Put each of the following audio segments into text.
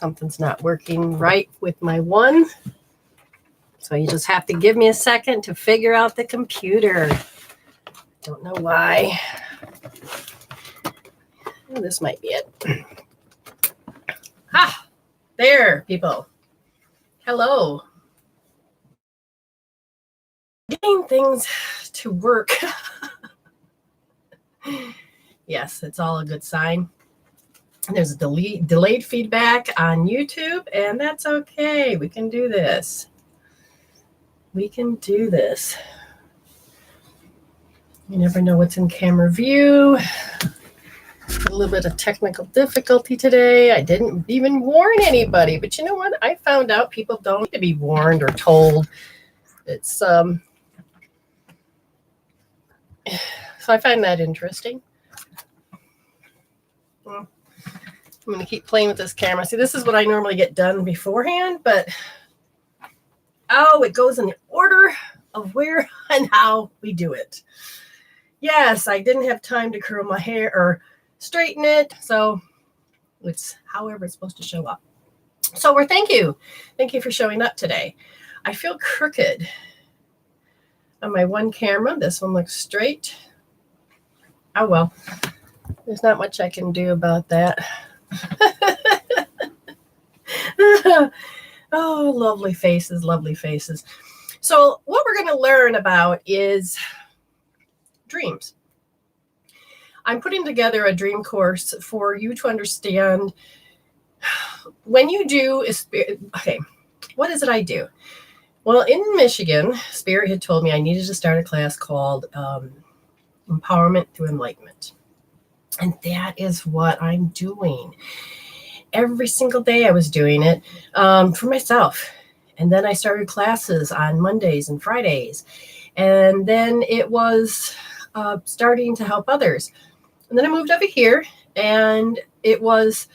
Something's not working right with my one. So you just have to give me a second to figure out the computer. Don't know why. Oh, this might be it. Ah, there, people. Hello. Getting things to work. Yes, it's all a good sign. There's a delayed feedback on YouTube, and that's okay. We can do this. We can do this. You never know what's in camera view. A little bit of technical difficulty today. I didn't even warn anybody, but you know what? I found out people don't need to be warned or told. It's so I find that interesting. Well, I'm going to keep playing with this camera. See, this is what I normally get done beforehand, but it goes in the order of where and how we do it. Yes, I didn't have time to curl my hair or straighten it, so it's however it's supposed to show up. So thank you for showing up today. I feel crooked on my one camera. This one looks straight. Oh well, there's not much I can do about that. Oh, lovely faces, lovely faces. So what we're going to learn about is dreams. I'm putting together a dream course for you to understand when you do okay, what is it I do? Well, in Michigan, Spirit had told me I needed to start a class called Empowerment through Enlightenment. And that is what I'm doing. Every single day I was doing it for myself. And then I started classes on Mondays and Fridays. And then it was starting to help others. And then I moved over here, and it was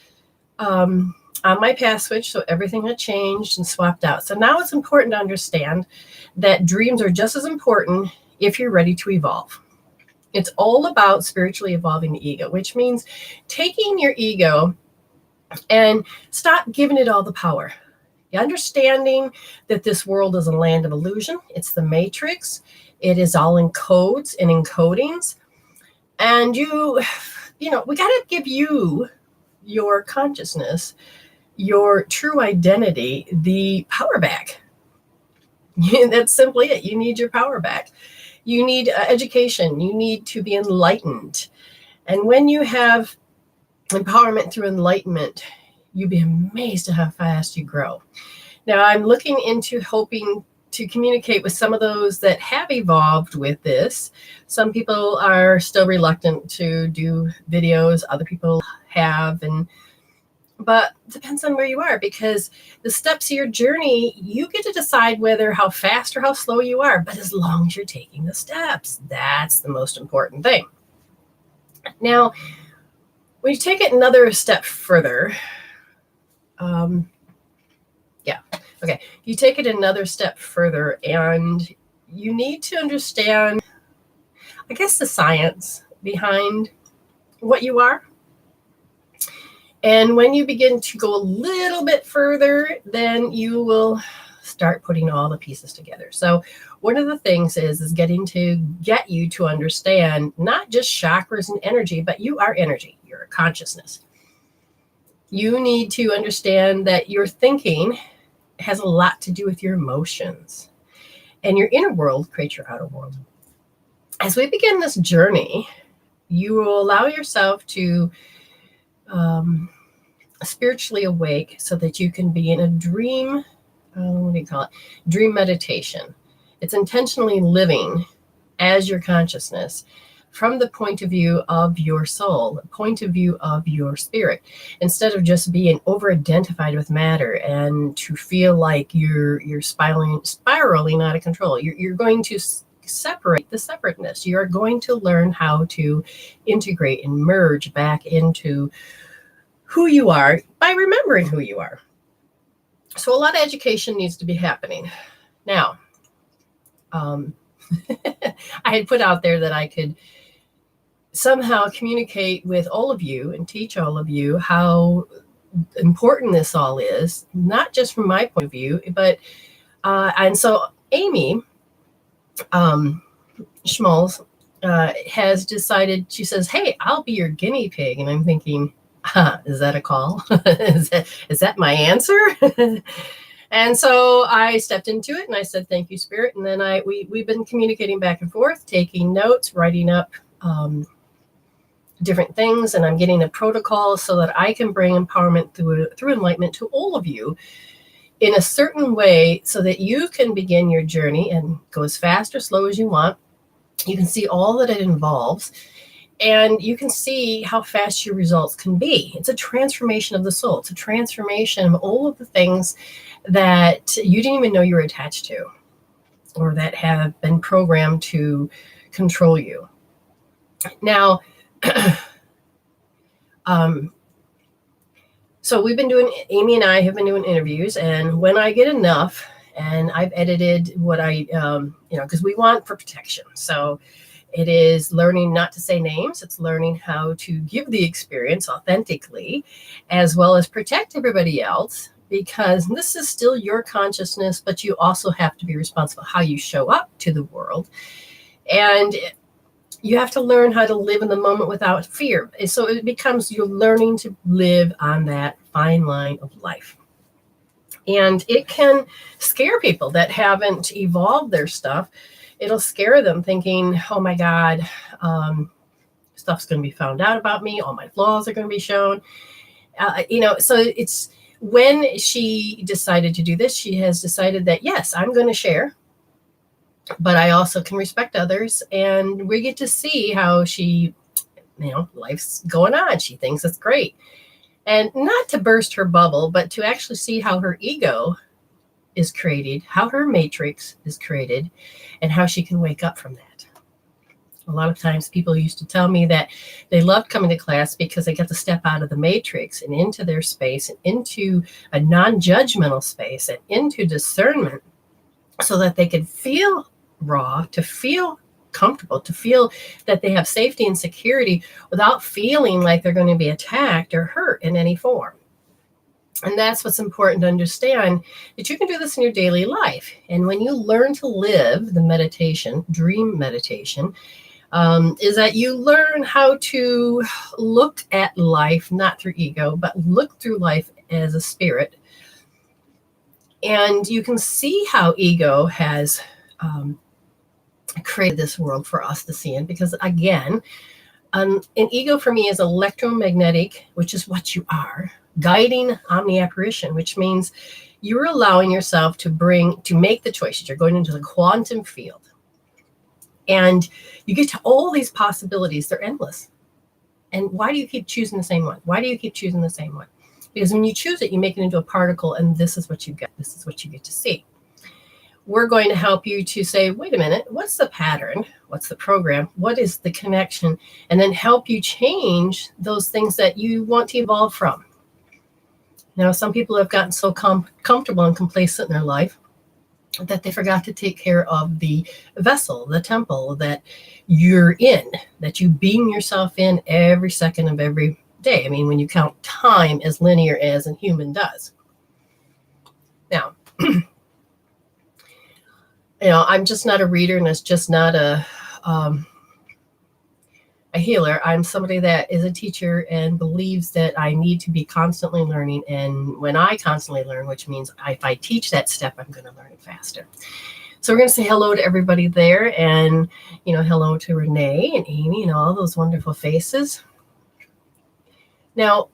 on my path switch, so everything had changed and swapped out. So now it's important to understand that dreams are just as important if you're ready to evolve. It's all about spiritually evolving the ego, which means taking your ego and stop giving it all the power. Understanding that this world is a land of illusion. It's the matrix. It is all in codes and encodings. And we got to give you your consciousness, your true identity, the power back. That's simply it. You need your power back. You need education. You need to be enlightened. And when you have empowerment through enlightenment, you'd be amazed at how fast you grow. Now, I'm looking into hoping to communicate with some of those that have evolved with this. Some people are still reluctant to do videos. Other people have, but it depends on where you are, because the steps of your journey, you get to decide how fast or how slow you are. But as long as you're taking the steps, that's the most important thing. Now, when you take it another step further, you take it another step further, and you need to understand, I guess, the science behind what you are. And when you begin to go a little bit further, then you will start putting all the pieces together. So one of the things is getting to get you to understand not just chakras and energy, but you are energy. You're a consciousness. You need to understand that your thinking has a lot to do with your emotions, and your inner world creates your outer world. As we begin this journey, you will allow yourself to spiritually awake so that you can be in a dream, dream meditation. It's intentionally living as your consciousness from the point of view of your soul, the point of view of your spirit, instead of just being over-identified with matter and to feel like you're spiraling out of control. You're going to separate the separateness. You're going to learn how to integrate and merge back into who you are by remembering who you are. So a lot of education needs to be happening. Now, I had put out there that I could somehow communicate with all of you and teach all of you how important this all is, not just from my point of view, but and so Amy Schmalz has decided, she says, hey, I'll be your guinea pig. And I'm thinking, is that a call? is that my answer? And so I stepped into it and I said, thank you, Spirit. And then we've been communicating back and forth, taking notes, writing up different things. And I'm getting a protocol so that I can bring empowerment through enlightenment to all of you in a certain way so that you can begin your journey and go as fast or slow as you want. You can see all that it involves, and you can see how fast your results can be. It's a transformation of the soul. It's a transformation of all of the things that you didn't even know you were attached to or that have been programmed to control you. Now, so Amy and I have been doing interviews, and when I get enough, and I've edited what because we want for protection. So it is learning not to say names. It's learning how to give the experience authentically, as well as protect everybody else, because this is still your consciousness, but you also have to be responsible how you show up to the world. And you have to learn how to live in the moment without fear. So it becomes you're learning to live on that fine line of life. And it can scare people that haven't evolved their stuff. It'll scare them thinking, oh my God, stuff's going to be found out about me. All my flaws are going to be shown. So it's when she decided to do this, she has decided that, yes, I'm going to share, but I also can respect others. And we get to see how she, life's going on. She thinks it's great. And not to burst her bubble, but to actually see how her ego is created, how her matrix is created, and how she can wake up from that. A lot of times people used to tell me that they loved coming to class because they got to step out of the matrix and into their space and into a non-judgmental space and into discernment so that they could feel raw, to feel comfortable, to feel that they have safety and security without feeling like they're going to be attacked or hurt in any form. And that's what's important to understand, that you can do this in your daily life. And when you learn to live the meditation, dream meditation, is that you learn how to look at life, not through ego, but look through life as a spirit. And you can see how ego has created this world for us to see in, because again, an ego for me is electromagnetic, which is what you are, guiding omni-apparition, which means you're allowing yourself to make the choices. You're going into the quantum field, and you get to all these possibilities. They're endless. And why do you keep choosing the same one? Why do you keep choosing the same one? Because when you choose it, you make it into a particle, and this is what you get. This is what you get to see. We're going to help you to say, wait a minute, what's the pattern? What's the program? What is the connection? And then help you change those things that you want to evolve from. Now, some people have gotten so comfortable and complacent in their life that they forgot to take care of the vessel, the temple that you're in, that you beam yourself in every second of every day. I mean, when you count time as linear as a human does. Now, I'm just not a reader, and it's just not a healer. I'm somebody that is a teacher and believes that I need to be constantly learning. And when I constantly learn, which means if I teach that step, I'm going to learn it faster. So we're going to say hello to everybody there, and hello to Renee and Amy and all those wonderful faces. Now,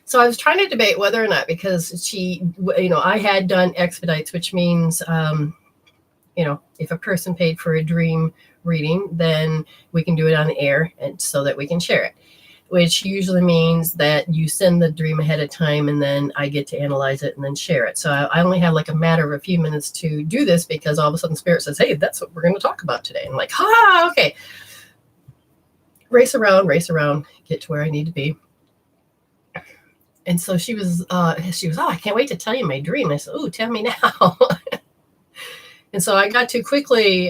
so I was trying to debate whether or not, because I had done expedites, which means, if a person paid for a dream reading, then we can do it on the air, and so that we can share it, which usually means that you send the dream ahead of time, and then I get to analyze it and then share it. So I only have like a matter of a few minutes to do this, because all of a sudden Spirit says, hey, that's what we're going to talk about today. I'm like, okay. Race around, get to where I need to be. And so she was, I can't wait to tell you my dream. I said, tell me now. And so I got to quickly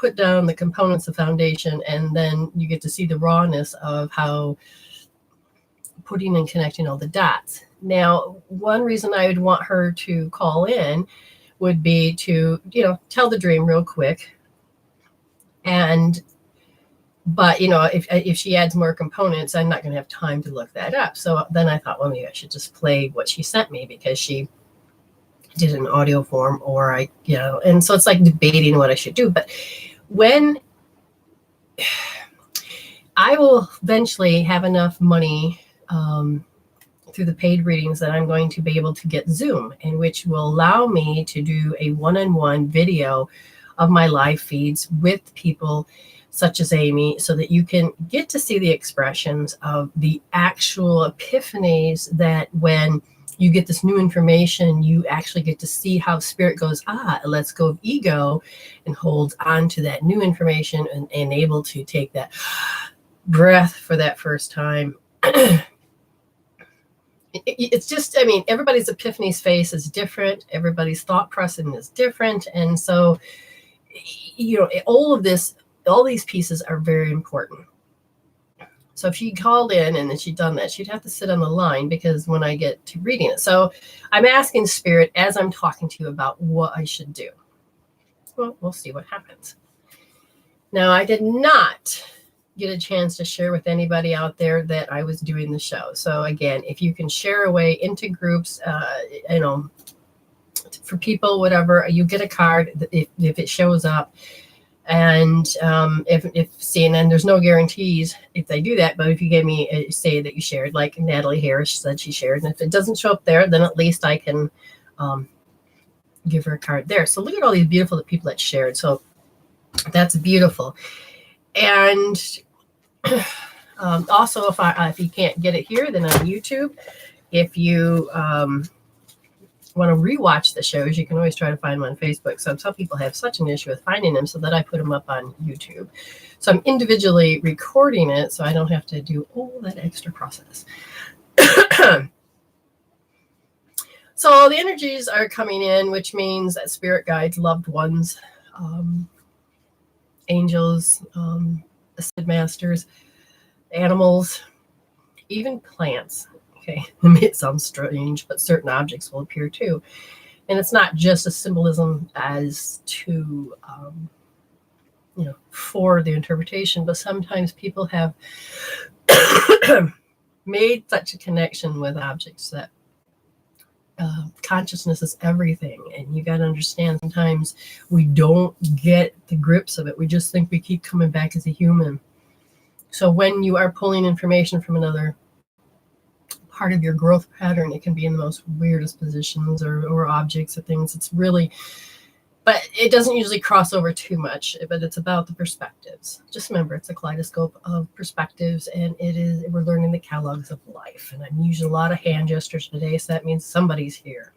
put down the components of foundation, and then you get to see the rawness of how putting and connecting all the dots. Now, one reason I would want her to call in would be to, tell the dream real quick. But if she adds more components, I'm not going to have time to look that up. So then I thought, well, maybe I should just play what she sent me, because she did it in audio form, or and so it's like debating what I should do. But when I will eventually have enough money through the paid readings that I'm going to be able to get Zoom, and which will allow me to do a one-on-one video of my live feeds with people such as Amy, so that you can get to see the expressions of the actual epiphanies, that when you get this new information, you actually get to see how spirit goes, it lets go of ego and holds on to that new information, and able to take that breath for that first time. It's just, everybody's epiphany's face is different. Everybody's thought process is different. And so, all these pieces are very important. So if she called in and then she'd done that, she'd have to sit on the line, because when I get to reading it. So I'm asking spirit as I'm talking to you about what I should do. Well, we'll see what happens. Now, I did not get a chance to share with anybody out there that I was doing the show. So again, if you can share away into groups, for people, whatever, you get a card if it shows up. And and there's no guarantees if they do that, but if you gave me say that you shared, like Natalie Harris said she shared, and if it doesn't show up there, then at least I can give her a card there. So look at all these beautiful people that shared. So that's beautiful. And also, if you can't get it here, then on YouTube, if you want to rewatch the shows, you can always try to find them on Facebook. So some people have such an issue with finding them, so that I put them up on YouTube. So I'm individually recording it, so I don't have to do all that extra process. So the energies are coming in, which means that spirit guides, loved ones, angels, ascended masters, animals, even plants. Okay, it may sound strange, but certain objects will appear too. And it's not just a symbolism as to, for the interpretation, but sometimes people have made such a connection with objects that consciousness is everything. And you got to understand, sometimes we don't get the grips of it. We just think we keep coming back as a human. So when you are pulling information from another part of your growth pattern, it can be in the most weirdest positions or objects or things. It's really, but it doesn't usually cross over too much, but it's about the perspectives. Just remember, it's a kaleidoscope of perspectives, and we're learning the catalogs of life. And I'm using a lot of hand gestures today, so that means somebody's here.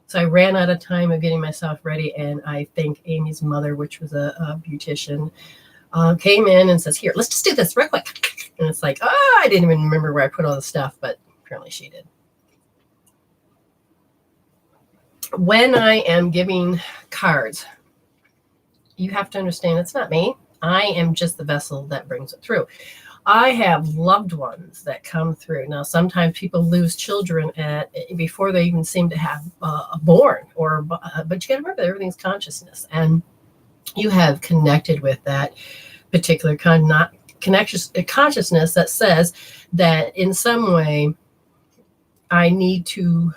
So I ran out of time of getting myself ready, and I think Amy's mother, which was a beautician, came in and says, here, let's just do this real quick. And it's like, I didn't even remember where I put all the stuff, but apparently she did. When I am giving cards, you have to understand it's not me. I am just the vessel that brings it through. I have loved ones that come through. Now, sometimes people lose children before they even seem to have born, but you got to remember that everything's consciousness, and you have connected with that particular consciousness that says that in some way I need to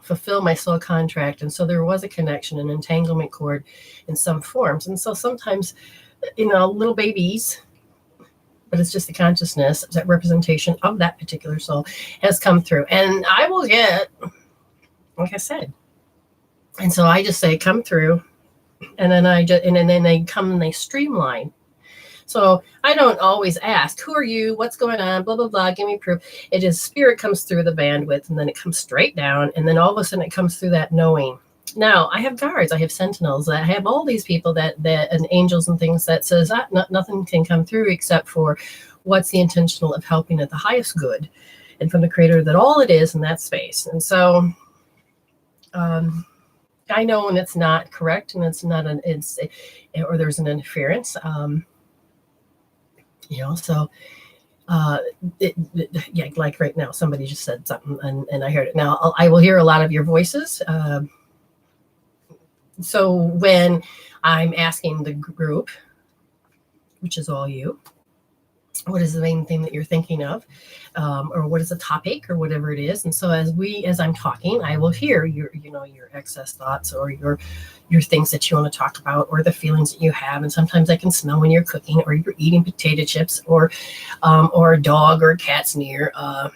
fulfill my soul contract. And so there was a connection, an entanglement cord in some forms. And so sometimes, little babies, but it's just the consciousness, that representation of that particular soul has come through. And I will get, like I said, and so I just say, come through. And then then they come and they streamline. So I don't always ask, who are you? What's going on? Blah, blah, blah. Give me proof. It is spirit comes through the bandwidth, and then it comes straight down. And then all of a sudden it comes through that knowing. Now I have guards, I have sentinels, I have all these people and angels and things that says nothing can come through except for what's the intentional of helping at the highest good. And from the creator that all it is in that space. And so, I know when it's not correct and it's not or there's an interference. So yeah, like right now, somebody just said something and I heard it. Now I will hear a lot of your voices. So when I'm asking the group, which is all you, what is the main thing that you're thinking of, or what is the topic or whatever it is. And so as I'm talking, I will hear your excess thoughts or your things that you want to talk about or the feelings that you have. And sometimes I can smell when you're cooking or you're eating potato chips or a dog or a cat's near. And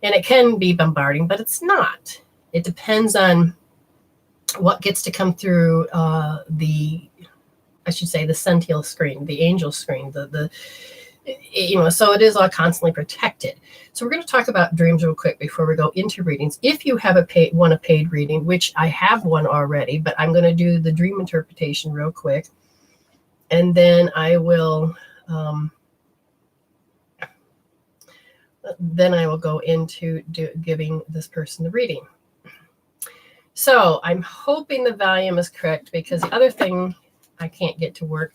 it can be bombarding, but it's not. It depends on what gets to come through the sential screen, the angel screen, so it is all constantly protected. So we're going to talk about dreams real quick before we go into readings. If you have a paid reading, which I have one already, but I'm going to do the dream interpretation real quick. And then I will go into giving this person the reading. So I'm hoping the volume is correct, because the other thing I can't get to work.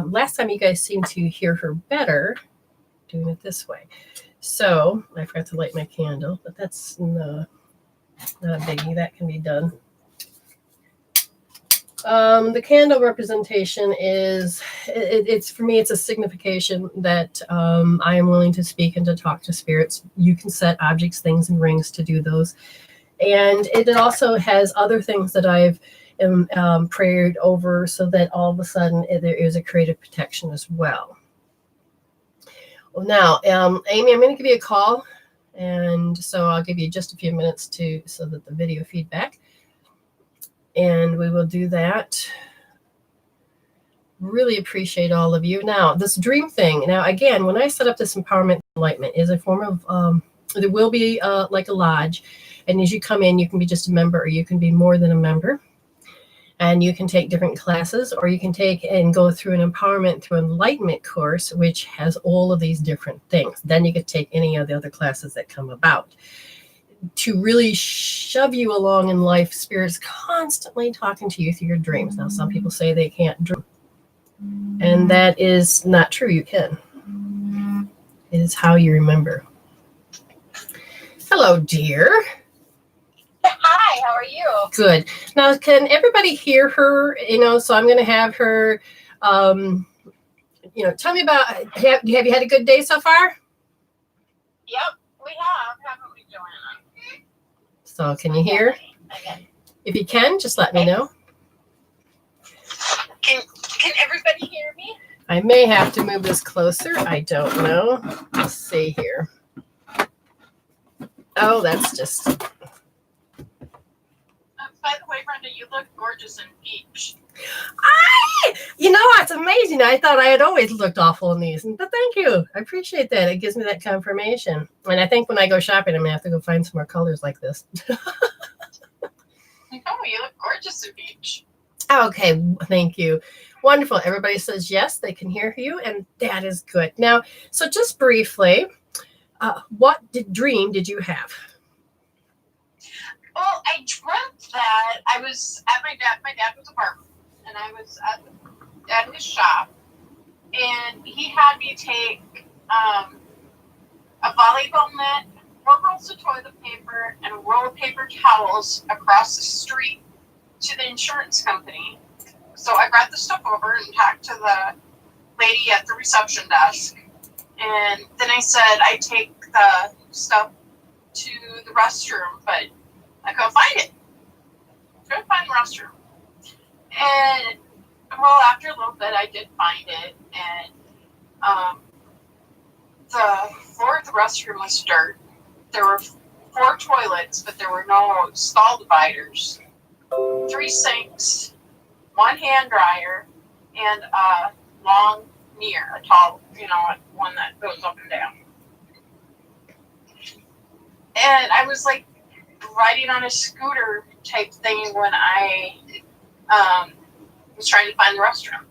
Last time you guys seemed to hear her better doing it this way. So I forgot to light my candle, but that's not a biggie. That can be done. The candle representation is, it's for me, it's a signification that I am willing to speak and to talk to spirits. You can set objects, things, and rings to do those. And it also has other things that I've prayed over, so that all of a sudden there is a creative protection as well. Well, now, Amy, I'm going to give you a call, and so I'll give you just a few minutes so that the video feedback, and we will do that. Really appreciate all of you. Now, this dream thing. Now, again, when I set up this empowerment enlightenment, is a form of there will be like a lodge, and as you come in, you can be just a member, or you can be more than a member. And you can take different classes, or you can take and go through an empowerment through enlightenment course, which has all of these different things. Then you could take any of the other classes that come about. To really shove you along in life, Spirit's constantly talking to you through your dreams. Now, some people say they can't dream, and that is not true. You can. It is how you remember. Hello, dear. Hi, how are you? Good. Now, can everybody hear her? So I'm going to have her, tell me about, have you had a good day so far? Yep, we have, haven't we, Joanna? So can you hear? Okay. If you can, just let me know. Can everybody hear me? I may have to move this closer. I don't know. Let's see here. Oh, that's just... By the way, Brenda, you look gorgeous in peach. It's amazing. I thought I had always looked awful in these, but thank you. I appreciate that. It gives me that confirmation. And I think when I go shopping, I'm going to have to go find some more colors like this. Oh, you look gorgeous in peach. Okay, thank you. Wonderful. Everybody says yes, they can hear you, and that is good. Now, so just briefly, what dream did you have? Well, I dreamt that I was at my dad's apartment, and I was at his shop, and he had me take a volleyball net, 4 rolls of toilet paper, and a roll of paper towels across the street to the insurance company. So I brought the stuff over and talked to the lady at the reception desk, and then I said I'd take the stuff to the restroom, but I couldn't find it. Couldn't find the restroom. And, well, after a little bit, I did find it. And the floor of the restroom was dirt. There were 4 toilets, but there were no stall dividers. 3 sinks, 1 hand dryer, and a long mirror, a tall, one that goes up and down. And I was like riding on a scooter type thing when I was trying to find the restroom.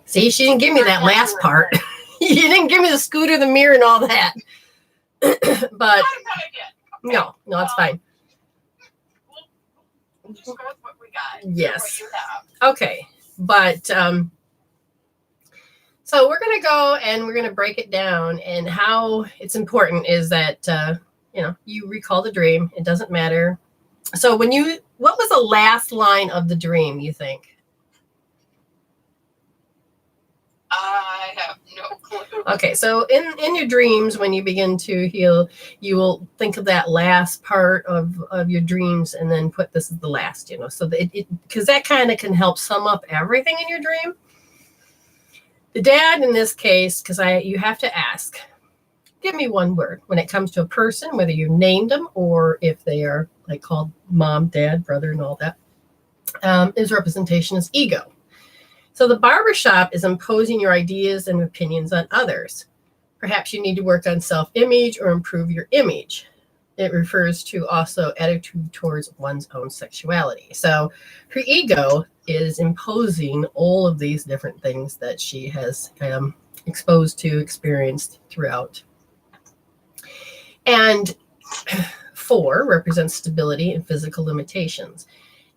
See, she didn't give me that last part. You didn't give me the scooter, the mirror, and all that. But no, it's fine. We'll just go with what we got. Yes. What you have. Okay. But so we're going to go and we're going to break it down. And how it's important is that, you recall the dream. It doesn't matter. So what was the last line of the dream, you think? I have no clue. Okay, so in your dreams, when you begin to heal, you will think of that last part of your dreams and then put this as the last, so because that kind of can help sum up everything in your dream. The dad in this case, because you have to ask, give me one word when it comes to a person, whether you named them or if they are like called mom, dad, brother, and all that. His representation is ego. So the barbershop is imposing your ideas and opinions on others. Perhaps you need to work on self-image or improve your image. It refers to also attitude towards one's own sexuality. So her ego is imposing all of these different things that she has exposed to, experienced throughout. And 4 represents stability and physical limitations.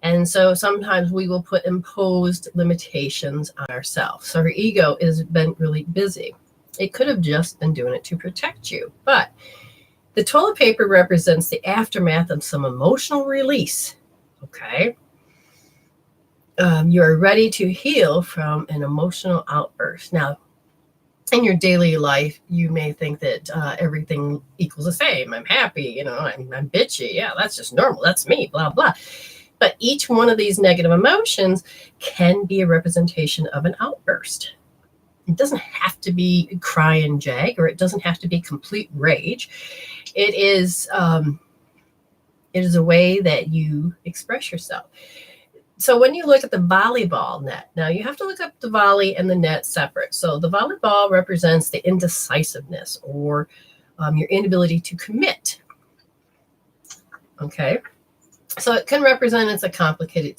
And so sometimes we will put imposed limitations on ourselves. So her ego has been really busy. It could have just been doing it to protect you. But the toilet paper represents the aftermath of some emotional release. Okay. You are ready to heal from an emotional outburst. Now, in your daily life, you may think that everything equals the same. I'm happy, I'm bitchy. Yeah, that's just normal. That's me, blah, blah. But each one of these negative emotions can be a representation of an outburst. It doesn't have to be cry and jag, or it doesn't have to be complete rage. It is a way that you express yourself. So when you look at the volleyball net, now you have to look up the volley and the net separate. So the volleyball represents the indecisiveness or your inability to commit. Okay. So it can represent it's a complicated,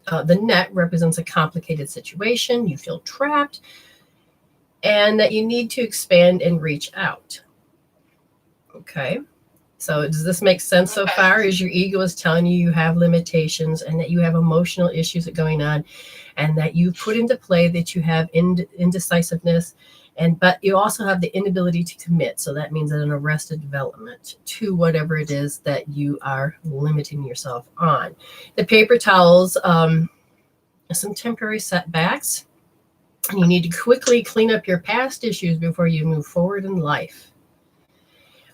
the net represents a complicated situation. You feel trapped and that you need to expand and reach out. Okay. So does this make sense so far? As your ego is telling you have limitations and that you have emotional issues that are going on and that you put into play that you have indecisiveness, but you also have the inability to commit. So that means that an arrested development to whatever it is that you are limiting yourself on. The paper towels, some temporary setbacks, and you need to quickly clean up your past issues before you move forward in life.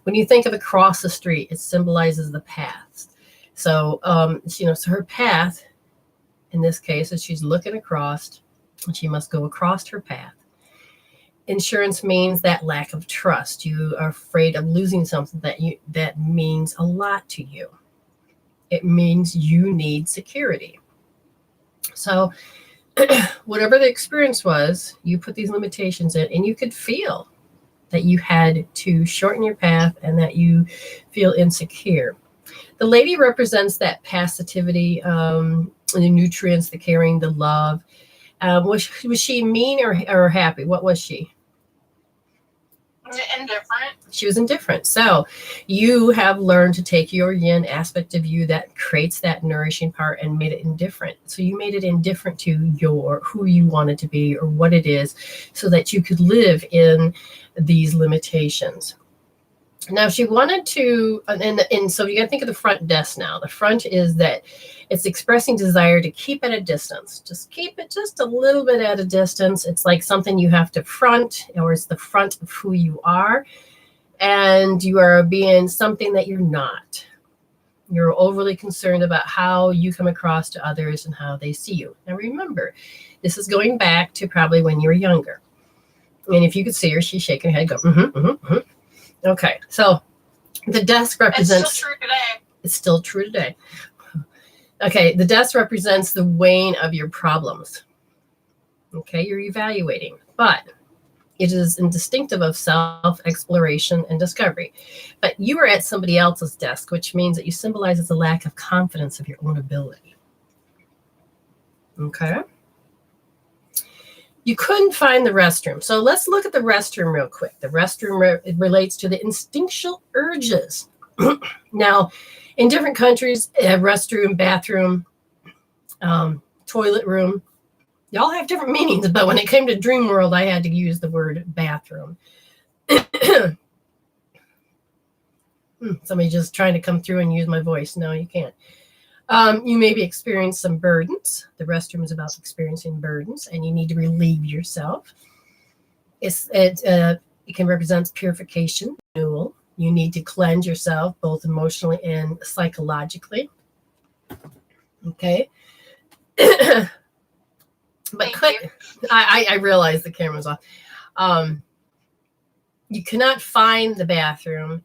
When you think of across the street, it symbolizes the path. So, so her path in this case is she's looking across and she must go across her path. Insurance means that lack of trust. You are afraid of losing something that means a lot to you. It means you need security. So whatever the experience was, you put these limitations in and you could feel that you had to shorten your path and that you feel insecure. The lady represents that passivity, the nutrients, the caring, the love. Was she mean or happy? What was she? Indifferent. She was indifferent. So you have learned to take your yin aspect of you that creates that nourishing part and made it indifferent. So you made it indifferent to who you wanted to be or what it is so that you could live in these limitations. Now she wanted to, and so you got to think of the front desk now. The front is that it's expressing desire to keep at a distance. Just keep it just a little bit at a distance. It's like something you have to front, or it's the front of who you are. And you are being something that you're not. You're overly concerned about how you come across to others and how they see you. Now remember, this is going back to probably when you were younger. And if you could see her, she's shaking her head, go, mm-hmm, mm-hmm, mm-hmm. Okay, so the desk represents... It's still true today. It's still true today. Okay, the desk represents the weighing of your problems. Okay, you're evaluating, but it is indistinctive of self-exploration and discovery. But you are at somebody else's desk, which means that you symbolize as a lack of confidence of your own ability. Okay. You couldn't find the restroom. So let's look at the restroom real quick. The restroom relates to the instinctual urges. Now, in different countries, a restroom, bathroom Toilet room. They all have different meanings, but when it came to dream world, I had to use the word bathroom. Somebody just trying to come through and use my voice. No, you can't. You maybe experience some burdens. The restroom is about experiencing burdens, and you need to relieve yourself. It can represent purification, renewal. You need to cleanse yourself both emotionally and psychologically. Okay. But I realize the camera's off. You cannot find the bathroom,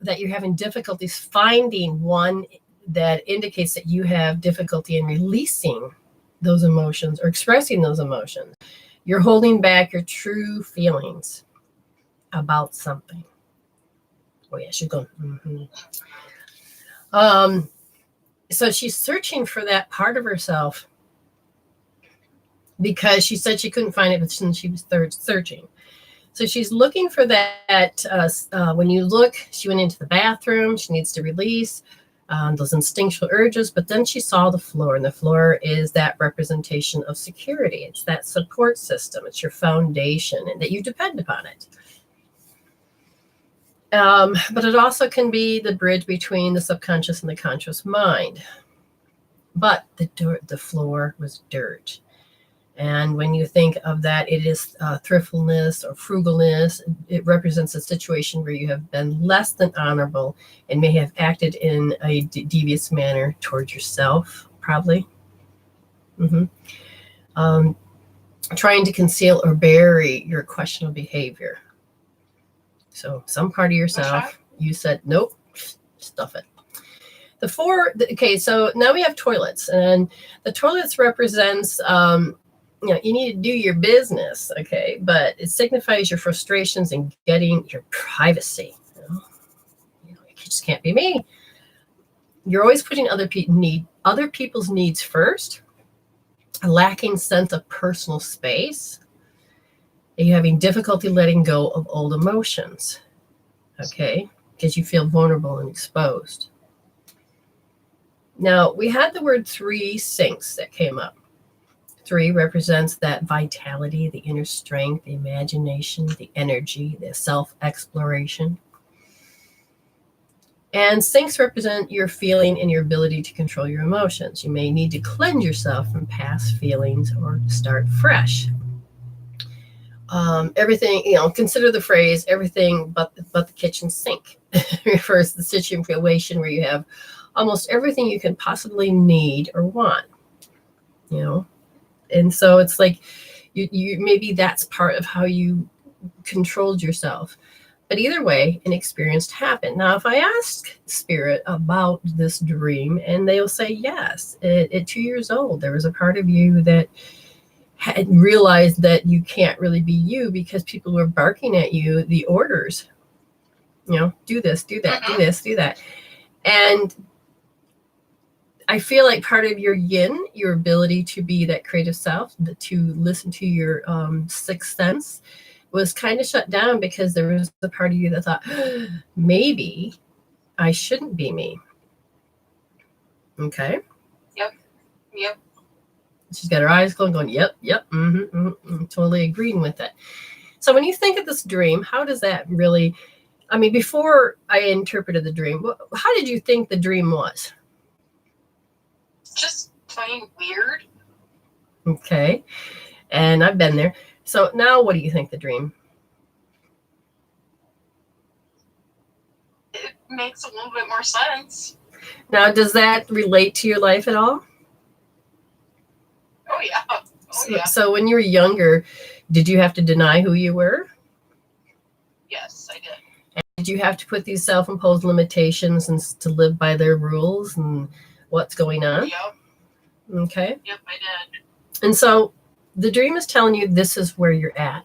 that you're having difficulties finding one that indicates that you have difficulty in releasing those emotions or expressing those emotions. You're holding back your true feelings about something. Oh yeah, she's going. So she's searching for that part of herself because she said she couldn't find it, but since she was searching. So she's looking for that. When you look, she went into the bathroom. She needs to release those instinctual urges, but then she saw the floor, and the floor is that representation of security. It's that support system. It's your foundation, and that you depend upon it. But it also can be the bridge between the subconscious and the conscious mind. But the floor was dirt. And when you think of that, it is thriftfulness or frugalness. It represents a situation where you have been less than honorable and may have acted in a devious manner towards yourself, probably. Trying to conceal or bury your questionable behavior. So some part of yourself, you said, nope, stuff it. So now we have toilets, and the toilets represents, you need to do your business, okay? But it signifies your frustrations and getting your privacy. It just can't be me. You're always putting other people's needs first, a lacking sense of personal space. You're having difficulty letting go of old emotions, okay? Because you feel vulnerable and exposed. Now, we had the word 3 sinks that came up. 3 represents that vitality, the inner strength, the imagination, the energy, the self-exploration. And sinks represent your feeling and your ability to control your emotions. You may need to cleanse yourself from past feelings or start fresh. Everything, consider the phrase, everything but the kitchen sink. Refers to the situation where you have almost everything you can possibly need or want, And so it's like you maybe that's part of how you controlled yourself. But either way, an experience happened. Now, if I ask Spirit about this dream, and they'll say yes, at 2 years old, there was a part of you that had realized that you can't really be you because people were barking at you the orders, do this, do that, do this, do that. And I feel like part of your yin, your ability to be that creative self, to listen to your sixth sense, was kind of shut down because there was a part of you that thought, maybe I shouldn't be me. Okay. Yep. She's got her eyes closed going, yep, totally agreeing with it. So when you think of this dream, how does that really, before I interpreted the dream, how did you think the dream was? Just plain weird. Okay. And I've been there. So now what do you think the dream? It makes a little bit more sense. Now, does that relate to your life at all? Oh, yeah. So when you were younger, did you have to deny who you were? Yes, I did. And did you have to put these self-imposed limitations and to live by their rules and what's going on? Yep. Okay. Yep, I did. And so the dream is telling you this is where you're at.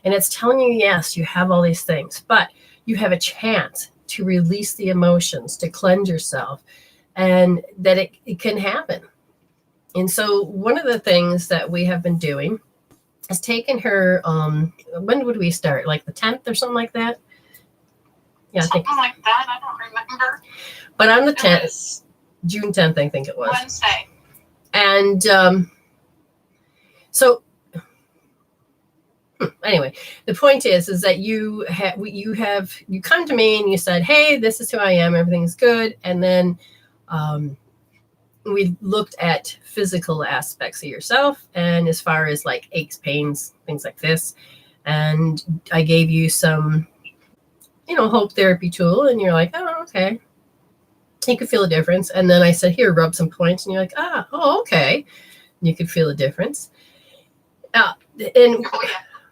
And it's telling you, yes, you have all these things, but you have a chance to release the emotions, to cleanse yourself, and that it can happen. And so one of the things that we have been doing is taking her, when would we start? Like the 10th or something like that? Yeah, something like that. I don't remember. But on the 10th, June 10th, I think it was. Wednesday. And so anyway, the point is that you come to me and you said, hey, this is who I am, everything's good. And then we looked at physical aspects of yourself, and as far as like aches, pains, things like this. And I gave you some, hope therapy tool, and you're like, oh, okay. You could feel a difference. And then I said, here, rub some points. And you're like, oh, okay. And you could feel a difference.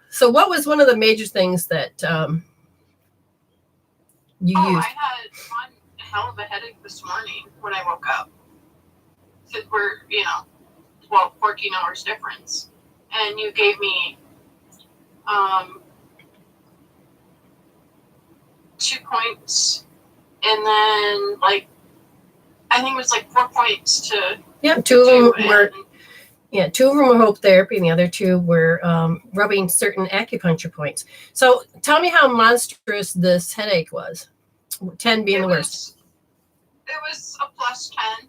So what was one of the major things that you used? I had one hell of a headache this morning when I woke up. Because we're, 14 hours difference. And you gave me 2 points. And then, I think it was 4 points to... Yeah, two of them were hope therapy, and the other 2 were rubbing certain acupuncture points. So tell me how monstrous this headache was. 10 being the worst. It was a plus 10.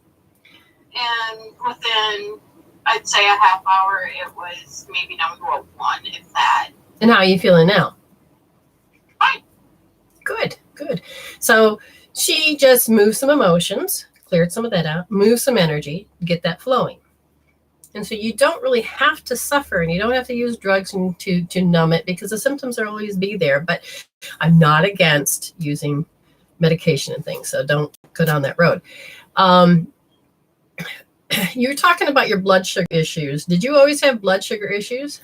And within, I'd say, a half hour, it was maybe down to a 1, if that. And how are you feeling now? Fine. Good. So she just moved some emotions, cleared some of that out, moved some energy, get that flowing. And so you don't really have to suffer, and you don't have to use drugs to numb it, because the symptoms will always be there. But I'm not against using medication and things, so don't go down that road. You were talking about your blood sugar issues. Did you always have blood sugar issues?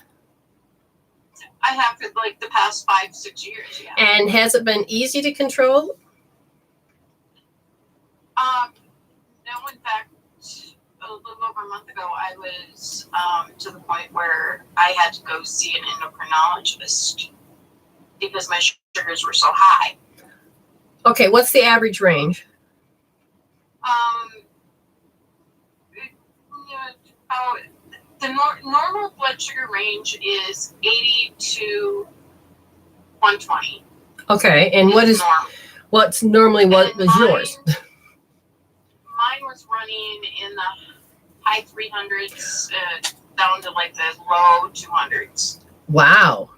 I have for the past 5-6 years, yeah. And has it been easy to control? No, in fact, a little over a month ago, I was to the point where I had to go see an endocrinologist because my sugars were so high. Okay, what's the average range? The normal blood sugar range is 80 to 120. Okay, and what's normally what was yours? Mine was running in the high 300s down to the low 200s. Wow.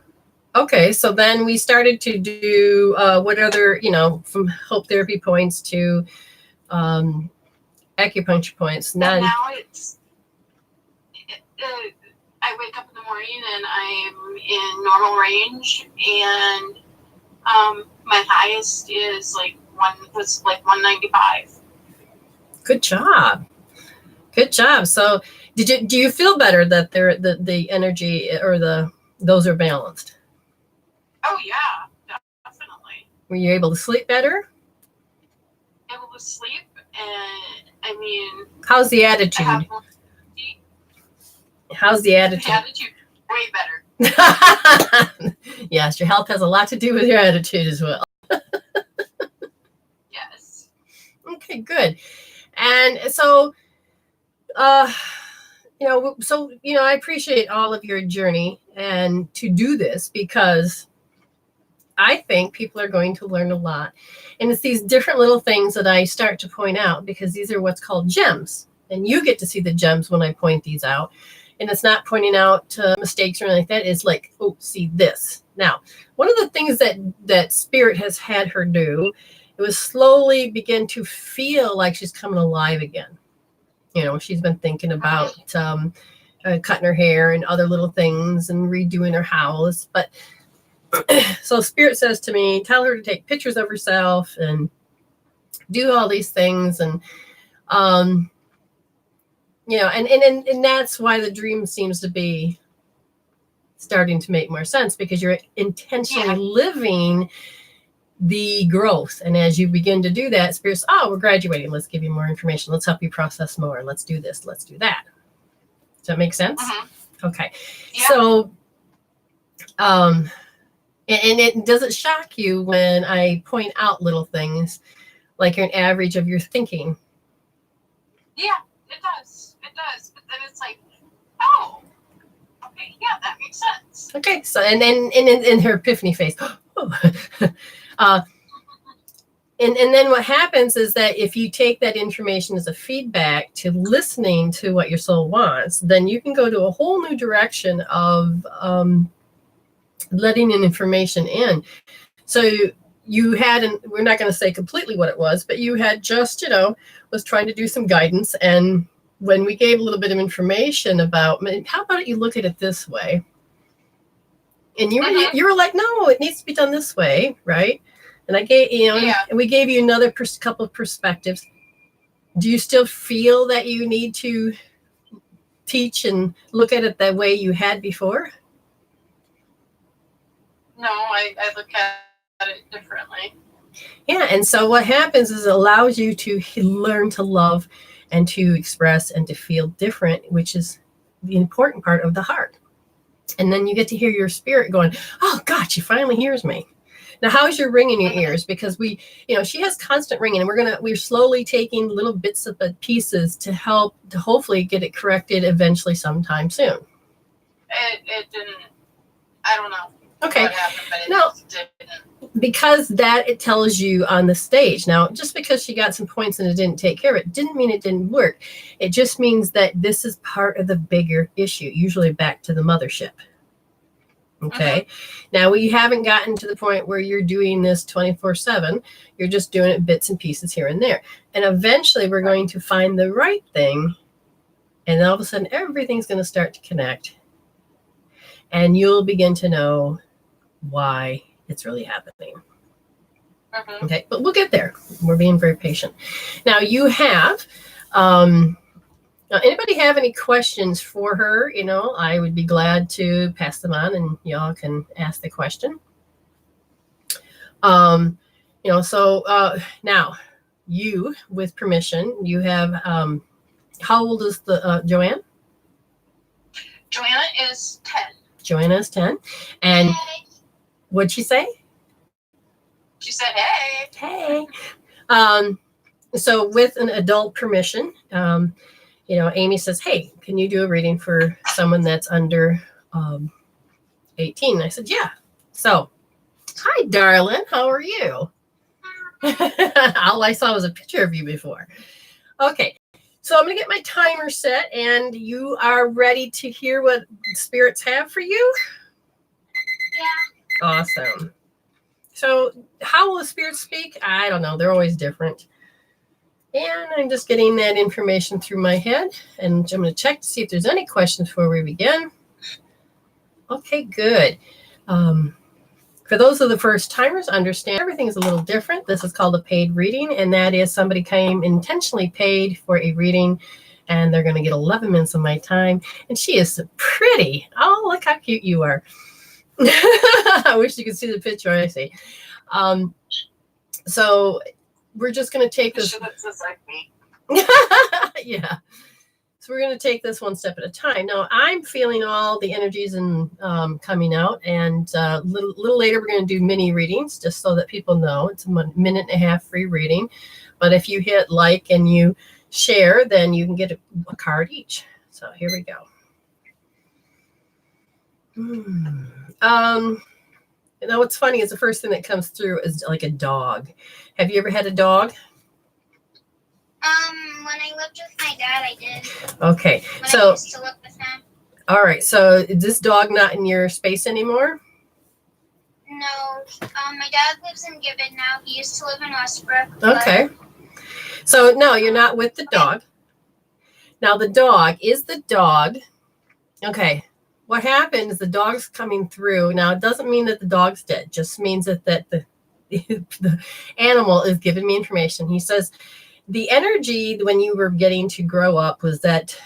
Okay, so then we started to do what other, from hope therapy points to acupuncture points. Now it's, I wake up in the morning and I'm in normal range, and my highest is 195. Good job. So do you feel better that the energy or those are balanced? Oh yeah, definitely. Were you able to sleep better? Able to sleep, and I mean, how's the attitude? How's the attitude? The attitude, way better. Yes, your health has a lot to do with your attitude as well. Yes. Okay, good. And so, I appreciate all of your journey and to do this, because I think people are going to learn a lot. And it's these different little things that I start to point out, because these are what's called gems. And you get to see the gems when I point these out. And it's not pointing out mistakes or anything like that. It's like, oh, see this. Now, one of the things that Spirit has had her do, it was slowly begin to feel like she's coming alive again. She's been thinking about cutting her hair and other little things and redoing her house. But so Spirit says to me, tell her to take pictures of herself and do all these things. And, and that's why the dream seems to be starting to make more sense, because you're intentionally living the growth. And as you begin to do that, Spirit's, we're graduating. Let's give you more information. Let's help you process more. Let's do this. Let's do that. Does that make sense? Mm-hmm. Okay. Yeah. So, and it doesn't shock you when I point out little things like an average of your thinking. Yeah, it does. It does. But then it's like, oh, okay, yeah, that makes sense. Okay. So, and then in her epiphany phase, And then what happens is that if you take that information as a feedback to listening to what your soul wants, then you can go to a whole new direction of letting in information in. So you had, and we're not going to say completely what it was, but you had just, was trying to do some guidance. And when we gave a little bit of information about, how about you look at it this way? And you were like, no, it needs to be done this way, right? And I gave, and we gave you another couple of perspectives. Do you still feel that you need to teach and look at it that way you had before? No, I look at it differently. Yeah, and so what happens is it allows you to learn to love and to express and to feel different, which is the important part of the heart. And then you get to hear your spirit going, oh, God, she finally hears me. Now, how's your ring in your ears? Because she has constant ringing, and we're slowly taking little bits of pieces to help to hopefully get it corrected eventually sometime soon. It didn't, I don't know. Okay. What happened, but it didn't. Because that it tells you on the stage. Now, just because she got some points and it didn't take care of it, didn't mean it didn't work. It just means that this is part of the bigger issue, usually back to the mothership. Okay. Now, we haven't gotten to the point where you're doing this 24/7. You're just doing it bits and pieces here and there. And eventually we're going to find the right thing. And all of a sudden, everything's going to start to connect. And you'll begin to know why it's really happening. Okay. But we'll get there. We're being very patient. Now, you have... anybody have any questions for her? I would be glad to pass them on, and y'all can ask the question. So now you, with permission, you have, how old is the Joanne? Joanna is 10. Joanna is 10. And what'd she say? She said, hey. Hey. So with an adult permission, Amy says, hey, can you do a reading for someone that's under 18? And I said, yeah. So, hi, darling. How are you? All I saw was a picture of you before. Okay. So I'm going to get my timer set, and you are ready to hear what spirits have for you? Yeah. Awesome. So how will the spirits speak? I don't know. They're always different. And I'm just getting that information through my head. And I'm going to check to see if there's any questions before we begin. Okay, good. For those of the first timers, understand everything is a little different. This is called a paid reading. And that is somebody came intentionally paid for a reading. And they're going to get 11 minutes of my time. And she is pretty. Oh, look how cute you are. I wish you could see the picture I see. So we're just going to take this. She looks just like me. Yeah. So we're going to take this one step at a time. Now, I'm feeling all the energies and coming out. And a little later, we're going to do mini readings just so that people know. It's a minute and a half free reading. But if you hit like and you share, then you can get a card each. So here we go. What's funny is the first thing that comes through is like a dog. Have you ever had a dog? When I lived with my dad, I did. Okay. I used to live with him. All right. So is this dog not in your space anymore? No. My dad lives in Gibbon now. He used to live in Westbrook. Okay. So no, you're not with the dog. Now the dog is the dog. Okay. What happened is the dog's coming through. Now, it doesn't mean that the dog's dead. It just means that the animal is giving me information. He says, the energy when you were getting to grow up was that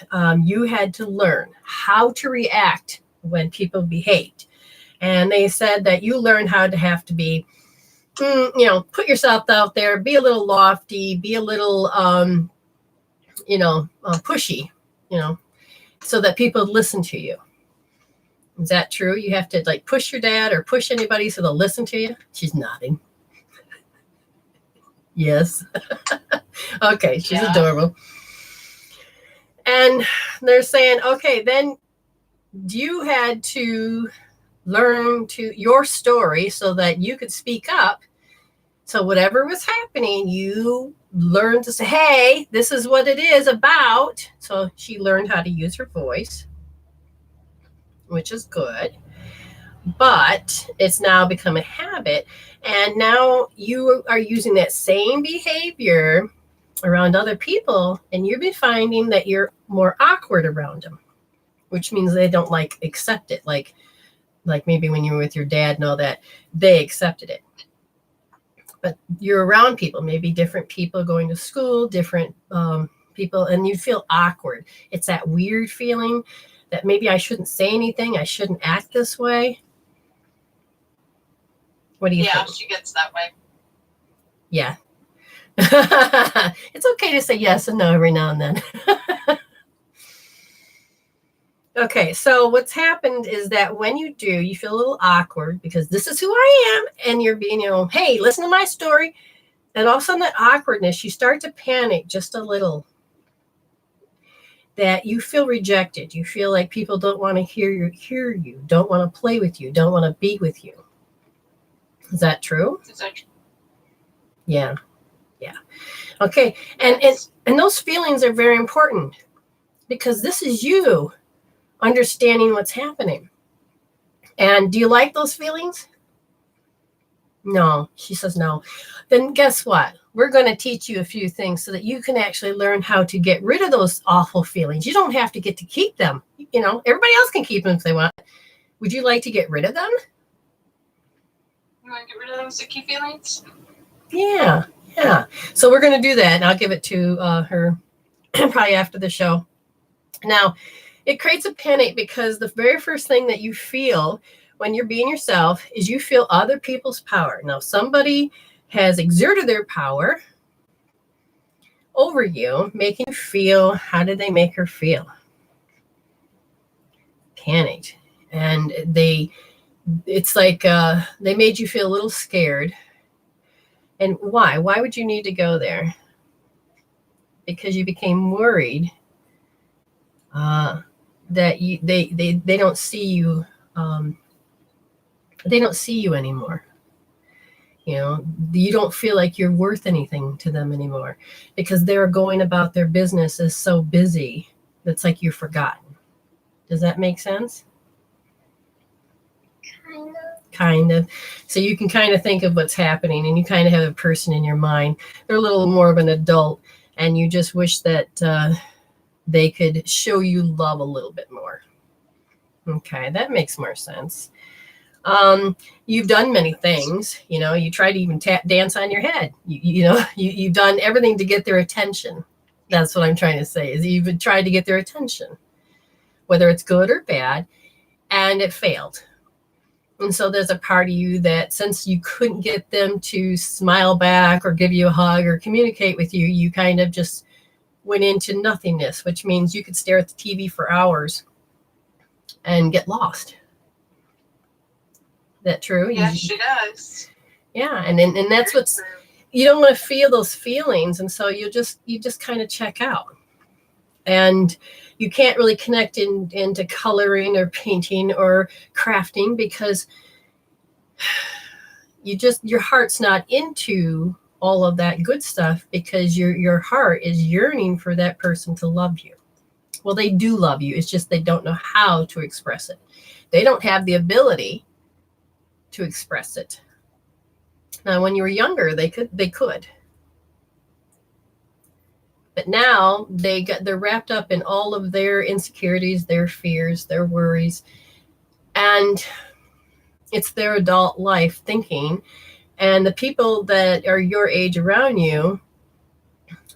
you had to learn how to react when people behaved. And they said that you learned how to have to be, put yourself out there, be a little lofty, be a little, pushy, so that people listen to you. Is that true? You have to push your dad or push anybody so they'll listen to you? She's nodding. Yes. Okay, she's adorable. And they're saying, okay, then you had to learn your story so that you could speak up So whatever was happening, you learned to say, hey, this is what it is about. So she learned how to use her voice, which is good. But it's now become a habit. And now you are using that same behavior around other people, and you've been finding that you're more awkward around them, which means they don't accept it. Like maybe when you were with your dad and all that, they accepted it. But you're around people, maybe different people going to school, different people, and you feel awkward. It's that weird feeling that maybe I shouldn't say anything. I shouldn't act this way. What do you think? Yeah, she gets that way. Yeah. It's okay to say yes and no every now and then. Okay, so what's happened is that when you do, you feel a little awkward because this is who I am, and you're being, hey, listen to my story. And all of a sudden that awkwardness, you start to panic just a little. That you feel rejected. You feel like people don't want to hear you, don't want to play with you, don't want to be with you. Is that true? Is that true? Yeah. Okay, and those feelings are very important because this is you understanding what's happening. And do you like those feelings? No, she says no. Then guess what? We're going to teach you a few things so that you can actually learn how to get rid of those awful feelings. You don't have to get to keep them. Everybody else can keep them if they want. Would you like to get rid of them? You want to get rid of those icky feelings? Yeah. So we're going to do that, and I'll give it to her probably after the show. Now, it creates a panic because the very first thing that you feel when you're being yourself is you feel other people's power. Now, somebody has exerted their power over you, making you feel, how did they make her feel? Panicked. And it's like they made you feel a little scared. And why? Why would you need to go there? Because you became worried that they don't see you. They don't see you anymore. You don't feel like you're worth anything to them anymore because they're going about their business as so busy. That's like you're forgotten. Does that make sense? Kind of. So you can kind of think of what's happening, and you kind of have a person in your mind. They're a little more of an adult, and you just wish that they could show you love a little bit more. Okay, that makes more sense. You've done many things. You try to even dance on your head. You've done everything to get their attention. That's what I'm trying to say, is you've tried to get their attention, whether it's good or bad, and it failed. And so there's a part of you that, since you couldn't get them to smile back or give you a hug or communicate with you, you kind of just went into nothingness, which means you could stare at the TV for hours and get lost. Is that true? Yes, she does. Yeah, and that's what's, you don't want to feel those feelings, and so you just kind of check out. And you can't really connect into coloring or painting or crafting because your heart's not into all of that good stuff, because your heart is yearning for that person to love you. Well, they do love you. It's just they don't know how to express it. They don't have the ability to express it. Now, when you were younger, they could. But now they're wrapped up in all of their insecurities, their fears, their worries, and it's their adult life thinking. And the people that are your age around you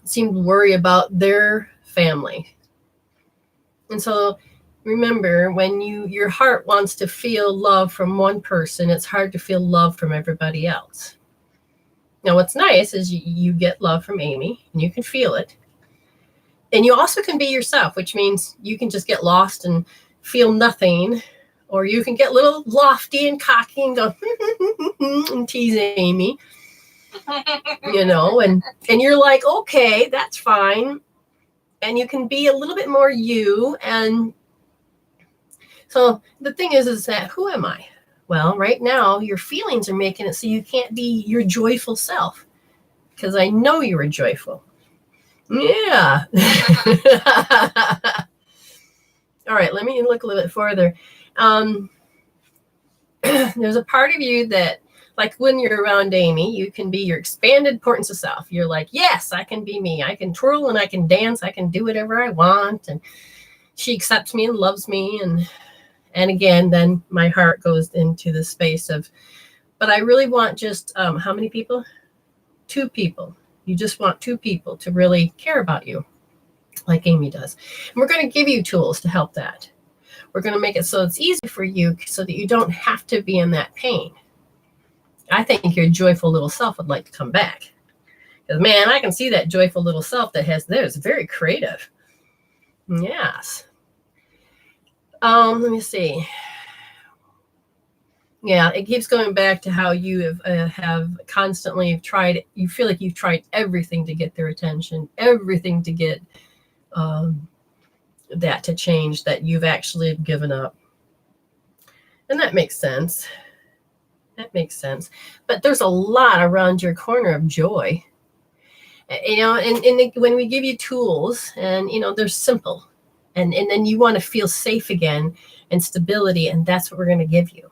seem to worry about their family. And so remember, when your heart wants to feel love from one person, it's hard to feel love from everybody else. Now, what's nice is you get love from Amy, and you can feel it. And you also can be yourself, which means you can just get lost and feel nothing, or you can get a little lofty and cocky and go and tease Amy, and you're like, okay, that's fine. And you can be a little bit more you. And so the thing is that, who am I? Well, right now, your feelings are making it so you can't be your joyful self, because I know you were joyful. Yeah. All right, let me look a little bit further. There's a part of you that, like when you're around Amy, you can be your expanded importance of self. You're like, yes, I can be me. I can twirl and I can dance. I can do whatever I want. And she accepts me and loves me. And again, then my heart goes into the space of, but I really want just how many people? 2 people. You just want 2 people to really care about you, like Amy does. And we're going to give you tools to help that. We're going to make it so it's easy for you so that you don't have to be in that pain. I think your joyful little self would like to come back. Because, man, I can see that joyful little self that has there. It's very creative. Yes. Let me see. Yeah, it keeps going back to how you have constantly tried. You feel like you've tried everything to get their attention, everything to get that to change, that you've actually given up. And that makes sense. That makes sense. But there's a lot around your corner of joy. You know, and when we give you tools, and, you know, they're simple. And then you want to feel safe again and stability, and that's what we're going to give you.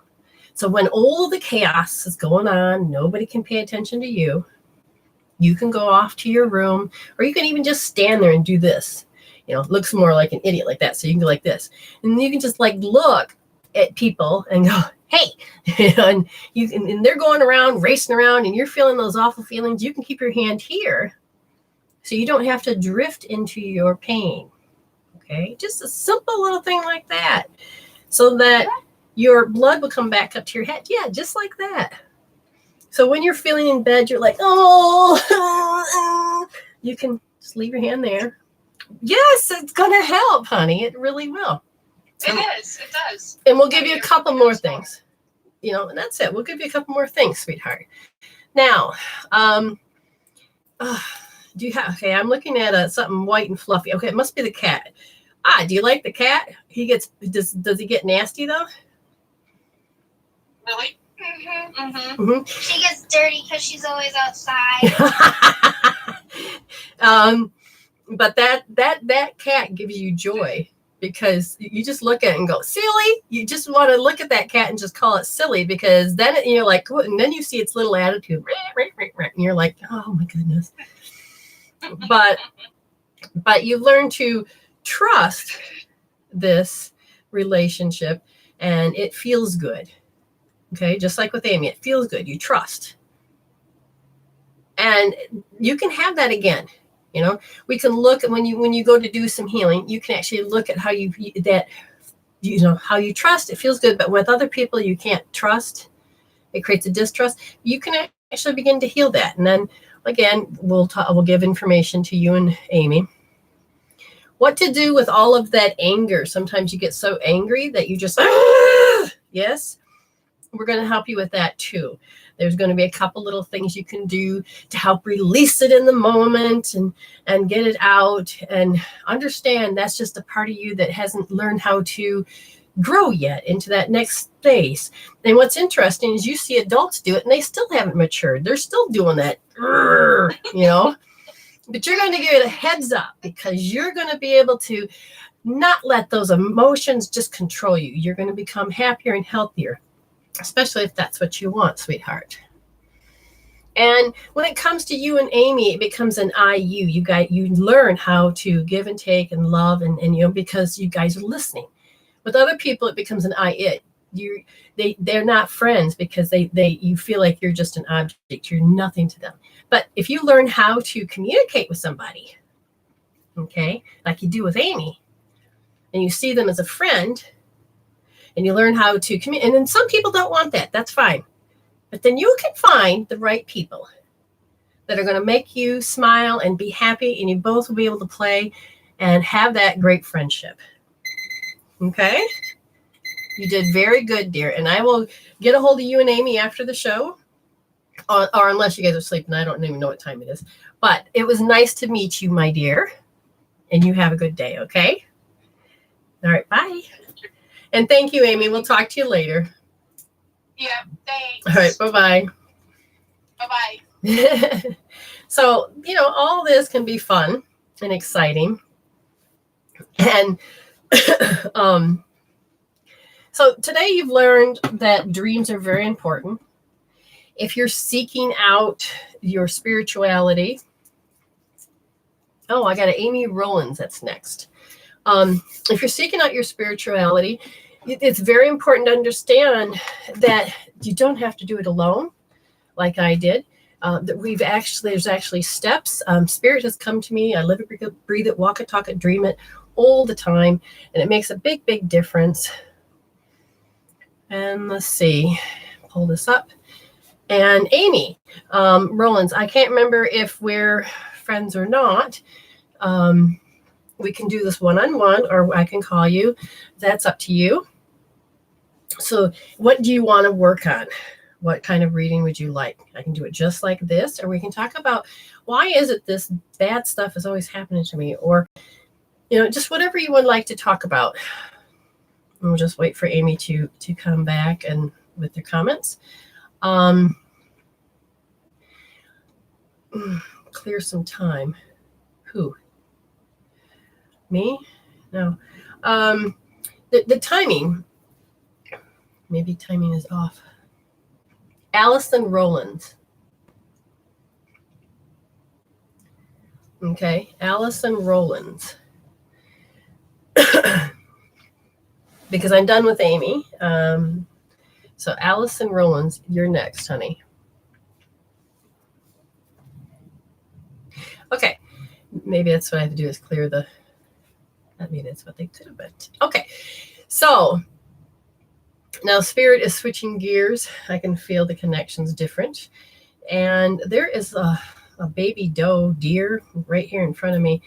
So when all the chaos is going on, nobody can pay attention to you. You can go off to your room, or you can even just stand there and do this. You know, it looks more like an idiot like that. So you can go like this. And you can just like look at people and go, hey, and they're going around, racing around, and you're feeling those awful feelings. You can keep your hand here so you don't have to drift into your pain. Okay, just a simple little thing like that, so that your blood will come back up to your head. Yeah, just like that. So when you're feeling in bed, you're like, oh, you can just leave your hand there. Yes, it's going to help, honey. It really will. It does. And we'll give you a couple more things. You know, and that's it. We'll give you a couple more things, sweetheart. Now, do you have, okay, I'm looking at something white and fluffy. Okay, it must be the cat. Do you like the cat? Does he get nasty though? Really? Mm-hmm. She gets dirty because she's always outside. But that cat gives you joy, because you just look at it and go, silly. You just want to look at that cat and just call it silly, because then you're like, and then you see its little attitude, and you're like, oh my goodness. But you learn to trust this relationship, and it feels good. Okay, just like with Amy, it feels good. You trust, and you can have that again. You know, we can look at when you go to do some healing, you can actually look at how how you trust. It feels good, but with other people you can't trust. It creates a distrust. You can actually begin to heal that, and then again, we'll give information to you and Amy. What to do with all of that anger? Sometimes you get so angry that you just yes. We're going to help you with that too. There's going to be a couple little things you can do to help release it in the moment and get it out, and understand that's just a part of you that hasn't learned how to grow yet into that next space. And what's interesting is you see adults do it and they still haven't matured. They're still doing that, you know, but you're going to give it a heads up, because you're going to be able to not let those emotions just control you. You're going to become happier and healthier, especially if that's what you want, sweetheart. And when it comes to you and Amy, it becomes an IU. You learn how to give and take and love, and you know, because you guys are listening. With other people, it becomes an I it. They're not friends, because you feel like you're just an object. You're nothing to them. But if you learn how to communicate with somebody, okay, like you do with Amy, and you see them as a friend, and you learn how to communicate, and then some people don't want that. That's fine. But then you can find the right people that are going to make you smile and be happy, and you both will be able to play and have that great friendship. Okay? You did very good, dear. And I will get a hold of you and Amy after the show, or unless you guys are sleeping. I don't even know what time it is. But it was nice to meet you, my dear. And you have a good day, okay? All right, bye. And thank you, Amy. We'll talk to you later. Yeah, thanks. All right, bye-bye. Bye-bye. So, all this can be fun and exciting. And so today you've learned that dreams are very important. If you're seeking out your spirituality, I got Amy Rollins that's next. If you're seeking out your spirituality, it's very important to understand that you don't have to do it alone, like I did. That there's actually steps. Spirit has come to me. I live it, breathe it, walk it, talk it, dream it all the time, and it makes a big, big difference. And let's see, pull this up. And Amy Rollins, I can't remember if we're friends or not. We can do this one-on-one, or I can call you. That's up to you. So what do you want to work on? What kind of reading would you like? I can do it just like this, or we can talk about why is it this bad stuff is always happening to me, or, just whatever you would like to talk about. We'll just wait for Amy to come back and with their comments. Clear some time. Who? Me? No. The timing. Maybe timing is off. Allison Rollins. Okay, Allison Rollins. Because I'm done with Amy. So Allison Rollins, you're next, honey. Okay, maybe that's what I have to do is clear the. I mean, that's what they could have been. Okay, so now Spirit is switching gears. I can feel the connections different. And there is a baby doe deer right here in front of me.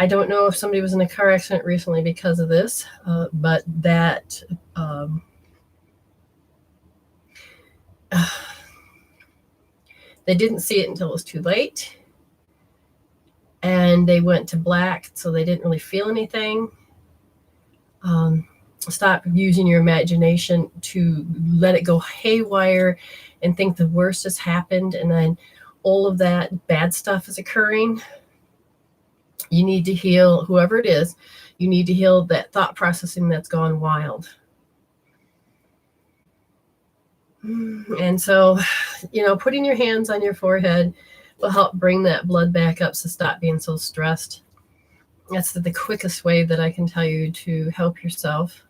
I don't know if somebody was in a car accident recently because of this, but that they didn't see it until it was too late. And they went to black, so they didn't really feel anything. Stop using your imagination to let it go haywire and think the worst has happened, and then all of that bad stuff is occurring. You need to heal, whoever it is, you need to heal that thought processing that's gone wild. And so, putting your hands on your forehead will help bring that blood back up, so stop being so stressed. That's the quickest way that I can tell you to help yourself.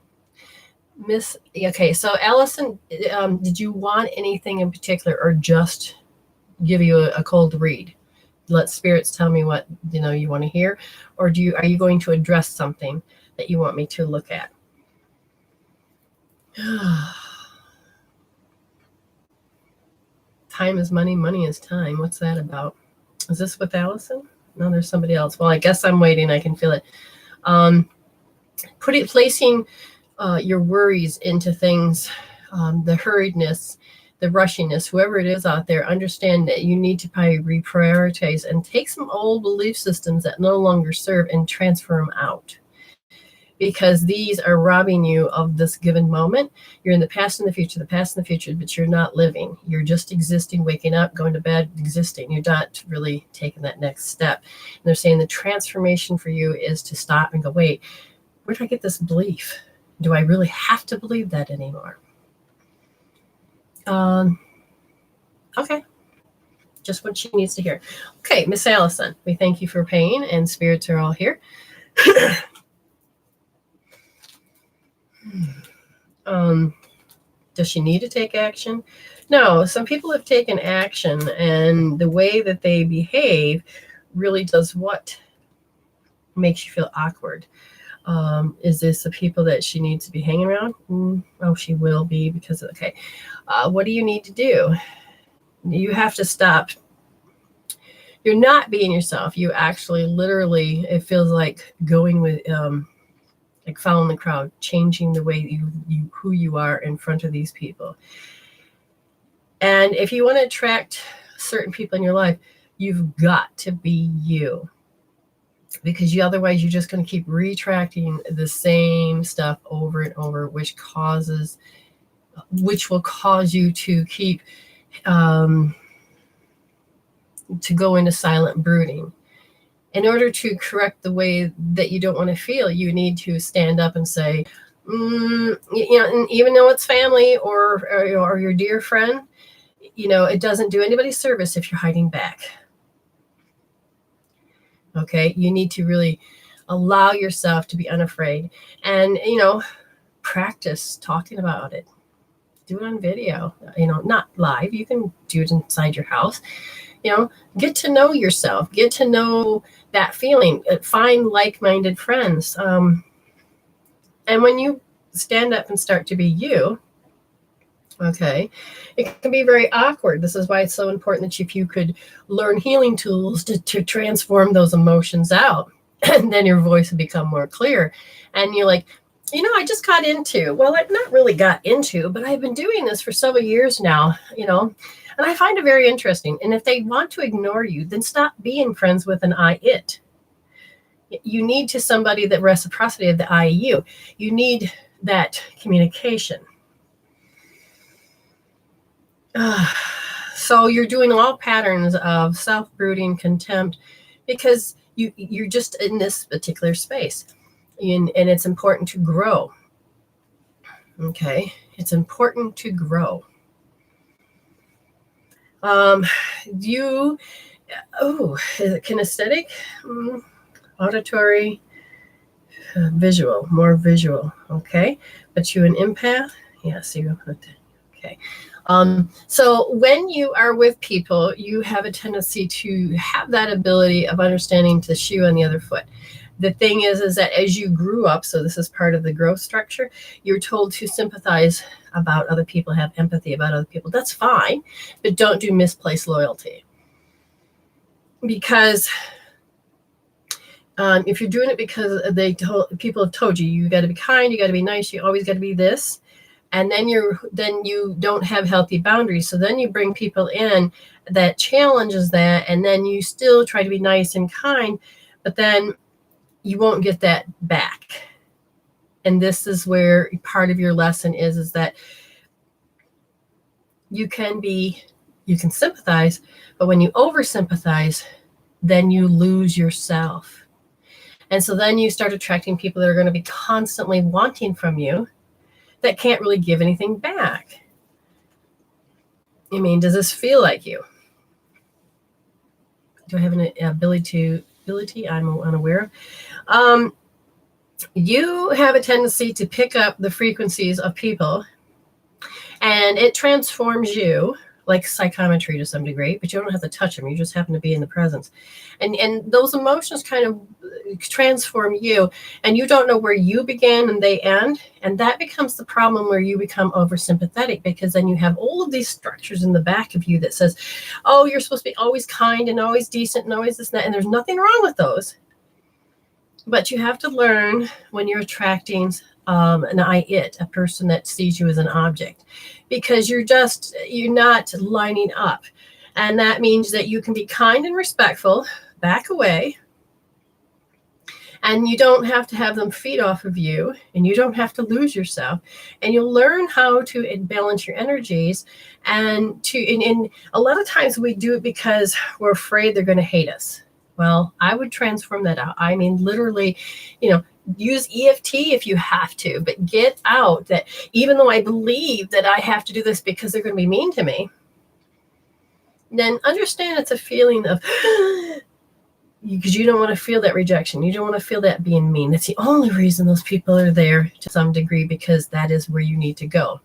Okay, so Allison, did you want anything in particular, or just give you a cold read? Let spirits tell me what you want to hear, or are you going to address something that you want me to look at? Time is money, money is time. What's that about? Is this with Allison? No, there's somebody else. Well, I guess I'm waiting. I can feel it. Placing your worries into things, the hurriedness, the rushiness, whoever it is out there, understand that you need to probably reprioritize and take some old belief systems that no longer serve and transfer them out. Because these are robbing you of this given moment. You're in the past and the future, but you're not living. You're just existing, waking up, going to bed, existing. You're not really taking that next step. And they're saying the transformation for you is to stop and go, wait, where did I get this belief? Do I really have to believe that anymore? Okay. Just what she needs to hear. Okay, Miss Allison, we thank you for paying, and spirits are all here. Does she need to take action? No, some people have taken action, and the way that they behave really does what makes you feel awkward. Is this the people that she needs to be hanging around? Oh, she will be because of, okay. What do you need to do? You have to stop. You're not being yourself. You actually literally, it feels like going with, like following the crowd, changing the way who you are in front of these people. And if you want to attract certain people in your life, you've got to be you. because otherwise you're just going to keep retracting the same stuff over and over, which will cause you to keep to go into silent brooding. In order to correct the way that you don't want to feel, you need to stand up and say, and even though it's family or your dear friend, it doesn't do anybody service if you're hiding back. Okay, you need to really allow yourself to be unafraid and, practice talking about it. Do it on video, not live. You can do it inside your house. Get to know yourself, get to know that feeling, find like-minded friends. And when you stand up and start to be you, okay, it can be very awkward. This is why it's so important that if you could learn healing tools to transform those emotions out, and then your voice will become more clear. And you're like, I just got into, well, I've not really got into, but I've been doing this for several years now, and I find it very interesting. And if they want to ignore you, then stop being friends with an it. You need to somebody that reciprocity of the you. You need that communication. So you're doing all patterns of self-brooding, contempt, because you're just in this particular space. And it's important to grow. Okay, it's important to grow. Is it kinesthetic, auditory, visual, more visual. Okay, but you an empath? Yes, okay. So when you are with people, you have a tendency to have that ability of understanding the shoe on the other foot. The thing is that as you grew up, so this is part of the growth structure, you're told to sympathize about other people, have empathy about other people. That's fine, but don't do misplaced loyalty. Because if you're doing it because people have told you got to be kind, you got to be nice, you always got to be this, and then you don't have healthy boundaries. So then you bring people in that challenges that, and then you still try to be nice and kind, but then you won't get that back. And this is where part of your lesson is that you can sympathize, but when you oversympathize, then you lose yourself. And so then you start attracting people that are going to be constantly wanting from you that can't really give anything back. Does this feel like you? Do I have an ability I'm unaware of? You have a tendency to pick up the frequencies of people, and it transforms you, like psychometry to some degree, but you don't have to touch them. You just happen to be in the presence. And those emotions kind of transform you, and you don't know where you begin and they end. And that becomes the problem where you become oversympathetic, because then you have all of these structures in the back of you that says, oh, you're supposed to be always kind and always decent and always this and that. And there's nothing wrong with those. But you have to learn when you're attracting a person that sees you as an object, because you're not lining up. And that means that you can be kind and respectful, back away, and you don't have to have them feed off of you, and you don't have to lose yourself, and you'll learn how to balance your energies. And a lot of times we do it because we're afraid they're going to hate us. Well, I would transform that out. Literally, use EFT if you have to, but get out that even though I believe that I have to do this because they're going to be mean to me, then understand it's a feeling of, because you don't want to feel that rejection. You don't want to feel that being mean. That's the only reason those people are there to some degree, because that is where you need to go.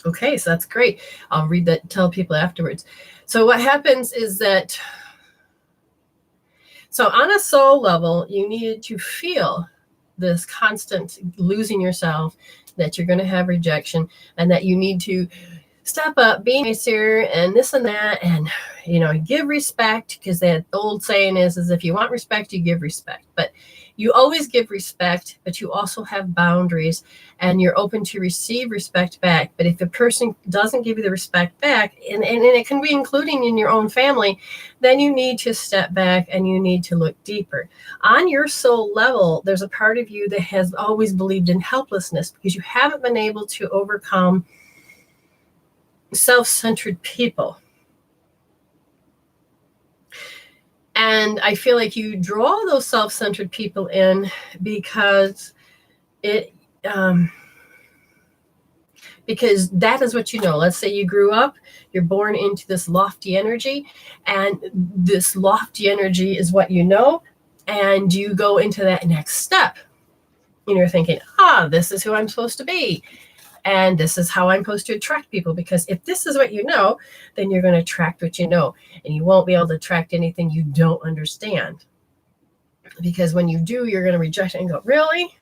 Okay, so that's great. I'll read that, tell people afterwards. So what happens is that, so on a soul level, you need to feel this constant losing yourself, that you're going to have rejection, and that you need to step up, be nicer, and this and that, and, give respect, because that old saying is if you want respect, you give respect. But, You always give respect, but you also have boundaries, and you're open to receive respect back. But if the person doesn't give you the respect back, and it can be including in your own family, then you need to step back and you need to look deeper. On your soul level, there's a part of you that has always believed in helplessness because you haven't been able to overcome self-centered people. And I feel like you draw those self-centered people in because because that is what you know. Let's say you grew up, you're born into this lofty energy, and this lofty energy is what you know, and you go into that next step. And you're thinking, this is who I'm supposed to be. And this is how I'm supposed to attract people, because if this is what you know, then you're going to attract what you know, and you won't be able to attract anything you don't understand. Because when you do, you're going to reject it and go, really?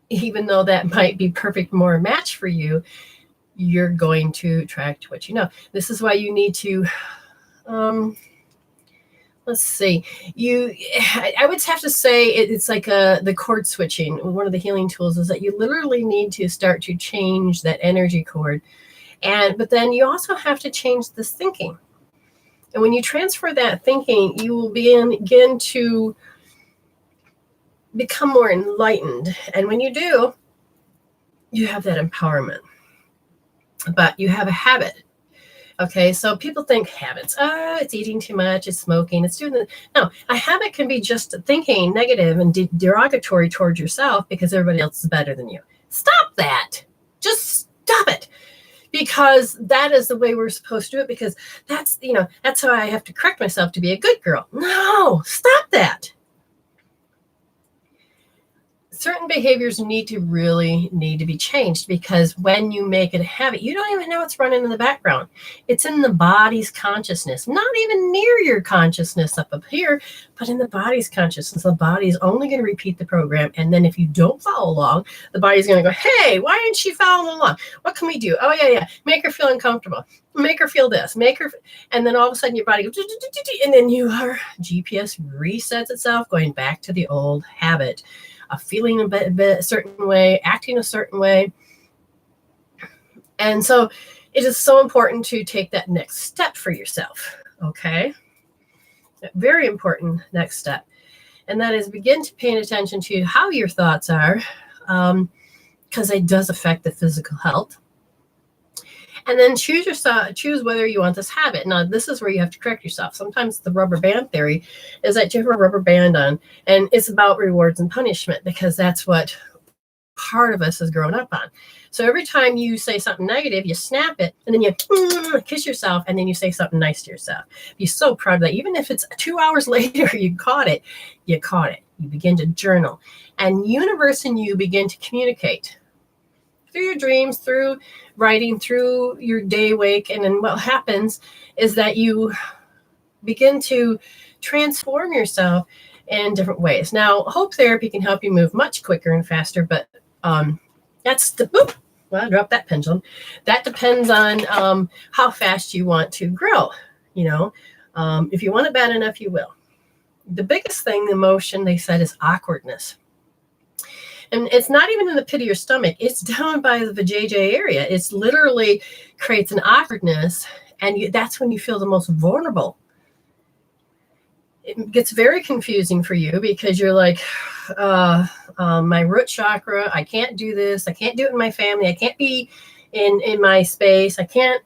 Even though that might be perfect, more match for you, you're going to attract what you know. This is why you need to, let's see, I would have to say it's like the cord switching. One of the healing tools is that you literally need to start to change that energy cord. But then you also have to change this thinking. And when you transfer that thinking, you will begin to become more enlightened. And when you do, you have that empowerment. But you have a habit. Okay, so people think habits. It's eating too much, it's smoking, it's doing that. No, a habit can be just thinking negative and derogatory towards yourself because everybody else is better than you. Stop that. Just stop it. Because that is the way we're supposed to do it, because that's how I have to correct myself to be a good girl. No, stop that. Certain behaviors need to be changed, because when you make it a habit, you don't even know it's running in the background. It's in the body's consciousness, not even near your consciousness up here, but in the body's consciousness. The body's only going to repeat the program. And then if you don't follow along, the body's going to go, hey, why aren't she following along? What can we do? Oh, yeah. Make her feel uncomfortable. Make her feel this. And then all of a sudden your body goes, and then your GPS resets itself, going back to the old habit of feeling a certain way, acting a certain way. And so it is so important to take that next step for yourself, okay? Very important next step. And that is begin to pay attention to how your thoughts are, because it does affect the physical health. And then choose whether you want this habit. Now, this is where you have to correct yourself. Sometimes the rubber band theory is that you have a rubber band on, and it's about rewards and punishment, because that's what part of us has grown up on. So every time you say something negative, you snap it, and then you kiss yourself, and then you say something nice to yourself. Be so proud of that. Even if it's 2 hours later, you caught it. You begin to journal. And universe and you begin to communicate through your dreams, through writing, through your day wake. And then what happens is that you begin to transform yourself in different ways. Now, hope therapy can help you move much quicker and faster, but that's I dropped that pendulum. That depends on how fast you want to grow. If you want it bad enough, you will. The biggest thing, the emotion, they said, is awkwardness. And it's not even in the pit of your stomach. It's down by the vajayjay area. It's literally creates an awkwardness. And that's when you feel the most vulnerable. It gets very confusing for you, because you're like, my root chakra, I can't do this. I can't do it in my family. I can't be in my space. I can't,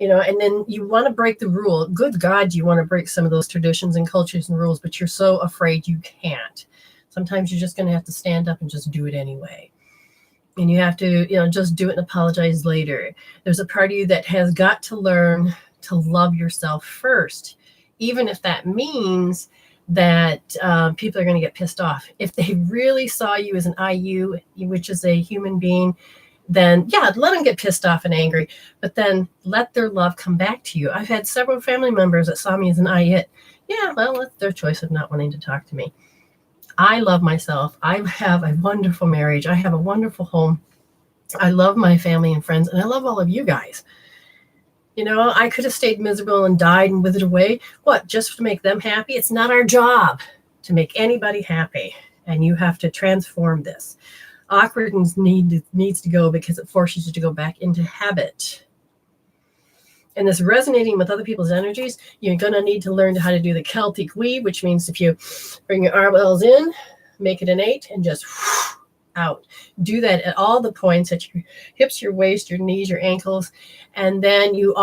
and then you want to break the rule. Good God, you want to break some of those traditions and cultures and rules, but you're so afraid you can't. Sometimes you're just going to have to stand up and just do it anyway. And you have to, just do it and apologize later. There's a part of you that has got to learn to love yourself first, even if that means that people are going to get pissed off. If they really saw you as an IU, which is a human being, then yeah, let them get pissed off and angry, but then let their love come back to you. I've had several family members that saw me as an IIT. Yeah, well, it's their choice of not wanting to talk to me. I love myself. I have a wonderful marriage. I have a wonderful home. I love my family and friends, and I love all of you guys. I could have stayed miserable and died and withered away. What, just to make them happy? It's not our job to make anybody happy. and you have to transform this. Awkwardness needs to go because it forces you to go back into habit. And this resonating with other people's energies, you're going to need to learn how to do the Celtic weave, which means if you bring your arm in, make it an 8, and just out. Do that at all the points at your hips, your waist, your knees, your ankles, and then you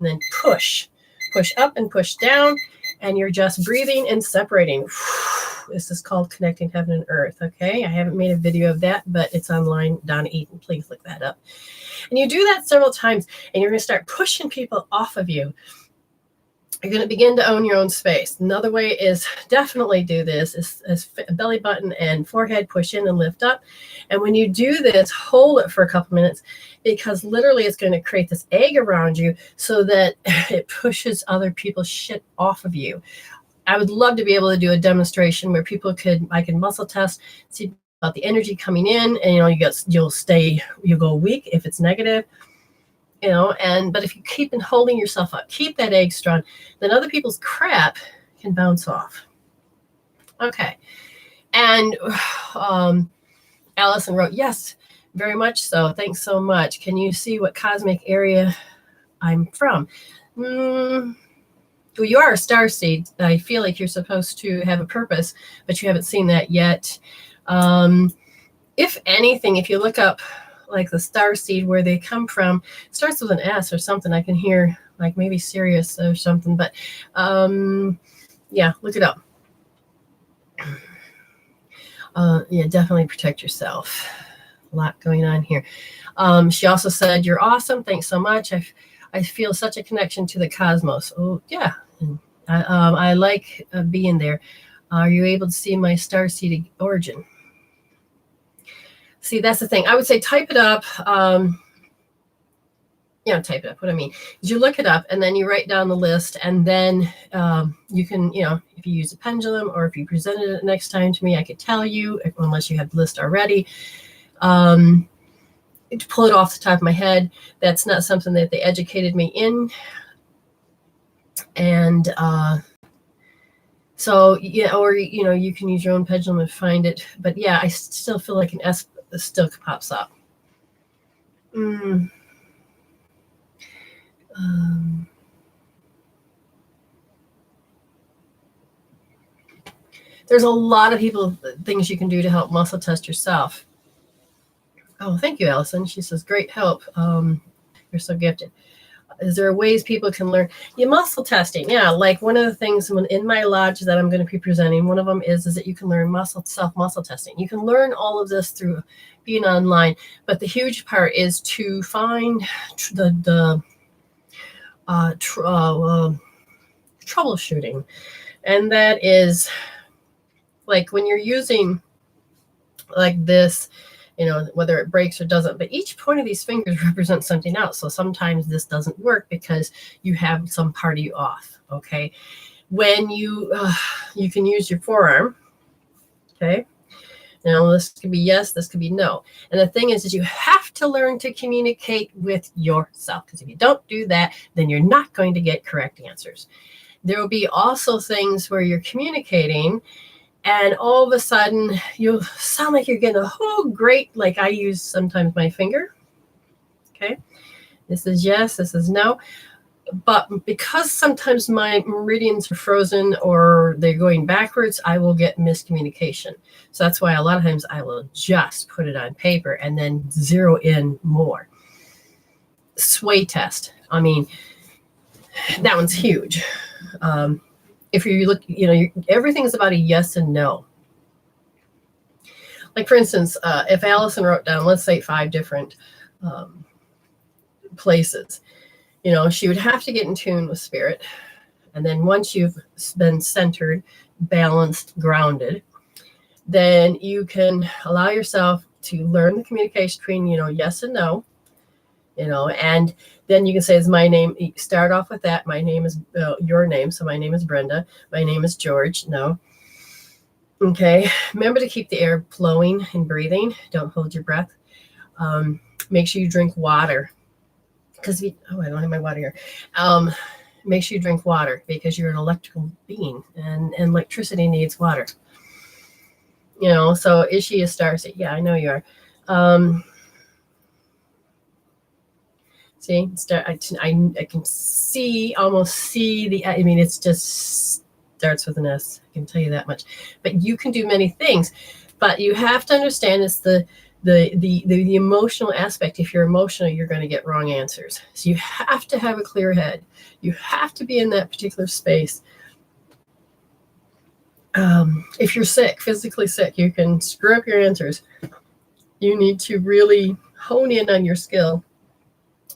then push up and push down, and you're just breathing and separating. This is called connecting heaven and earth. Okay, I haven't made a video of that, but it's online. Donna Eaton, please look that up. And you do that several times, and you're going to start pushing people off of you. You're going to begin to own your own space. Another way is definitely do this is belly button and forehead, push in and lift up. And when you do this, hold it for a couple minutes, because literally it's going to create this egg around you so that it pushes other people's shit off of you. I would love to be able to do a demonstration where I can muscle test, see about the energy coming in, and you'll go weak if it's negative. But if you keep holding yourself up, keep that egg strong, then other people's crap can bounce off. Okay. And Allison wrote, yes, very much so. Thanks so much. Can you see what cosmic area I'm from? Well, you are a starseed. I feel like you're supposed to have a purpose, but you haven't seen that yet. If anything, if you look up like the star seed, where they come from, it starts with an S or something. I can hear like maybe Sirius or something, but yeah, look it up. Yeah, definitely protect yourself. A lot going on here. She also said, you're awesome. Thanks so much. I feel such a connection to the cosmos. Oh yeah. I like being there. Are you able to see my star seed origin? See, that's the thing. I would say type it up. Type it up. What I mean is you look it up and then you write down the list, and then you can, if you use a pendulum or if you presented it next time to me, I could tell you, unless you have the list already. To pull it off the top of my head, that's not something that they educated me in. And so, yeah, or, you can use your own pendulum and find it. But yeah, I still feel like an S still pops up. There's a lot of things you can do to help muscle test yourself. Oh, thank you, Allison. She says, great help. You're so gifted. Is there ways people can learn? Yeah, muscle testing. Yeah, like one of the things in my lodge that I'm going to be presenting, one of them is that you can learn self-muscle testing. You can learn all of this through being online, but the huge part is to find the troubleshooting. And that is like when you're using like this, whether it breaks or doesn't, but each point of these fingers represents something else. So sometimes this doesn't work because you have some part of you off. Okay. When you can use your forearm. Okay. Now this could be yes, this could be no. And the thing is you have to learn to communicate with yourself, because if you don't do that, then you're not going to get correct answers. There will be also things where you're communicating and all of a sudden you'll sound like you're getting a whole great, like I use sometimes my finger. Okay. This is yes, this is no. But because sometimes my meridians are frozen or they're going backwards, I will get miscommunication. So that's why a lot of times I will just put it on paper and then zero in more. Sway test. I mean, that one's huge. If you look, everything is about a yes and no. Like, for instance, if Allison wrote down, let's say 5 different places, she would have to get in tune with spirit. And then once you've been centered, balanced, grounded, then you can allow yourself to learn the communication between, yes and no, and then you can say, is my name, start off with that. My name is your name. So my name is Brenda. My name is George. No. Okay. Remember to keep the air flowing and breathing. Don't hold your breath. Make sure you drink water. Because I don't have my water here. Make sure you drink water because you're an electrical being and electricity needs water. You know, so is she a starseed? Yeah, I know you are. See, I can see, almost see the, I mean, it's just starts with an S. I can tell you that much. But you can do many things. But you have to understand it's the emotional aspect. If you're emotional, you're going to get wrong answers. So you have to have a clear head. You have to be in that particular space. If you're sick, physically sick, you can screw up your answers. You need to really hone in on your skill.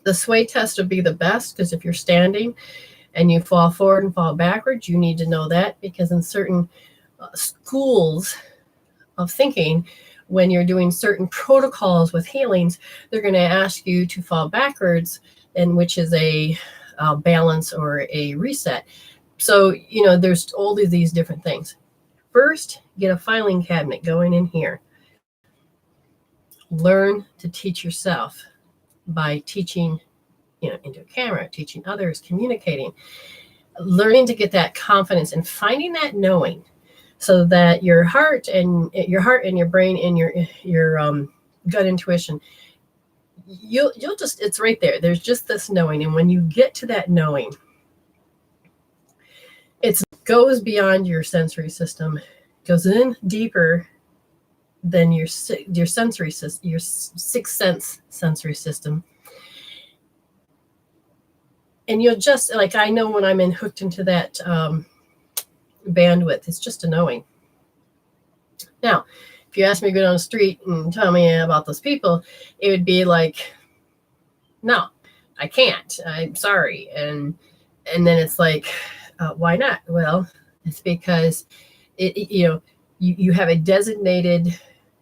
The sway test would be the best, because if you're standing and you fall forward and fall backwards, you need to know that, because in certain schools of thinking, when you're doing certain protocols with healings, they're going to ask you to fall backwards, and which is a balance or a reset. So, you know, there's all of these different things. First, get a filing cabinet going in here. Learn to teach yourself by teaching, you know, into a camera, teaching others, communicating, learning to get that confidence and finding that knowing, so that your heart and your brain and your gut intuition, you'll just, it's right there. There's just this knowing. And when you get to that knowing, it goes beyond your sensory system, goes in deeper than your sensory system, your sixth sense sensory system. And you'll just, like, I know when I'm hooked into that bandwidth, it's just a knowing. Now, if you ask me to go down the street and tell me about those people, it would be like, no, I can't. I'm sorry. And then it's like, why not? Well, it's because you have a designated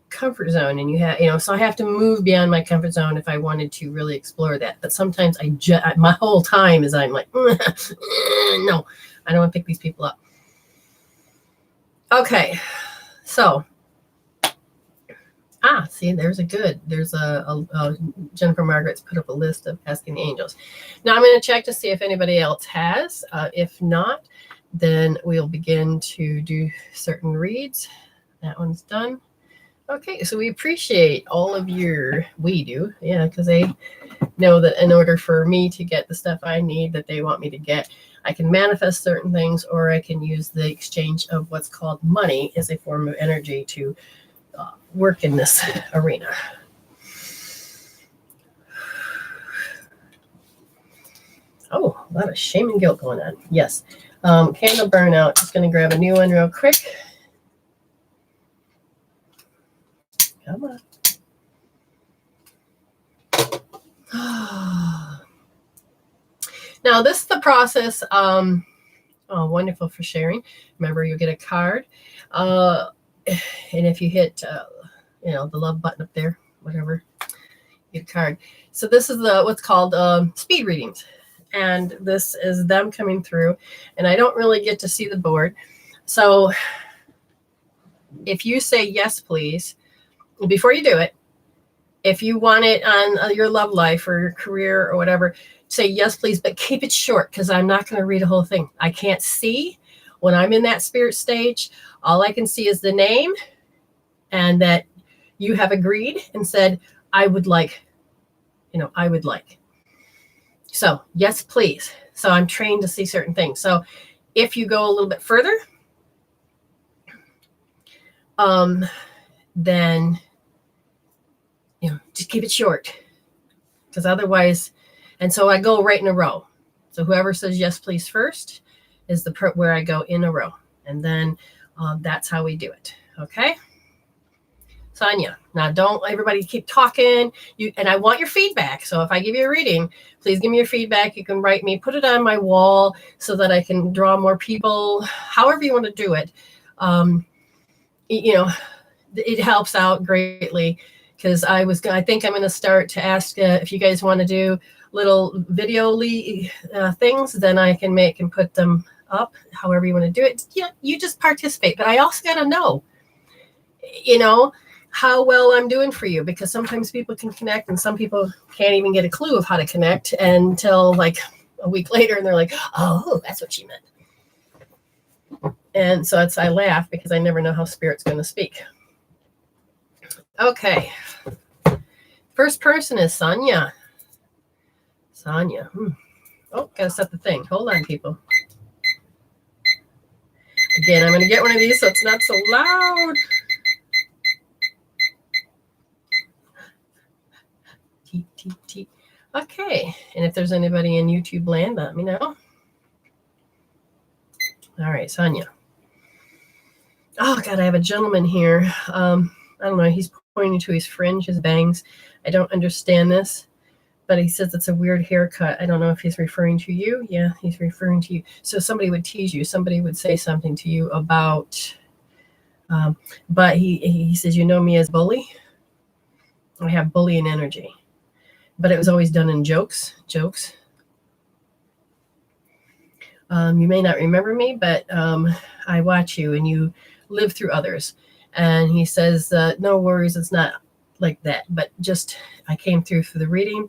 comfort zone, and you have, so I have to move beyond my comfort zone if I wanted to really explore that. But sometimes my whole time is I'm like, no, I don't want to pick these people up. Okay, so see, there's a Jennifer Margaret's put up a list of asking the angels. Now I'm going to check to see if anybody else has. If not, then we'll begin to do certain reads. That one's done. Okay, so we appreciate all of we do, yeah, because they know that in order for me to get the stuff I need that they want me to get, I can manifest certain things, or I can use the exchange of what's called money as a form of energy to work in this arena. Oh, a lot of shame and guilt going on. Yes. Candle burnout. Just going to grab a new one real quick. Come on. Now, this is the process. Oh, wonderful for sharing. Remember, you get a card. And if you hit, the love button up there, whatever, you get a card. So this is what's called speed readings. And this is them coming through. And I don't really get to see the board. So if you say yes, please, before you do it, if you want it on your love life or your career or whatever, say yes, please, but keep it short, because I'm not going to read a whole thing. I can't see when I'm in that spirit stage. All I can see is the name, and that you have agreed and said, I would like. So yes, please. So I'm trained to see certain things. So if you go a little bit further, then just keep it short, because otherwise, and so I go right in a row. So whoever says yes, please first is where I go in a row, and then that's how we do it. Okay, Sonia. Now don't everybody keep talking. And I want your feedback. So if I give you a reading, please give me your feedback. You can write me, put it on my wall so that I can draw more people. However you want to do it, it helps out greatly. Because I think I'm going to start to ask if you guys want to do little video things, then I can make and put them up, however you want to do it. Yeah, you just participate. But I also got to know, how well I'm doing for you, because sometimes people can connect and some people can't even get a clue of how to connect until like a week later, and they're like, oh, that's what she meant. And so I laugh, because I never know how spirit's going to speak. Okay. First person is Sonia. Sonia. Oh, gotta set the thing. Hold on, people. Again, I'm going to get one of these so it's not so loud. Teet, teet, teet. Okay. And if there's anybody in YouTube land, let me know. All right, Sonia. Oh, God, I have a gentleman here. I don't know. He's pointing to his fringe, his bangs. I don't understand this, but he says it's a weird haircut. I don't know if he's referring to you. Yeah, he's referring to you. So somebody would tease you. Somebody would say something to you about, but he says, you know me as bully. I have bullying energy, but it was always done in jokes. You may not remember me, but I watch you and you live through others. And he says, no worries, it's not like that, but just I came through for the reading.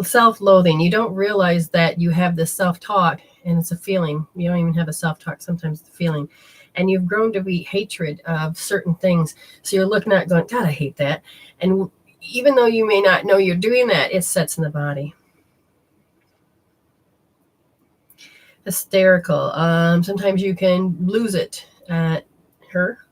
Self-loathing. You don't realize that you have this self-talk and it's a feeling. You don't even have a self-talk. Sometimes it's a feeling. And you've grown to be hatred of certain things. So you're looking at it going, God, I hate that. And even though you may not know you're doing that, it sets in the body. Hysterical. Sometimes you can lose it at her.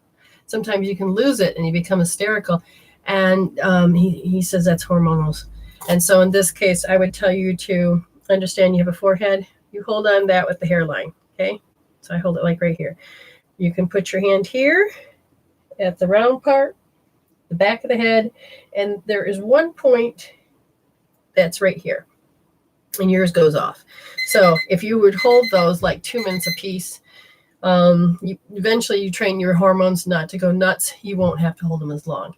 Sometimes you can lose it and you become hysterical. And he says that's hormonals. And so in this case, I would tell you to understand you have a forehead. You hold on that with the hairline. Okay. So I hold it like right here. You can put your hand here at the round part, the back of the head. And there is one point that's right here. And yours goes off. So if you would hold those like 2 minutes apiece, eventually you train your hormones not to go nuts. You won't have to hold them as long.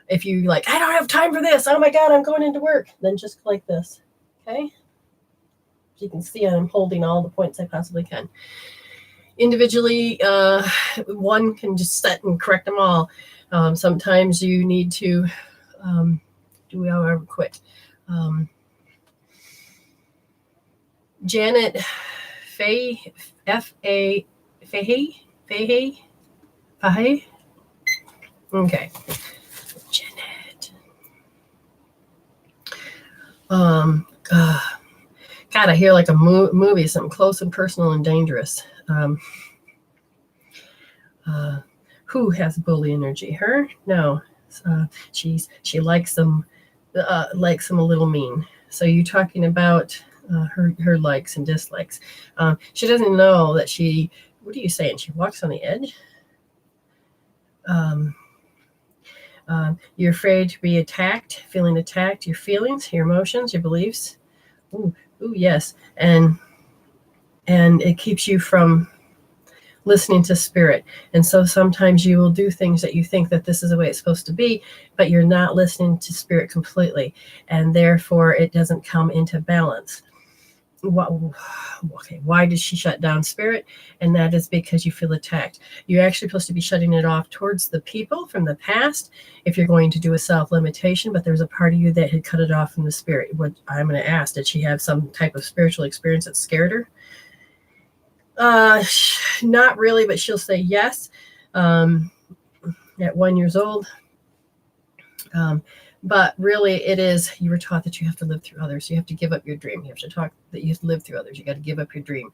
If you like, I don't have time for this. Oh my God, I'm going into work. Then just like this. Okay. You can see I'm holding all the points I possibly can. Individually, one can just set and correct them all. Sometimes you need to do however quick. Janet Fahey. Okay. Janet. God, I hear like a movie, something close and personal and dangerous. Who has bully energy? Her? No. She likes them a little mean. So you're talking about her likes and dislikes. She doesn't know that she, what are you saying? She walks on the edge. You're afraid to be attacked, feeling attacked, your feelings, your emotions, your beliefs. Ooh, yes. And it keeps you from listening to spirit. And so sometimes you will do things that you think that this is the way it's supposed to be, but you're not listening to spirit completely. And therefore it doesn't come into balance. Okay, why did she shut down spirit? And that is because you feel attacked. You're actually supposed to be shutting it off towards the people from the past if you're going to do a self-limitation, but there's a part of you that had cut it off from the spirit. What I'm going to ask, did she have some type of spiritual experience that scared her? Not really, but she'll say yes. At 1 year old. But really it is, you were taught that you have to live through others. You have to give up your dream. You have to talk that you have to live through others. You got to give up your dream.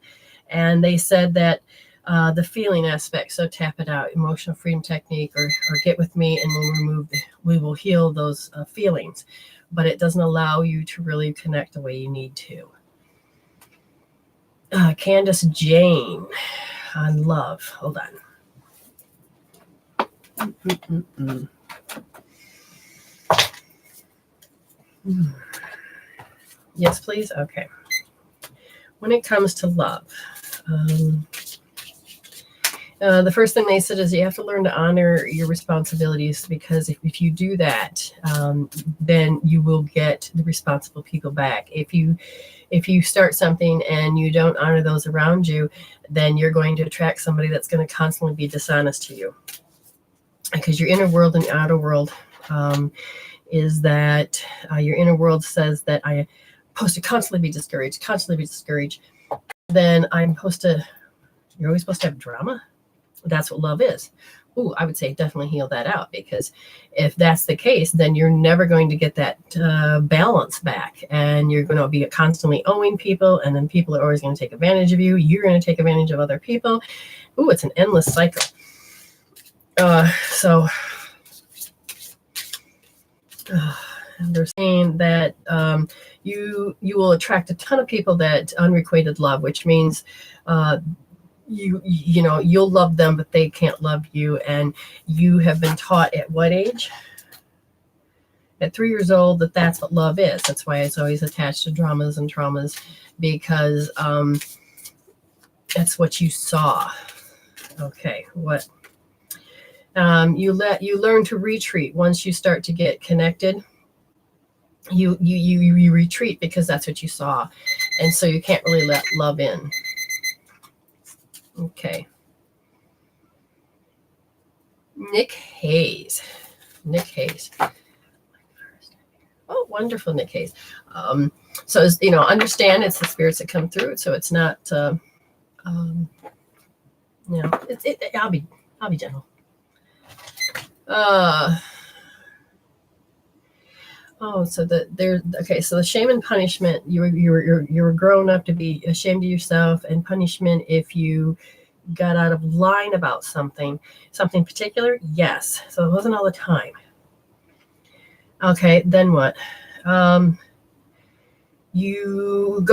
And they said that the feeling aspect, so tap it out, emotional freedom technique, or get with me and we will heal those feelings. But it doesn't allow you to really connect the way you need to. Candace Jane on love. Hold on. Yes, please. Okay. When it comes to love, the first thing they said is you have to learn to honor your responsibilities, because if you do that, then you will get the responsible people back. If you start something and you don't honor those around you, then you're going to attract somebody that's going to constantly be dishonest to you. Because your inner world and your outer world is that your inner world says that I am supposed to constantly be discouraged, then you're always supposed to have drama. That's what love is. I would say definitely heal that out, because if that's the case, then you're never going to get that balance back, and you're going to be constantly owing people, and then people are always going to take advantage of you. You're going to take advantage of other people. It's an endless cycle. So they're saying that you will attract a ton of people that unrequited love, which means you'll love them, but they can't love you. And you have been taught at what age? At 3 years old, that's what love is. That's why it's always attached to dramas and traumas, because that's what you saw. Okay, what? You learn to retreat once you start to get connected. You retreat because that's what you saw, and so you can't really let love in. Okay. Nick Hayes. Oh, wonderful, Nick Hayes. So understand it's the spirits that come through. So it's not, I'll be gentle. So the shame and punishment. You were grown up to be ashamed of yourself, and punishment if you got out of line about something particular. Yes. So it wasn't all the time. Okay, then what? You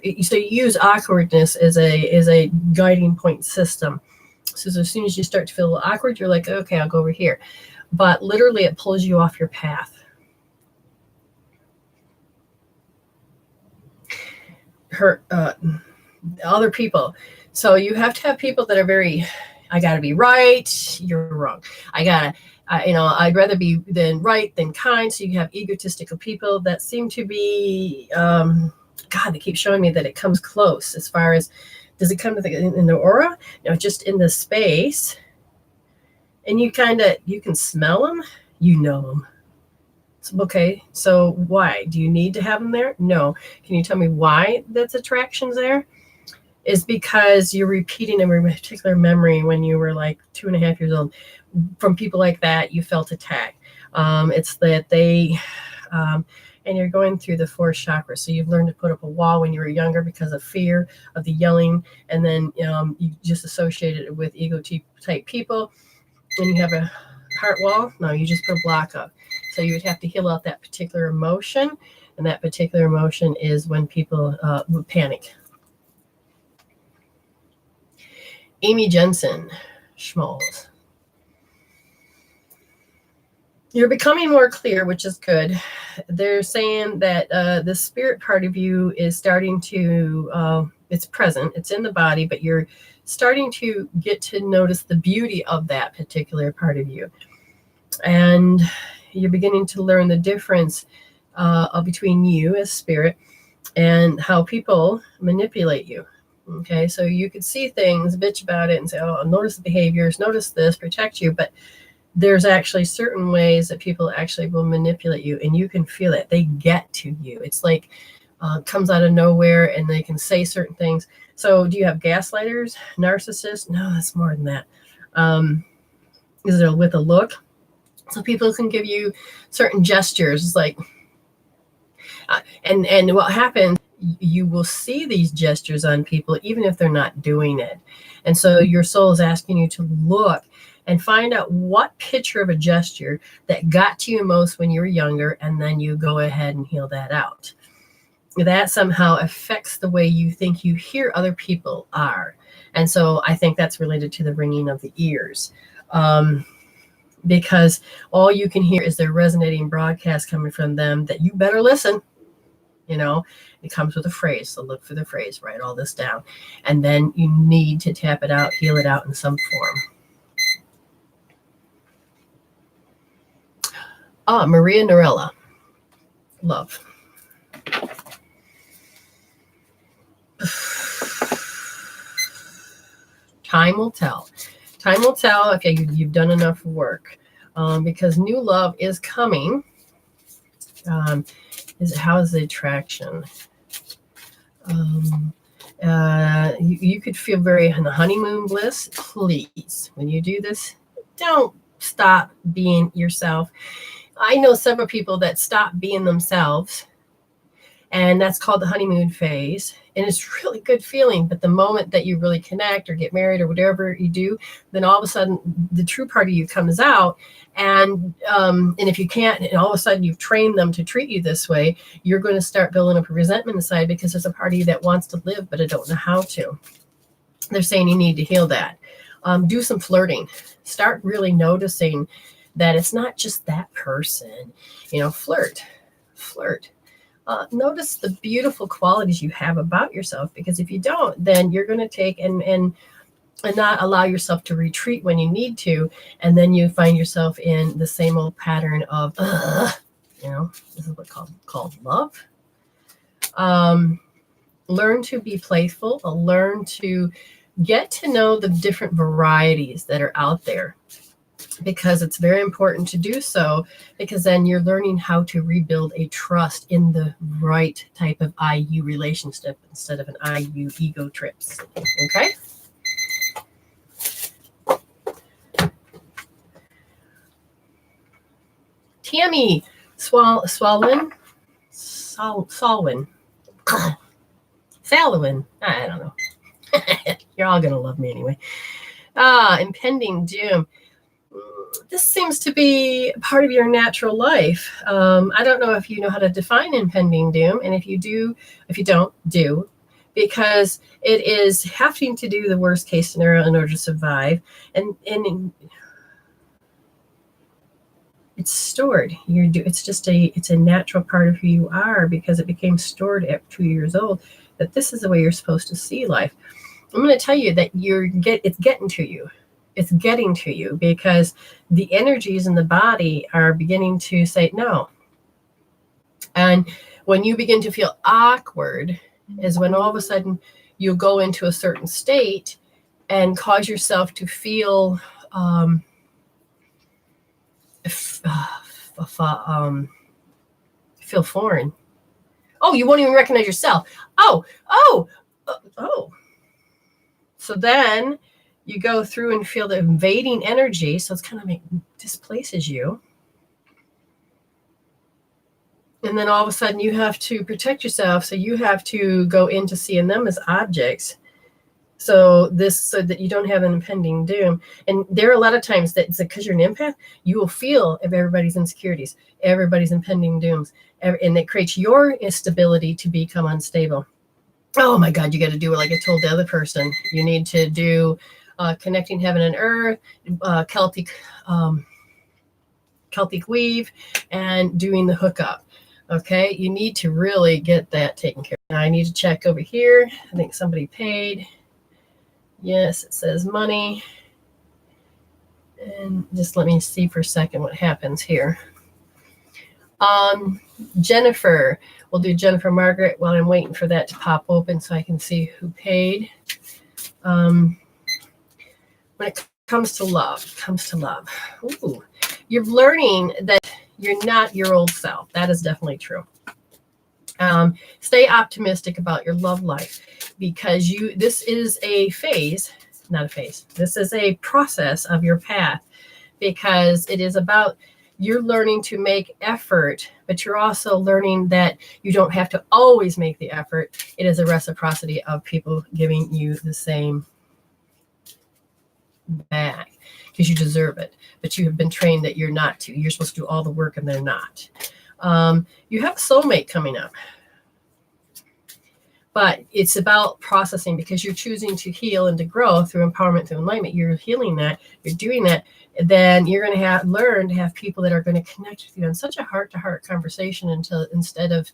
use awkwardness as a guiding point system. So as soon as you start to feel awkward, you're like, okay, I'll go over here. But literally it pulls you off your path. Other people. So you have to have people that are very, I got to be right, you're wrong. I'd rather be than right than kind. So you have egotistical people that seem to be, they keep showing me that it comes close as far as, does it come to in the aura? No, just in the space. And you can smell them, them. Okay, so why? Do you need to have them there? No. Can you tell me why that's attraction's there? Is because you're repeating a particular memory when you were like 2.5 years old. From people like that, you felt attacked. It's that they, and you're going through the 4th chakra. So you've learned to put up a wall when you were younger because of fear of the yelling. And then you just associated it with ego type people. And you have a heart wall. No, you just put a block up. So you would have to heal out that particular emotion. And that particular emotion is when people would panic. Amy Jensen, Schmalls. You're becoming more clear, which is good. They're saying that the spirit part of you is starting to, it's present, it's in the body, but you're starting to get to notice the beauty of that particular part of you. And you're beginning to learn the difference between you as spirit and how people manipulate you. Okay, so you could see things, bitch about it, and say, oh, notice the behaviors, notice this, protect you. But there's actually certain ways that people actually will manipulate you, and you can feel it. They get to you. It's like comes out of nowhere, and they can say certain things. So do you have gaslighters, narcissists? No, that's more than that. Is it with a look? So people can give you certain gestures, like, and what happens, you will see these gestures on people, even if they're not doing it. And so your soul is asking you to look and find out what picture of a gesture that got to you most when you were younger, and then you go ahead and heal that out. That somehow affects the way you think you hear other people are. And so I think that's related to the ringing of the ears. Because all you can hear is their resonating broadcast coming from them that you better listen. It comes with a phrase. So look for the phrase, write all this down. And then you need to tap it out, heal it out in some form. Maria Norella. Love. Time will tell. Time will tell if you've done enough work. Because new love is coming. How is the attraction? You could feel very in the honeymoon bliss. Please, when you do this, don't stop being yourself. I know several people that stop being themselves, and that's called the honeymoon phase. And it's really good feeling. But the moment that you really connect or get married or whatever you do, then all of a sudden the true part of you comes out. And if you can't, and all of a sudden you've trained them to treat you this way, you're going to start building up a resentment inside because there's a part of you that wants to live, but I don't know how to. They're saying you need to heal that. Do some flirting. Start really noticing that it's not just that person. Flirt. Notice the beautiful qualities you have about yourself, because if you don't, then you're going to take and not allow yourself to retreat when you need to, and then you find yourself in the same old pattern of this is what called love. Learn to be playful. Learn to get to know the different varieties that are out there, because it's very important to do so, because then you're learning how to rebuild a trust in the right type of IU relationship instead of an IU ego trips. Okay? Tammy Salwin. I don't know. You're all going to love me anyway. Impending doom. This seems to be part of your natural life. I don't know if you know how to define impending doom, and if you don't, do, because it is having to do the worst case scenario in order to survive, and it's stored. It's a natural part of who you are, because it became stored at 2 years old, that this is the way you're supposed to see life. I'm going to tell you that it's getting to you. It's getting to you because the energies in the body are beginning to say no. And when you begin to feel awkward is when all of a sudden you'll go into a certain state and cause yourself to feel feel foreign. Oh, you won't even recognize yourself. Oh. So then you go through and feel the invading energy. So it's kind of displaces you. And then all of a sudden you have to protect yourself. So you have to go into seeing them as objects. So that you don't have an impending doom. And there are a lot of times that it's because you're an empath, you will feel everybody's insecurities, everybody's impending dooms. And it creates your instability to become unstable. Oh my God, you got to do it like I told the other person. You need to do connecting heaven and earth, Celtic weave, and doing the hookup. Okay, you need to really get that taken care of. Now I need to check over here. I think somebody paid. Yes, it says money. And just let me see for a second what happens here. Jennifer, we'll do Jennifer Margaret while I'm waiting for that to pop open so I can see who paid. When it comes to love, ooh, you're learning that you're not your old self. That is definitely true. Stay optimistic about your love life, because this is a phase, not a phase. This is a process of your path, because it is about you're learning to make effort, but you're also learning that you don't have to always make the effort. It is a reciprocity of people giving you the same back, because you deserve it. But you have been trained that you're not to. You're supposed to do all the work, and they're not. You have a soulmate coming up. But it's about processing, because you're choosing to heal and to grow through empowerment, through enlightenment. You're healing that. You're doing that. Then you're going to learn to have people that are going to connect with you in such a heart-to-heart conversation instead of,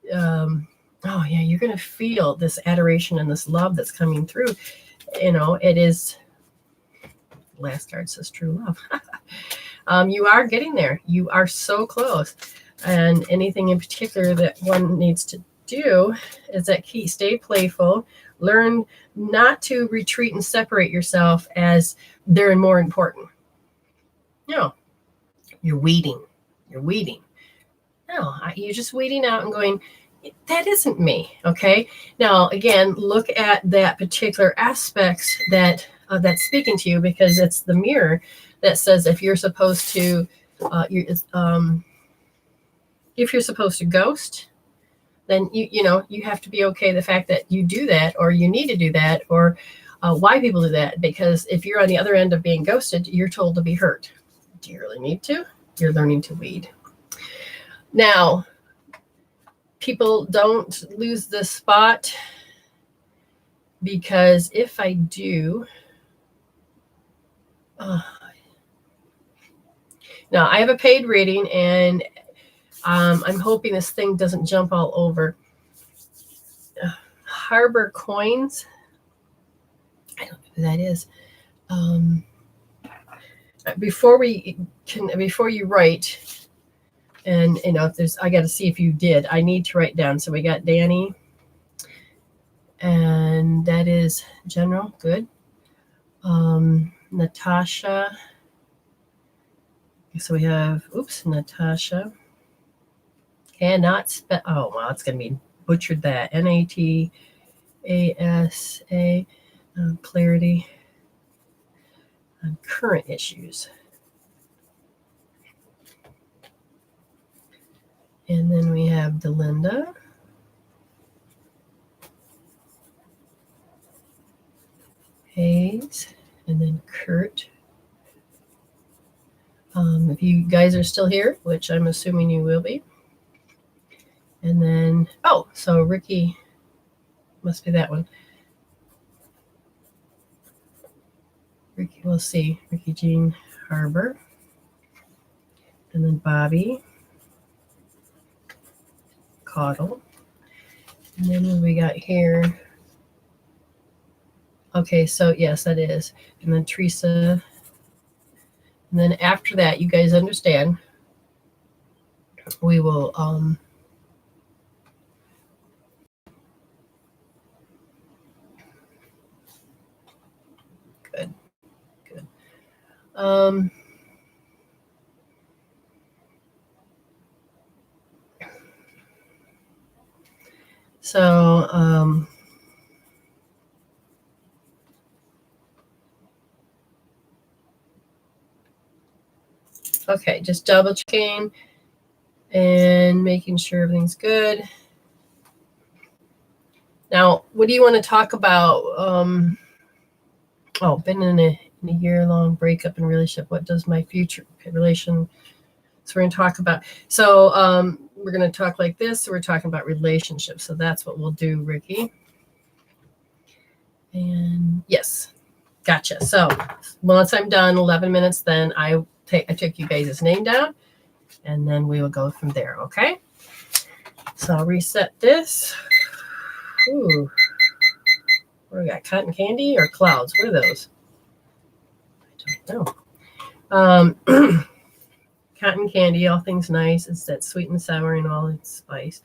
you're going to feel this adoration and this love that's coming through. It is, last card says true love. You are getting there. You are so close. And anything in particular that one needs to do is that key. Stay playful. Learn not to retreat and separate yourself as they're more important. No, you're weeding. No, you're just weeding out and going, that isn't me. Okay. Now, again, look at that particular aspects that that's speaking to you, because it's the mirror that says if you're supposed to, if you're supposed to ghost, then you have to be okay the fact that you do that, or you need to do that, or why people do that. Because if you're on the other end of being ghosted, you're told to be hurt. Do you really need to? You're learning to weed. Now, people don't lose the spot, because if I do, now I have a paid reading, and I'm hoping this thing doesn't jump all over. Harbor Coins. I don't know who that is. Before you write, and if there's, I got to see if you did. I need to write down. So we got Danny, and that is General. Good. Natasha. So we have, Natasha. Cannot spell. Oh, wow, it's going to be butchered that. Natasa. Clarity on current issues. And then we have Delinda. Hayes. And then Kurt. If you guys are still here, which I'm assuming you will be. And then, so Ricky, must be that one. Ricky, we'll see. Ricky Jean Harbor. And then Bobby. Caudle. And then what we got here? Okay, so yes, that is. And then Teresa. And then after that, you guys understand, we will good. Okay, just double checking and making sure everything's good. Now, what do you want to talk about? Been in a year-long breakup in relationship. What does my future relation? So we're going to talk about. So we're going to talk like this. So we're talking about relationships. So that's what we'll do, Ricky. And yes, gotcha. So once I'm done, 11 minutes, then I took you guys' name down, and then we will go from there. Okay. So I'll reset this. Ooh. What do we got? Cotton candy or clouds? What are those? I don't know. Cotton candy, all things nice. It's that sweet and sour and all its spice.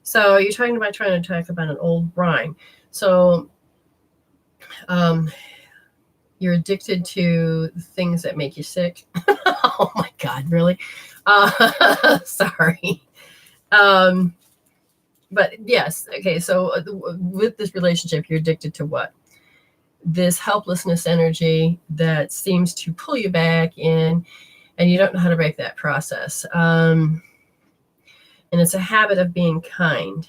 So you're trying to talk about an old rhyme. So you're addicted to things that make you sick. Oh my God, really? Sorry. But yes, okay, so with this relationship, you're addicted to what? This helplessness energy that seems to pull you back in, and you don't know how to break that process. And it's a habit of being kind.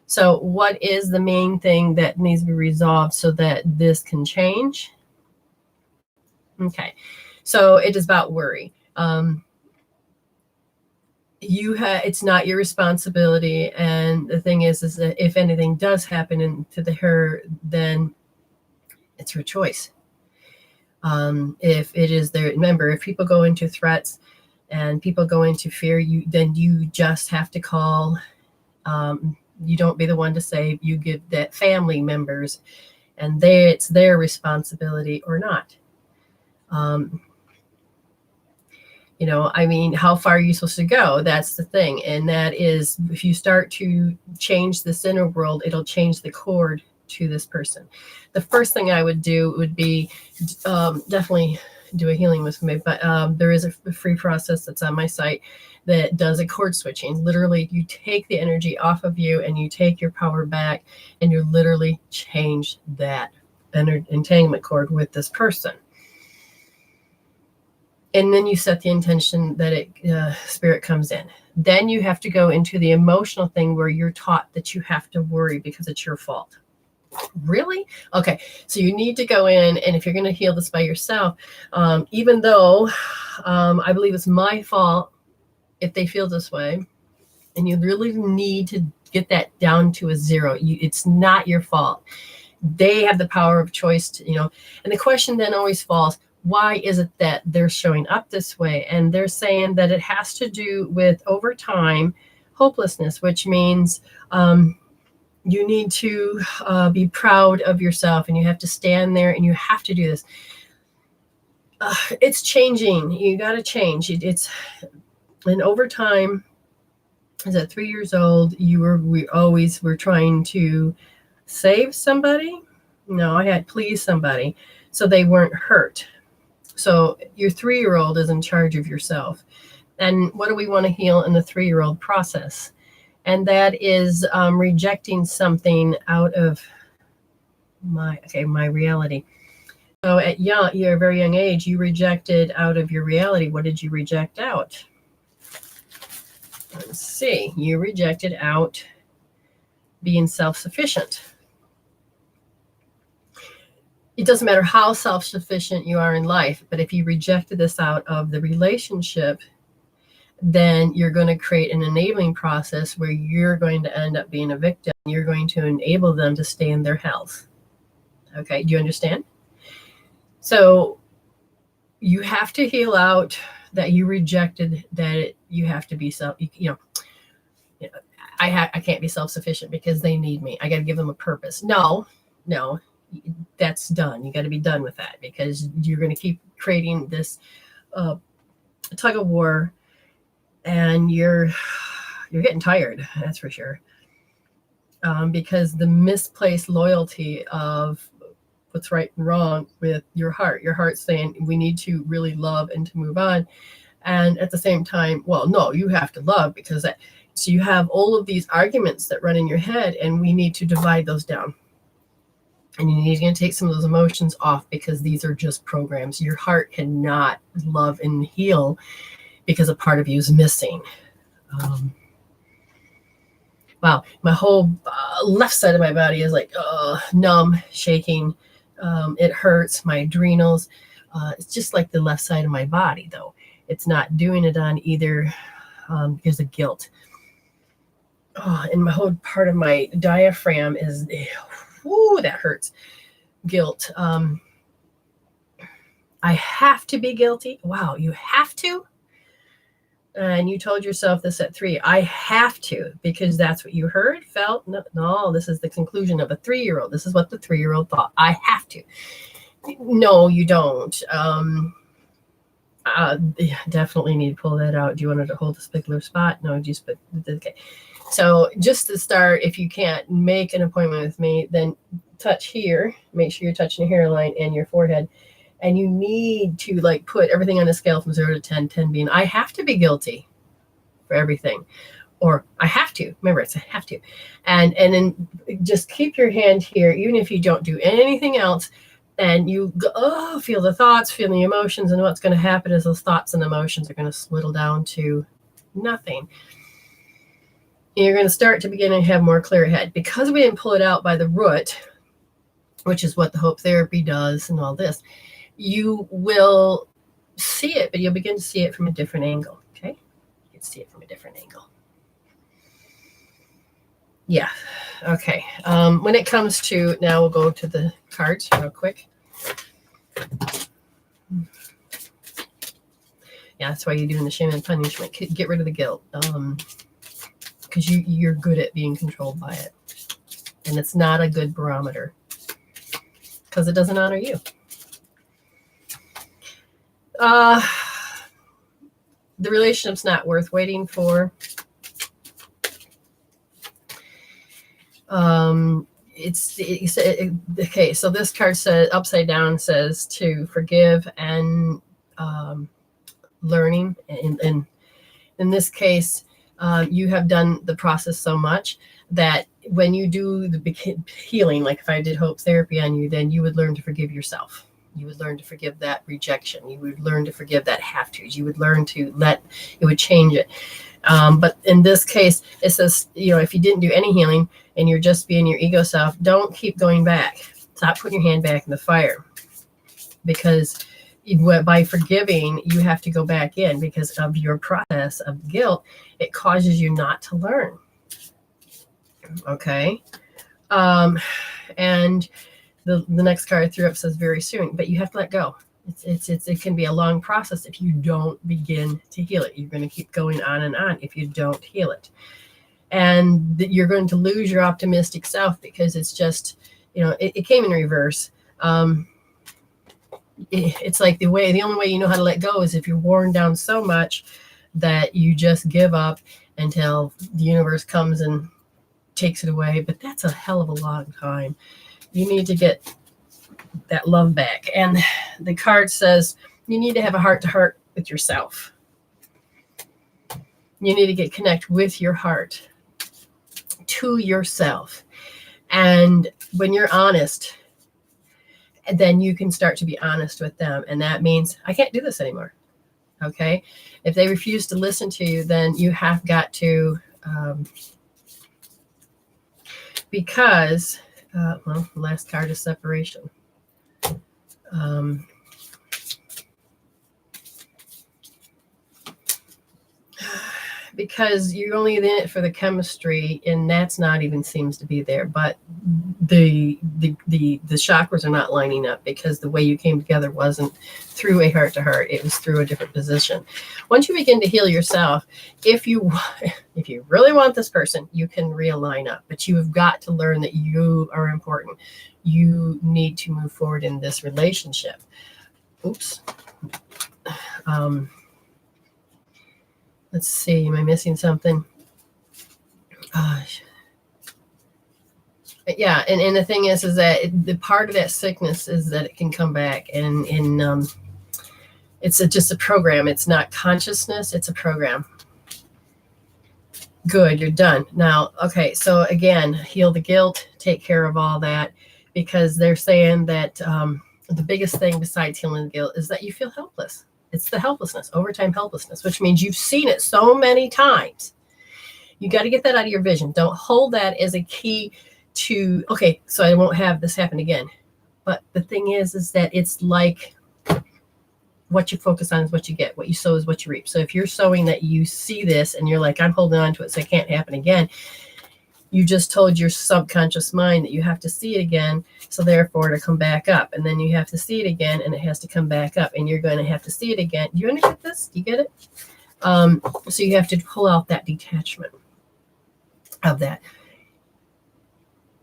So what is the main thing that needs to be resolved so that this can change? Okay, so it is about worry. It's not your responsibility, and the thing is that if anything does happen to her, then it's her choice. If it is remember, if people go into threats and people go into fear, then you just have to call. You don't be the one to say. You give that family members, and it's their responsibility or not. How far are you supposed to go? That's the thing. And that is, if you start to change this inner world, it'll change the cord to this person. The first thing I would do would be definitely do a healing with me, but there is a free process that's on my site that does a cord switching. Literally, you take the energy off of you and you take your power back, and you literally change that entanglement cord with this person. And then you set the intention that spirit comes in. Then you have to go into the emotional thing where you're taught that you have to worry because it's your fault. Really? Okay. So you need to go in, and if you're going to heal this by yourself, even though I believe it's my fault if they feel this way, and you really need to get that down to a zero. It's not your fault. They have the power of choice to, and the question then always falls, why is it that they're showing up this way? And they're saying that it has to do with, over time, hopelessness, which means you need to be proud of yourself, and you have to stand there and you have to do this. It's changing. You got to change. And over time, as at 3 years old, we always were trying to save somebody. No, I had please somebody so they weren't hurt. So your 3-year-old is in charge of yourself. And what do we want to heal in the 3-year-old process? And that is rejecting something out of my reality. So at your very young age, you rejected out of your reality. What did you reject out? Let's see. You rejected out being self-sufficient. It doesn't matter how self-sufficient you are in life, but if you rejected this out of the relationship, then you're going to create an enabling process where you're going to end up being a victim. You're going to enable them to stay in their health. Okay, do you understand? So you have to heal out that you rejected that you have to be I can't be self-sufficient because they need me. I got to give them a purpose. No, that's done. You got to be done with that, because you're going to keep creating this tug of war, and you're getting tired. That's for sure. Because the misplaced loyalty of what's right and wrong with your heart's saying we need to really love and to move on, and at the same time, well, no, you have to love because that. So you have all of these arguments that run in your head, and we need to divide those down. And you need to take some of those emotions off, because these are just programs. Your heart cannot love and heal because a part of you is missing. Wow, my whole left side of my body is like numb, shaking. It hurts, my adrenals. It's just like the left side of my body, though. It's not doing it on either because of guilt. And my whole part of my diaphragm is, that hurts. Guilt. I have to be guilty. Wow, you have to? And you told yourself this at 3. I have to, because that's what you heard, felt. No, this is the conclusion of a 3-year-old. This is what the 3-year-old thought. I have to. No, you don't. Definitely need to pull that out. Do you want her to hold this particular spot? No, just put, okay. So just to start, if you can't make an appointment with me, then touch here. Make sure you're touching your hairline and your forehead. And you need to put everything on a scale from 0 to 10, 10 being, I have to be guilty for everything. Or I have to. Remember, it's I have to. And then just keep your hand here, even if you don't do anything else. And you go, feel the thoughts, feel the emotions. And what's going to happen is those thoughts and emotions are going to whittle down to nothing. You're going to start to begin to have more clear head. Because we didn't pull it out by the root, which is what the hope therapy does and all this, you will see it, but you'll begin to see it from a different angle. Okay? You can see it from a different angle. Yeah. Okay. When it comes to, now we'll go to the cards real quick. Yeah, that's why you're doing the shame and punishment. Get rid of the guilt. Because you're good at being controlled by it. And it's not a good barometer. Because it doesn't honor you. The relationship's not worth waiting for. okay. So this card says upside down says to forgive and learning. And in this case, you have done the process so much that when you do the healing, like if I did hope therapy on you, then you would learn to forgive yourself. You would learn to forgive that rejection. You would learn to forgive that have tos. You would learn to it would change it. But in this case, it says, if you didn't do any healing and you're just being your ego self, don't keep going back. Stop putting your hand back in the fire, because by forgiving, you have to go back in because of your process of guilt. It causes you not to learn. Okay. And the next card I threw up says very soon, but you have to let go. It can be a long process if you don't begin to heal it. You're going to keep going on and on if you don't heal it. And you're going to lose your optimistic self because it's just, it came in reverse. It's like the only way you know how to let go is if you're worn down so much that you just give up until the universe comes and takes it away. But that's a hell of a long time. You need to get that love back. And the card says you need to have a heart-to-heart with yourself. You need to connect with your heart to yourself. And when you're honest, then you can start to be honest with them. And that means, I can't do this anymore. Okay. If they refuse to listen to you, then you have got to, because, the last card is separation. Because you're only in it for the chemistry, and that's not even seems to be there. But the chakras are not lining up because the way you came together wasn't through a heart to heart. It was through a different position. Once you begin to heal yourself, if you really want this person, you can realign up. But you have got to learn that you are important. You need to move forward in this relationship. Oops. Let's see. Am I missing something? Yeah, and the thing is that the part of that sickness is that it can come back, and it's just a program. It's not consciousness. It's a program. Good. You're done. Now, okay. So again, heal the guilt. Take care of all that, because they're saying that the biggest thing besides healing the guilt is that you feel helpless. It's the helplessness, overtime helplessness, which means you've seen it so many times. You got to get that out of your vision. Don't hold that as a key to, okay, so I won't have this happen again. But the thing is that it's like what you focus on is what you get. What you sow is what you reap. So if you're sowing that you see this and you're like, I'm holding on to it so it can't happen again, you just told your subconscious mind that you have to see it again, so therefore to come back up. And then you have to see it again, and it has to come back up, and you're going to have to see it again. Do you understand this? Do you get it? So you have to pull out that detachment of that.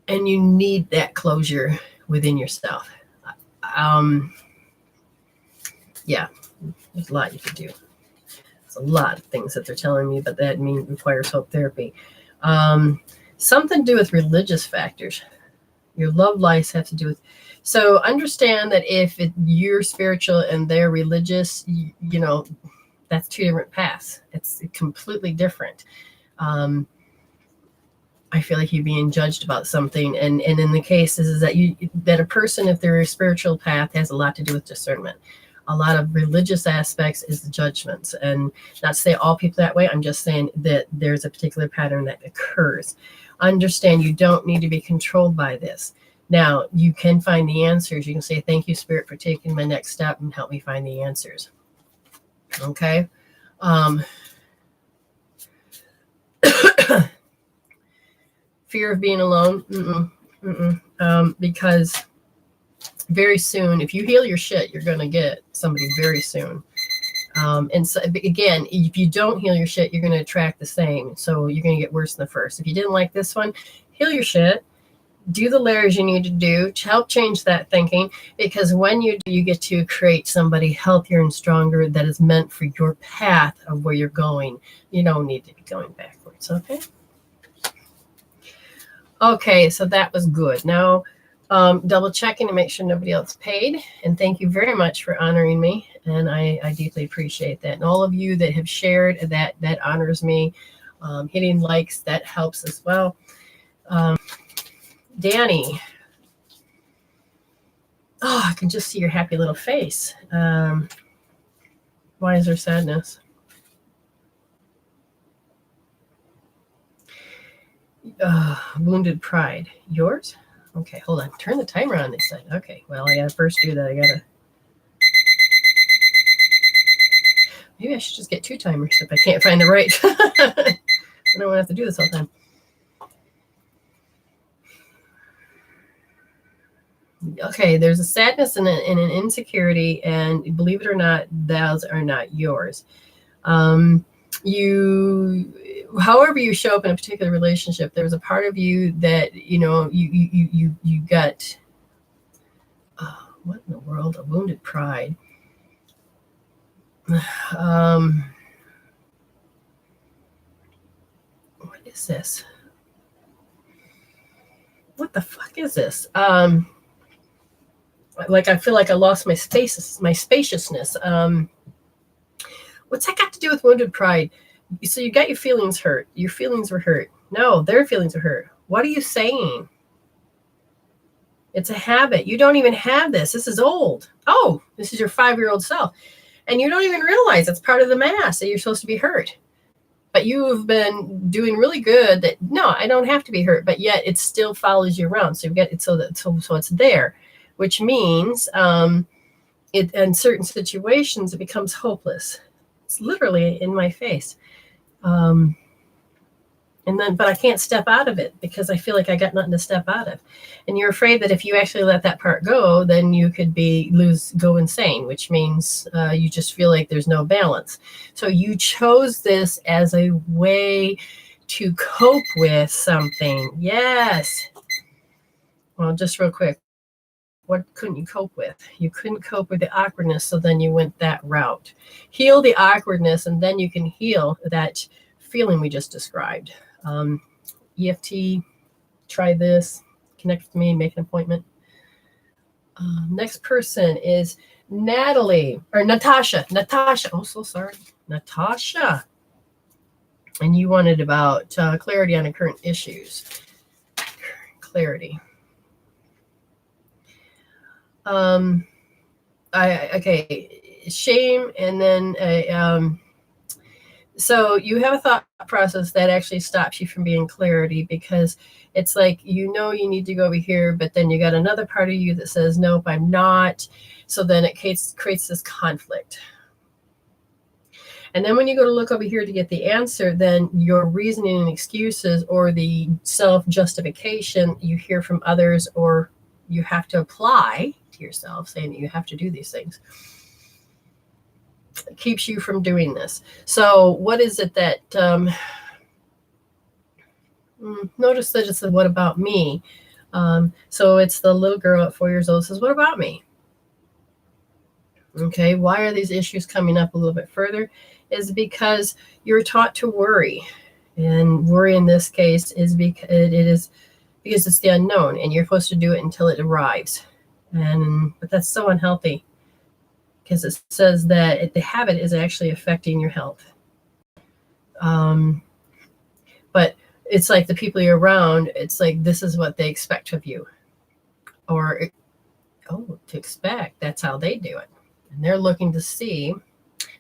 And you need that closure within yourself. Yeah, there's a lot you could do. There's a lot of things that they're telling me, but that requires hope therapy. Something to do with religious factors. Your love lives have to do with. So understand that if you're spiritual and they're religious, that's two different paths. It's completely different. I feel like you're being judged about something. And in the case is that a person, if they're a spiritual path, has a lot to do with discernment. A lot of religious aspects is the judgments. And not to say all people that way, I'm just saying that there's a particular pattern that occurs. Understand you don't need to be controlled by this. Now, you can find the answers. You can say, thank you, Spirit, for taking my next step and help me find the answers. Okay? Fear of being alone? Because very soon, if you heal your shit, you're going to get somebody very soon. And so, again, if you don't heal your shit, you're going to attract the same. So you're going to get worse than the first. If you didn't like this one, heal your shit. Do the layers you need to do to help change that thinking. Because when you do, you get to create somebody healthier and stronger that is meant for your path of where you're going. You don't need to be going backwards, okay? Okay, so that was good. Now, double checking to make sure nobody else paid. And thank you very much for honoring me. And I deeply appreciate that. And all of you that have shared, that honors me. Hitting likes, that helps as well. Danny. Oh, I can just see your happy little face. Why is there sadness? Wounded pride. Yours? Okay, hold on. Turn the timer on this side. Okay, well, I gotta first do that. Maybe I should just get 2 timers if I can't find the right. I don't want to have to do this all the time. Okay, there's a sadness and an insecurity, and believe it or not, those are not yours. However you show up in a particular relationship, there's a part of you that you got. What in the world? A wounded pride. What is this? What the fuck is this? Like I feel like I lost my spaciousness. What's that got to do with wounded pride? So you got your feelings hurt. Your feelings were hurt. No, their feelings are hurt. What are you saying? It's a habit. You don't even have this. This is old. Oh, this is your 5-year-old self. And you don't even realize it's part of the mass that you're supposed to be hurt. But you've been doing really good that, no, I don't have to be hurt. But yet it still follows you around. So you get it so it's there, which means in certain situations, it becomes hopeless. It's literally in my face. But I can't step out of it because I feel like I got nothing to step out of. And you're afraid that if you actually let that part go, then you could go insane, which means you just feel like there's no balance. So you chose this as a way to cope with something. Yes. Well, just real quick. What couldn't you cope with? You couldn't cope with the awkwardness, so then you went that route. Heal the awkwardness, and then you can heal that feeling we just described. EFT, try this, connect with me, make an appointment. Next person is Natasha. Oh, so sorry. Natasha. And you wanted about clarity on the current issues. Clarity. Shame, and then so you have a thought process that actually stops you from being clarity, because it's like you need to go over here, but then you got another part of you that says, nope, I'm not. So then it creates this conflict. And then when you go to look over here to get the answer, then your reasoning and excuses, or the self-justification you hear from others, or you have to apply to yourself, saying that you have to do these things, it keeps you from doing this. So what is it that, notice that it's the what about me? So it's the little girl at 4 years old says, what about me? Okay, why are these issues coming up a little bit further? Is because you're taught to worry. And worry in this case is because it's the unknown, and you're supposed to do it until it arrives. But that's so unhealthy, because it says that the habit is actually affecting your health. But it's like the people you're around, it's like this is what they expect of you. Or, to expect, that's how they do it. And they're looking to see.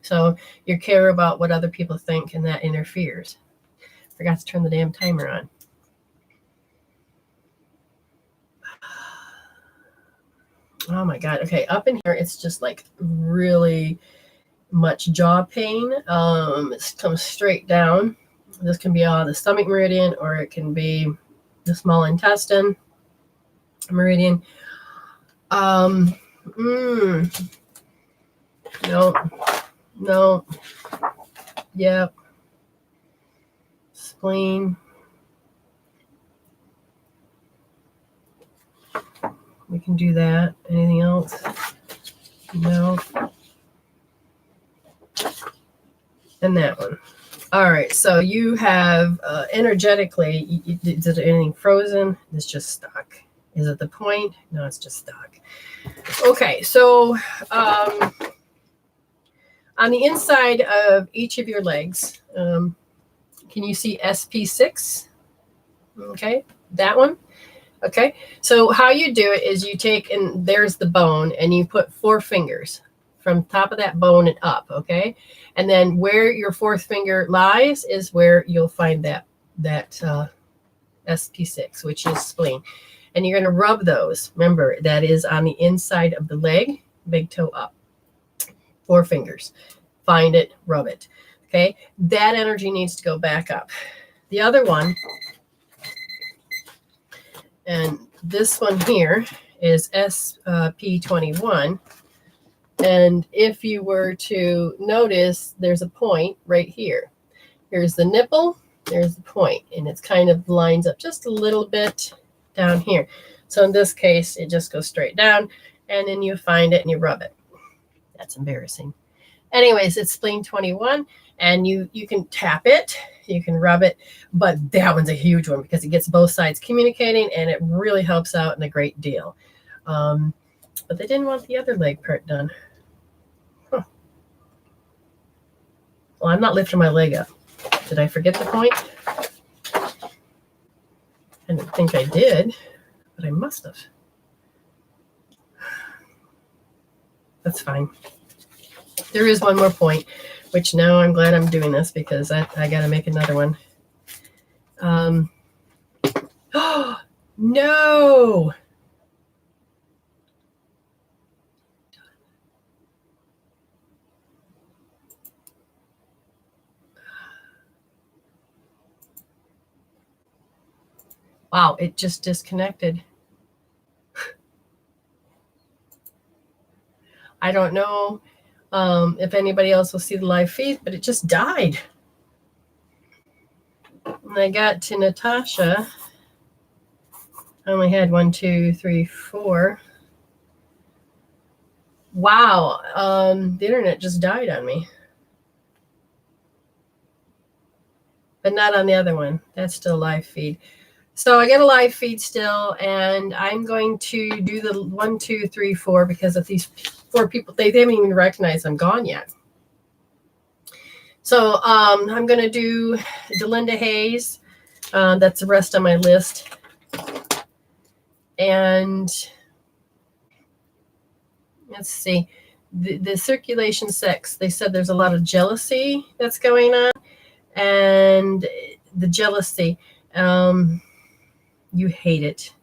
So you care about what other people think, and that interferes. Forgot to turn the damn timer on. Oh my God. Okay, up in here, it's just like really much jaw pain. It comes straight down. This can be on the stomach meridian, or it can be the small intestine meridian. No. Yep. Spleen. We can do that. Anything else? No. And that one. All right, so you have energetically, is it anything frozen? It's just stuck. Is it the point? No, it's just stuck. Okay, so on the inside of each of your legs, can you see SP6? Okay, that one. Okay, so how you do it is you take, and there's the bone, and you put 4 fingers from top of that bone and up, okay? And then where your 4th finger lies is where you'll find that SP6, which is spleen. And you're going to rub those. Remember, that is on the inside of the leg, big toe up. 4 fingers. Find it, rub it. Okay, that energy needs to go back up. The other one, and this one here is SP21. And if you were to notice, there's a point right here. Here's the nipple, there's the point, and it's kind of lines up just a little bit down here. So in this case, it just goes straight down, and then you find it and you rub it. That's embarrassing. Anyways, it's spleen 21, and you can tap it, you can rub it, but that one's a huge one because it gets both sides communicating, and it really helps out in a great deal. But they didn't want the other leg part done. Huh. Well, I'm not lifting my leg up. Did I forget the point? I didn't think I did, but I must have. That's fine. There is one more point, which now I'm glad I'm doing this because I got to make another one. Oh, no. Wow, it just disconnected. I don't know if anybody else will see the live feed, but it just died. And I got to Natasha. I only had 1, 2, 3, 4. Wow, the internet just died on me. But not on the other one. That's still live feed. So I get a live feed still, and I'm going to do the 1, 2, 3, 4 because of these 4 people. They haven't even recognized I'm gone yet. So I'm going to do Delinda Hayes. That's the rest on my list. And let's see. The circulation sex, they said there's a lot of jealousy that's going on. And the jealousy, you hate it.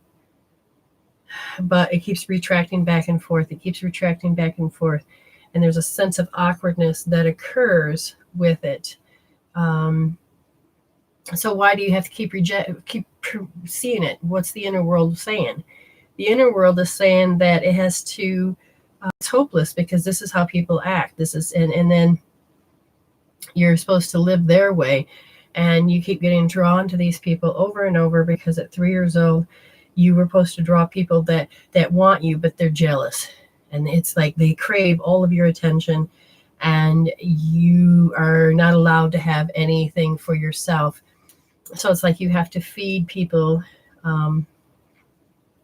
But it keeps retracting back and forth. It keeps retracting back and forth. And there's a sense of awkwardness that occurs with it. So why do you have to keep seeing it? What's the inner world saying? The inner world is saying that it has to, it's hopeless because this is how people act. This is, and then you're supposed to live their way. And you keep getting drawn to these people over and over because at 3 years old, you were supposed to draw people that want you, but they're jealous. And it's like they crave all of your attention, and you are not allowed to have anything for yourself. So it's like you have to feed people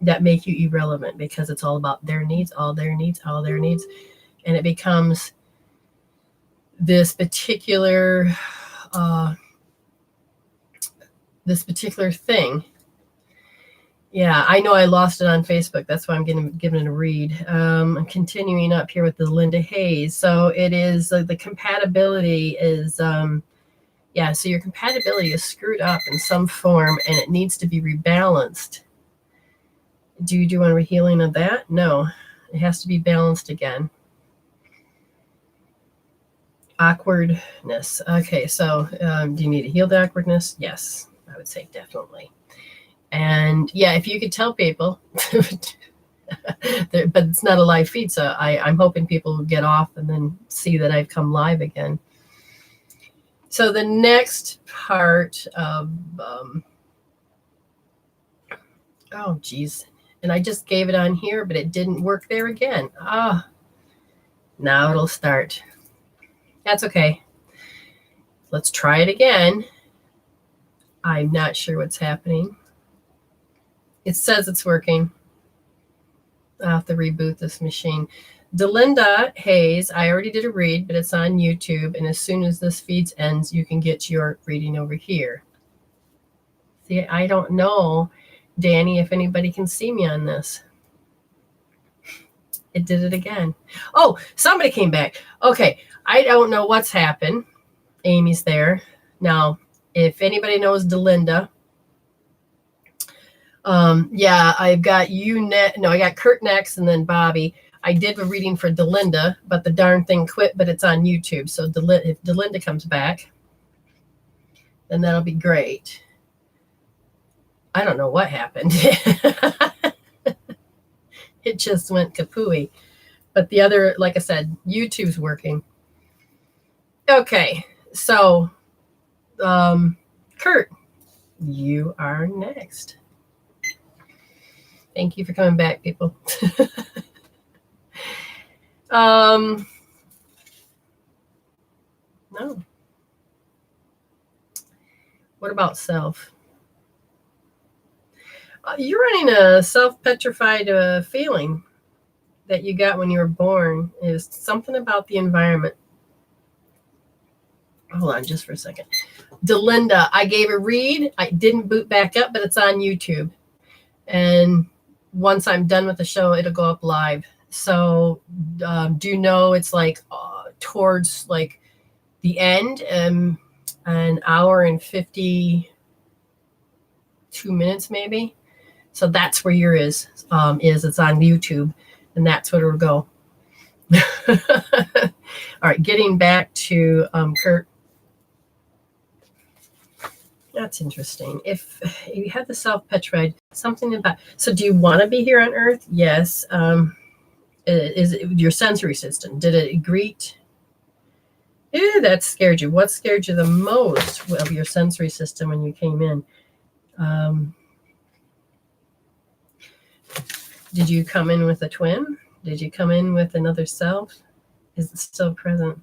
that make you irrelevant because it's all about their needs, all their needs, all their needs. And it becomes this particular thing. Yeah, I know I lost it on Facebook. That's why I'm giving it a read. I'm continuing up here with the Linda Hayes. So it is the compatibility is, so your compatibility is screwed up in some form and it needs to be rebalanced. Do you want a healing of that? No, it has to be balanced again. Awkwardness. Okay, so do you need to heal the awkwardness? Yes, I would say definitely. And yeah, if you could tell people, but it's not a live feed, so I'm hoping people will get off and then see that I've come live again. So the next part of, oh geez, and I just gave it on here, but it didn't work there again. Now it'll start. That's okay. Let's try it again. I'm not sure what's happening. It says it's working. I'll have to reboot this machine. Delinda Hayes, I already did a read, but it's on YouTube. And as soon as this feed ends, you can get your reading over here. See, I don't know, Danny, if anybody can see me on this. It did it again. Oh, somebody came back. Okay, I don't know what's happened. Amy's there. Now, if anybody knows Delinda, yeah, I've got you no, I got Kurt next and then Bobby. I did a reading for Delinda, but the darn thing quit, but it's on YouTube. So if Delinda comes back, then that'll be great. I don't know what happened. It just went kapooey. But the other, like I said, YouTube's working. Okay, so Kurt, you are next. Thank you for coming back, people. No. What about self? You're running a self-petrified feeling that you got when you were born. Is something about the environment. Hold on just for a second. Delinda, I gave a read. I didn't boot back up, but it's on YouTube. And once I'm done with the show, it'll go up live. So do you know it's like towards like the end, an hour and 52 minutes maybe. So that's where yours is. It's on YouTube, and that's where it'll go. All right, getting back to Kurt. That's interesting. If you have the self-petrified, something about, so do you want to be here on Earth? Yes. Is it your sensory system? Did it greet? Yeah, that scared you. What scared you the most of your sensory system when you came in? Did you come in with a twin? Did you come in with another self? Is it still present?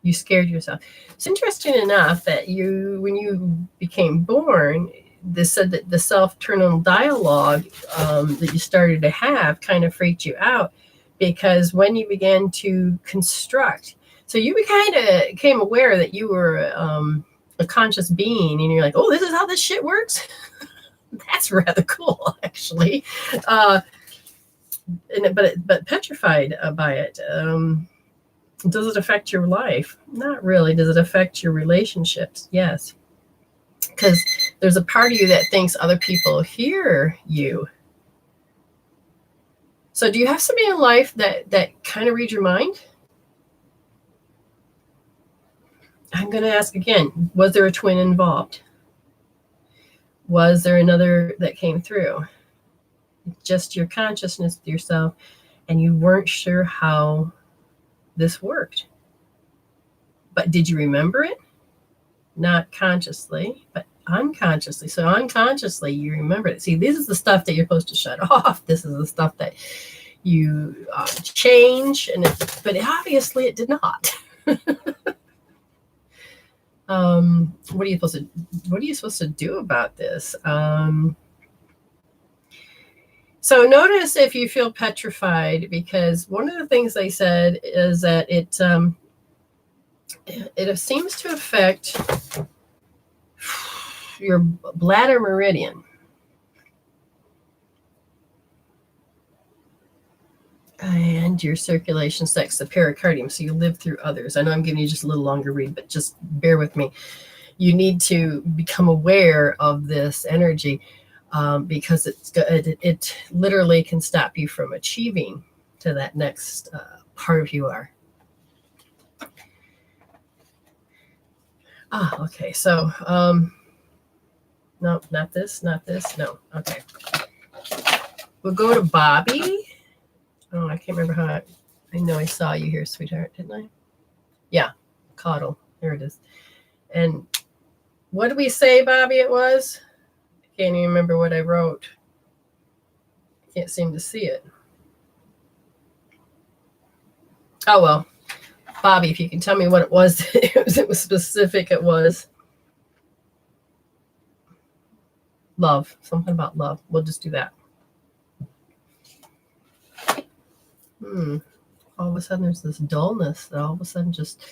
You scared yourself. It's interesting enough that when you became born, this said that the self-internal dialogue that you started to have kind of freaked you out, because when you began to construct, so you kind of became aware that you were a conscious being, and you're like, oh, this is how this shit works. That's rather cool, actually. But petrified by it. Does it affect your life? Not really. Does it affect your relationships? Yes. Because there's a part of you that thinks other people hear you. So do you have somebody in life that kind of reads your mind? I'm going to ask again, was there a twin involved? Was there another that came through? Just your consciousness, yourself, and you weren't sure how this worked. But did you remember it? Not consciously, but unconsciously. So unconsciously, you remember it. See, this is the stuff that you're supposed to shut off. This is the stuff that you change, but obviously it did not. What are you supposed to do about this? So notice if you feel petrified, because one of the things they said is that it seems to affect your bladder meridian. And your circulation sex, the pericardium. So you live through others. I know I'm giving you just a little longer read, but just bear with me. You need to become aware of this energy because it literally can stop you from achieving to that next part of who you are. Okay. So, no, not this. No. Okay. We'll go to Bobby. Oh, I can't remember how I know I saw you here, sweetheart, didn't I? Yeah, coddle. There it is. And what did we say, Bobby, it was? I can't even remember what I wrote. Can't seem to see it. Oh, well. Bobby, if you can tell me what it was, it was specific. It was love. Something about love. We'll just do that. All of a sudden, there's this dullness that all of a sudden just,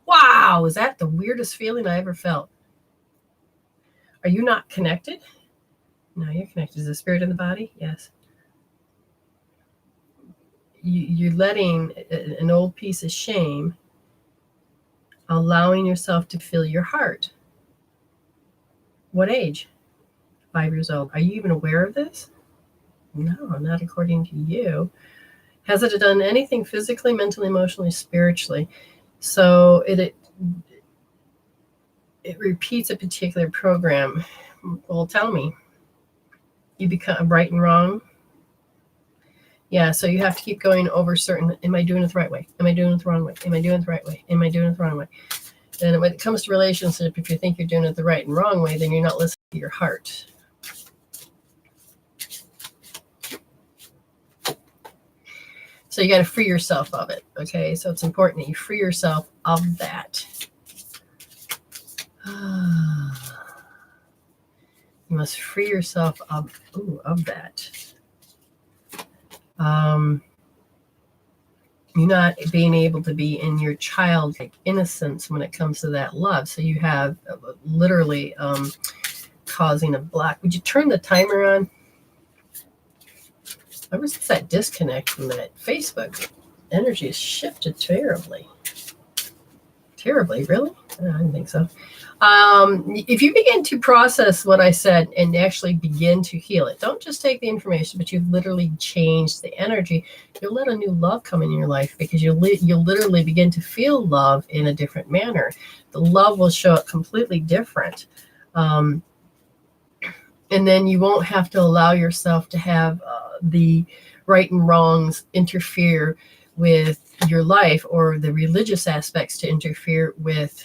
wow, is that the weirdest feeling I ever felt? Are you not connected? No, you're connected. Is the spirit in the body? Yes. You're letting an old piece of shame, allowing yourself to feel your heart. What age? 5 years old. Are you even aware of this? No, not according to you. Has it done anything physically, mentally, emotionally, spiritually? So it repeats a particular program. Well, tell me. You become right and wrong. Yeah, so you have to keep going over certain, am I doing it the right way? Am I doing it the wrong way? Am I doing it the right way? Am I doing it the wrong way? And when it comes to relationship, if you think you're doing it the right and wrong way, then you're not listening to your heart. So you got to free yourself of it, okay? So it's important that you free yourself of that. You must free yourself of that. You're not being able to be in your childlike innocence when it comes to that love. So you have literally causing a block. Would you turn the timer on? Ever since that disconnect from that Facebook, energy has shifted terribly. Terribly, really? I didn't think so. If you begin to process what I said and actually begin to heal it, don't just take the information, but you've literally changed the energy. You'll let a new love come in your life because you'll literally begin to feel love in a different manner. The love will show up completely different. And then you won't have to allow yourself to have the right and wrongs interfere with your life, or the religious aspects to interfere with,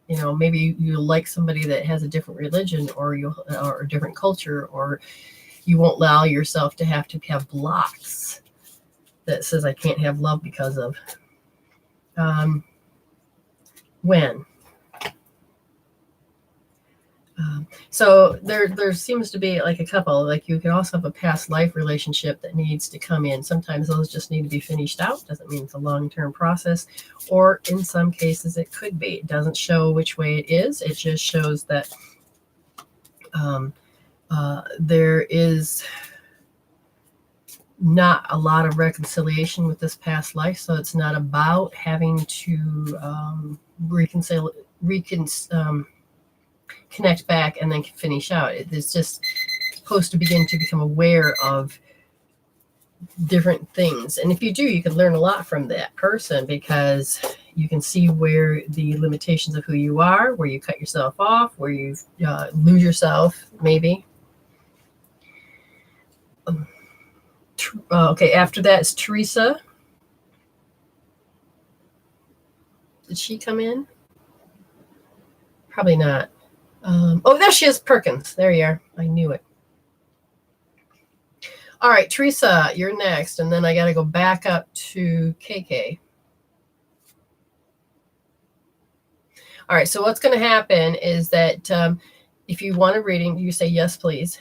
maybe you like somebody that has a different religion, or a different culture, or you won't allow yourself to have blocks that says I can't have love because of. When? So there seems to be like a couple, like you can also have a past life relationship that needs to come in. Sometimes those just need to be finished out. Doesn't mean it's a long-term process, or in some cases it could be. It doesn't show which way it is. It just shows that there is not a lot of reconciliation with this past life. So it's not about having to connect back and then finish out. It's just supposed to begin to become aware of different things. And if you do, you can learn a lot from that person, because you can see where the limitations of who you are, where you cut yourself off, where you lose yourself, maybe. Okay, after that is Teresa. Did she come in? Probably not. There she is, Perkins. There you are. I knew it. All right, Teresa, you're next. And then I got to go back up to KK. All right, so what's going to happen is that if you want a reading, you say yes, please.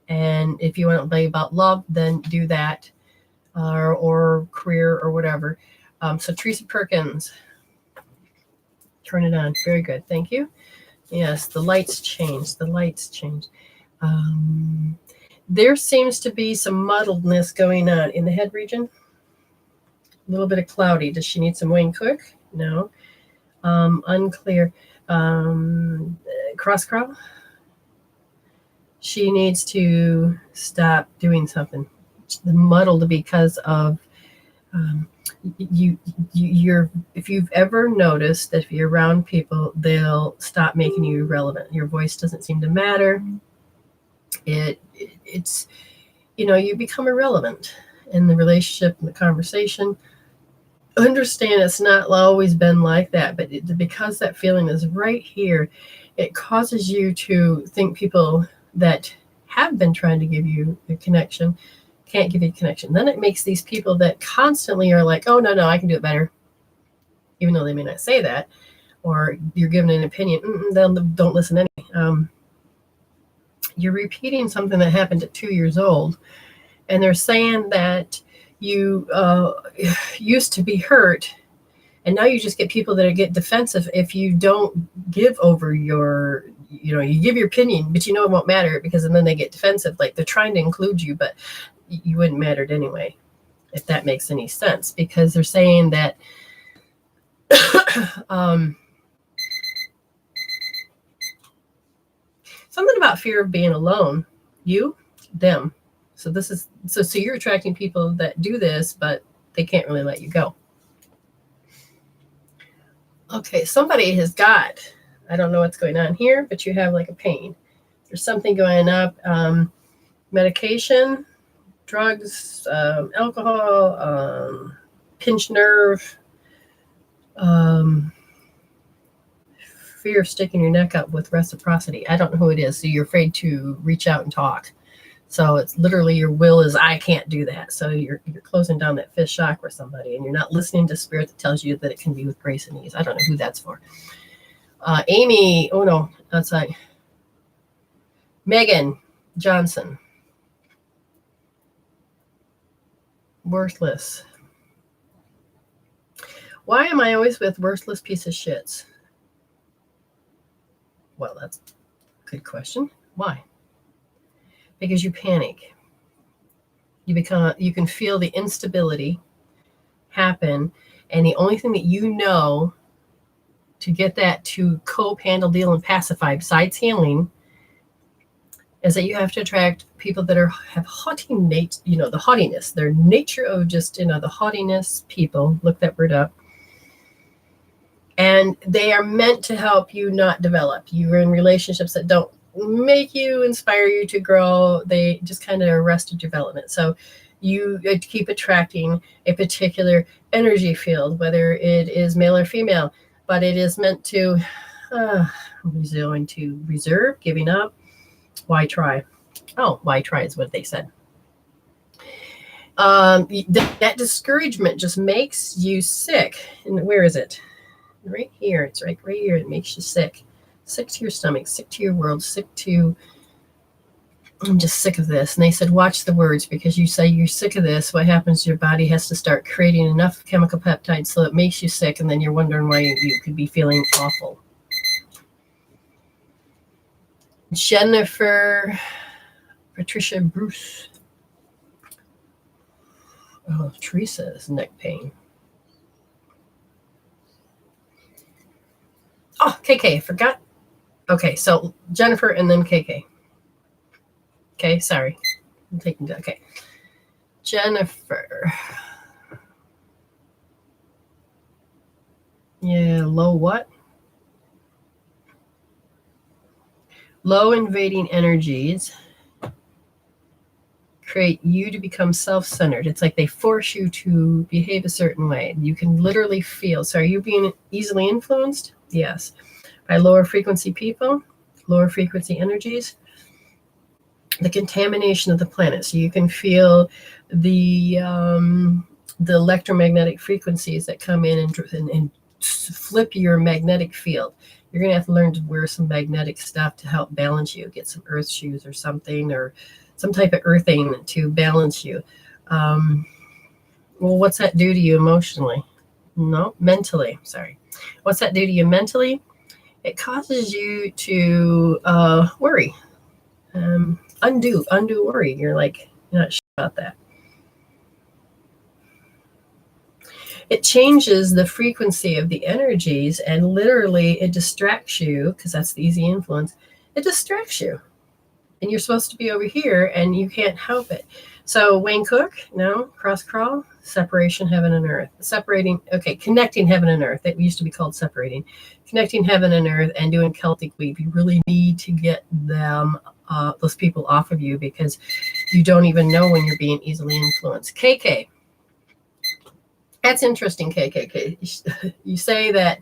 And if you want to be about love, then do that, or career or whatever. So Teresa Perkins, turn it on. Very good. Thank you. Yes, the lights change. The lights change. There seems to be some muddledness going on in the head region. A little bit of cloudy. Does she need some Wayne Cook? No. Unclear. Cross crawl. She needs to stop doing something. The muddled because of you're, if you've ever noticed that if you're around people, they'll stop making you relevant. Your voice doesn't seem to matter. It's you become irrelevant in the relationship and the conversation. Understand it's not always been like that, but because that feeling is right here, it causes you to think people that have been trying to give you a connection can't give you connection. Then it makes these people that constantly are like, oh, no, I can do it better. Even though they may not say that, or you're given an opinion, don't listen anyway. You're repeating something that happened at 2 years old. And they're saying that you used to be hurt. And now you just get people that get defensive if you don't give over your, you give your opinion, but it won't matter because then they get defensive. Like they're trying to include you, but you wouldn't matter anyway, if that makes any sense. Because they're saying that something about fear of being alone, you, them. So this is, so you're attracting people that do this, but they can't really let you go. Okay, somebody has got, I don't know what's going on here, but you have like a pain. There's something going up. Medication, drugs, alcohol, pinched nerve, fear of sticking your neck up with reciprocity. I don't know who it is, so you're afraid to reach out and talk. So it's literally your will is, I can't do that. So you're closing down that fifth chakra with somebody, and you're not listening to spirit that tells you that it can be with grace and ease. I don't know who that's for. Amy, oh no, outside. Megan Johnson. Worthless. Why am I always with worthless piece of shits? Well, that's a good question. Why? Because you panic. You can feel the instability happen, and the only thing that you know to get that to cope, handle, deal, and pacify, besides healing, is that you have to attract people that have haughty nature, the haughtiness, their nature of just, the haughtiness people. Look that word up. And they are meant to help you not develop. You're in relationships that don't make you, inspire you to grow. They just kind of arrested development. So you keep attracting a particular energy field, whether it is male or female, but it is meant to going to reserve, giving up. Why try? Oh, why try is what they said. That discouragement just makes you sick. And where is it? Right here. It's right here. It makes you sick. Sick to your stomach, sick to your world, I'm just sick of this. And they said, watch the words, because you say you're sick of this. What happens? Your body has to start creating enough chemical peptides so it makes you sick. And then you're wondering why you could be feeling awful. Jennifer, Patricia Bruce. Oh, Teresa's neck pain. Oh, KK, forgot. Okay, so Jennifer and then KK. Okay, sorry. I'm taking that. Okay. Jennifer. Yeah, low what? Low invading energies create you to become self-centered. It's like they force you to behave a certain way. You can literally feel. So are you being easily influenced? Yes. By lower frequency people, lower frequency energies, the contamination of the planet. So you can feel the electromagnetic frequencies that come in and flip your magnetic field. You're going to have to learn to wear some magnetic stuff to help balance you. Get some earth shoes or something, or some type of earthing to balance you. Well, what's that do to you emotionally? No, mentally. Sorry. What's that do to you mentally? It causes you to worry. Undue worry. You're like, you're not sure about that. It changes the frequency of the energies, and literally it distracts you, because that's the easy influence. It distracts you. And you're supposed to be over here, and you can't help it. So Wayne Cook, no, cross crawl, separation, heaven and earth. Connecting heaven and earth. It used to be called separating. Connecting heaven and earth and doing Celtic weave. You really need to get them, those people off of you, because you don't even know when you're being easily influenced. KK. That's interesting, KKK. You say that,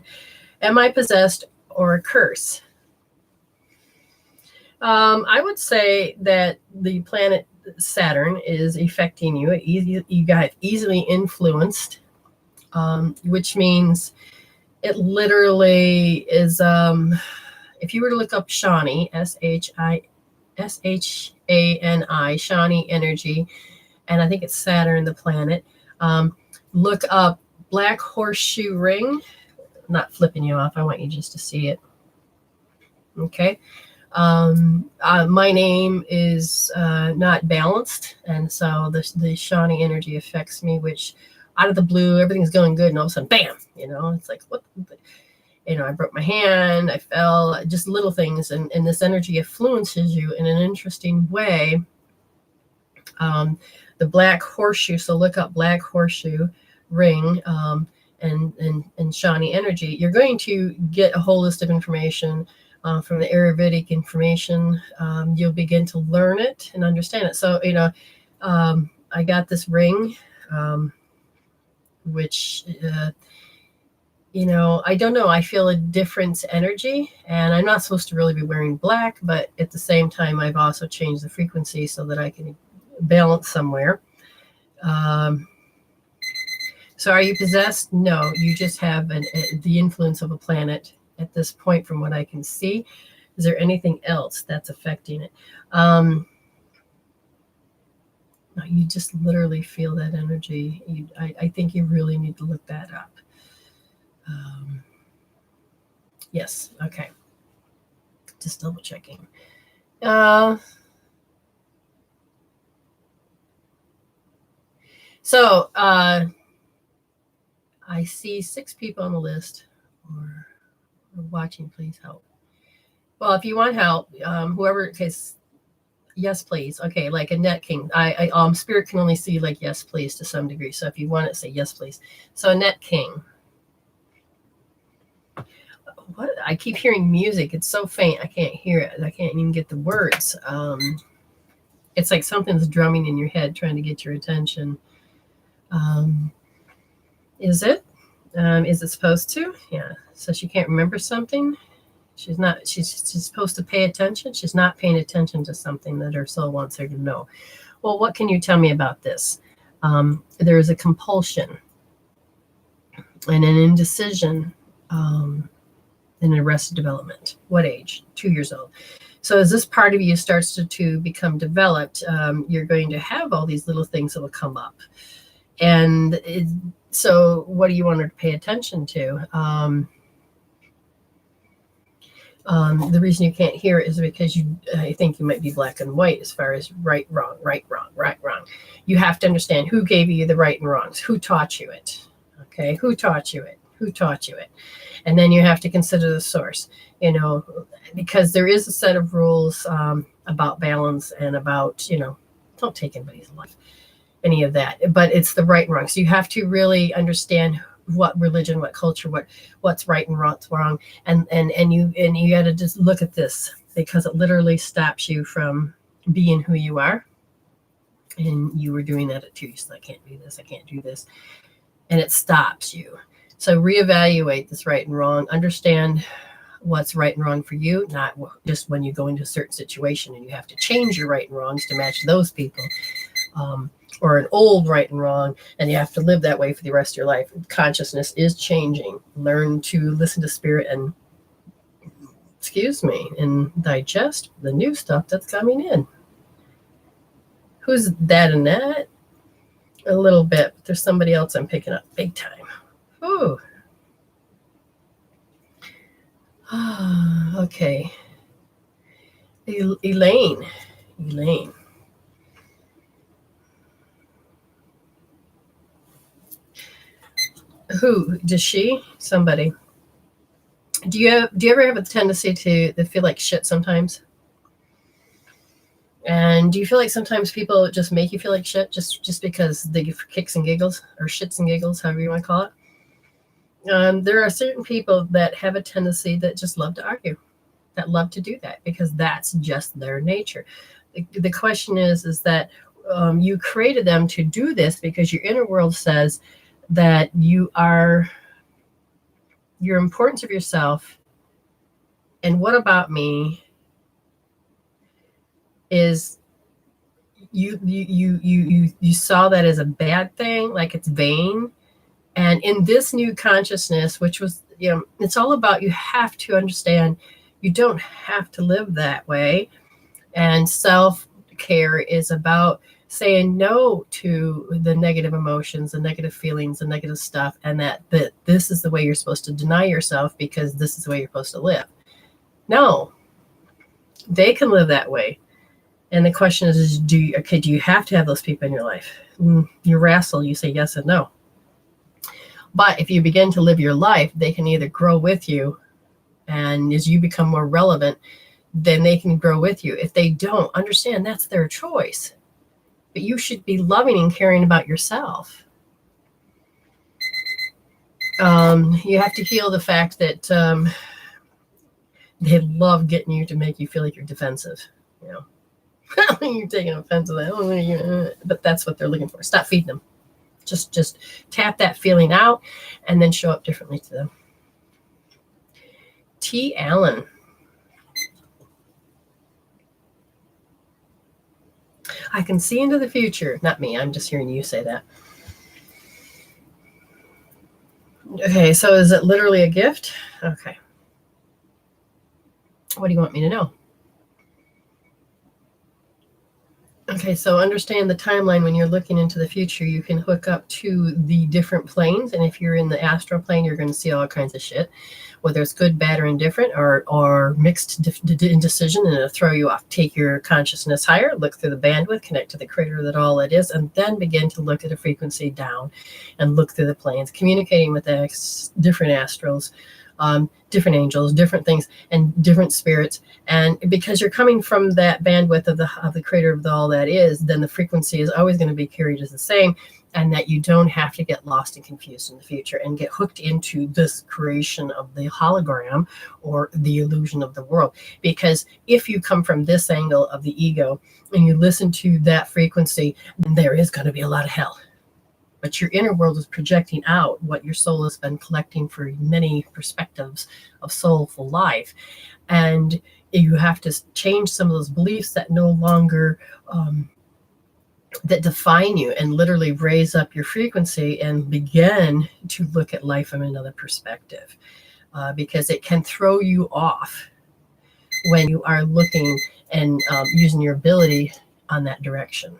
am I possessed or a curse? I would say that the planet Saturn is affecting you. You got easily influenced, which means it literally is. If you were to look up Shani, Shani, Shani energy, and I think it's Saturn, the planet. Look up black horseshoe ring. I'm not flipping you off. I want you just to see it. Okay. My name is not balanced, and so the Shani energy affects me, which out of the blue, everything's going good, and all of a sudden, bam! It's like, what? I broke my hand, I fell, just little things, and this energy influences you in an interesting way. The black horseshoe, so look up black horseshoe ring, and Shani energy. You're going to get a whole list of information from the Ayurvedic information. You'll begin to learn it and understand it. So, I got this ring, which, I don't know. I feel a different energy, and I'm not supposed to really be wearing black, but at the same time, I've also changed the frequency so that I can balance somewhere. So are you possessed? No, you just have the influence of a planet at this point, from what I can see. Is there anything else that's affecting it? No, you just literally feel that energy. I think you really need to look that up. Yes, okay. Just double checking. So I see 6 people on the list. Or watching, please help. Well, if you want help, whoever, because yes, please. Okay, like Annette King. Spirit can only see like yes, please to some degree. So if you want it, say yes, please. So Annette King. What? I keep hearing music. It's so faint. I can't hear it. I can't even get the words. It's like something's drumming in your head, trying to get your attention. Is it? Is it supposed to? Yeah. So she can't remember something. She's supposed to pay attention. She's not paying attention to something that her soul wants her to know. Well, what can you tell me about this? There is a compulsion and an indecision in arrested development. What age? 2 years old. So as this part of you starts to become developed, you're going to have all these little things that will come up. And so what do you want her to pay attention to? The reason you can't hear it is because I think you might be black and white as far as right, wrong, right, wrong, right, wrong. You have to understand who gave you the right and wrongs, who taught you it. Okay, who taught you it? Who taught you it? And then you have to consider the source, because there is a set of rules about balance and about, don't take anybody's life, any of that. But it's the right and wrong. So you have to really understand what religion, what culture, what's right and what's wrong, and you got to just look at this, because it literally stops you from being who you are. And you were doing that at 2. So I can't do this. I can't do this, and it stops you. So reevaluate this right and wrong. Understand what's right and wrong for you, not just when you go into a certain situation and you have to change your right and wrongs to match those people. Or an old right and wrong, and you have to live that way for the rest of your life. Consciousness is changing. Learn to listen to spirit and, and digest the new stuff that's coming in. Who's that and that? A little bit, but there's somebody else I'm picking up big time. Ooh. Okay. Elaine. Who does she? Somebody. Do you ever have a tendency to feel like shit sometimes? And do you feel like sometimes people just make you feel like shit just because they give kicks and giggles, or shits and giggles, however you want to call it? There are certain people that have a tendency that just love to argue, that love to do that, because that's just their nature. The question is that you created them to do this because your inner world says that your importance of yourself and what about me is you saw that as a bad thing, like it's vain. And in this new consciousness, which was, it's all about, you have to understand you don't have to live that way. And self-care is about saying no to the negative emotions, the negative feelings, the negative stuff, and that this is the way you're supposed to deny yourself because this is the way you're supposed to live. No, they can live that way. And the question is do you have to have those people in your life? You wrestle, you say yes and no. But if you begin to live your life, they can either grow with you, and as you become more relevant, then they can grow with you. If they don't, understand that's their choice. But you should be loving and caring about yourself. You have to heal the fact that they love getting you to make you feel like you're defensive. You're taking offense to that, but that's what they're looking for. Stop feeding them. Just tap that feeling out and then show up differently to them. T. Allen. I can see into the future. Not me. I'm just hearing you say that. Okay, so is it literally a gift? Okay. What do you want me to know? Okay, so understand the timeline. When you're looking into the future, you can hook up to the different planes. And if you're in the astral plane, you're going to see all kinds of shit, whether it's good, bad, or indifferent, or mixed indecision, and it'll throw you off. Take your consciousness higher, look through the bandwidth, connect to the creator that all it is, and then begin to look at a frequency down and look through the planes, communicating with different astrals, different angels, different things, and different spirits. And because you're coming from that bandwidth of the creator of all that is, then the frequency is always going to be carried as the same, and that you don't have to get lost and confused in the future and get hooked into this creation of the hologram or the illusion of the world. Because if you come from this angle of the ego and you listen to that frequency, then there is going to be a lot of hell. But your inner world is projecting out what your soul has been collecting for many perspectives of soulful life. And you have to change some of those beliefs that no longer, that define you, and literally raise up your frequency and begin to look at life from another perspective. Because it can throw you off when you are looking and using your ability on that direction.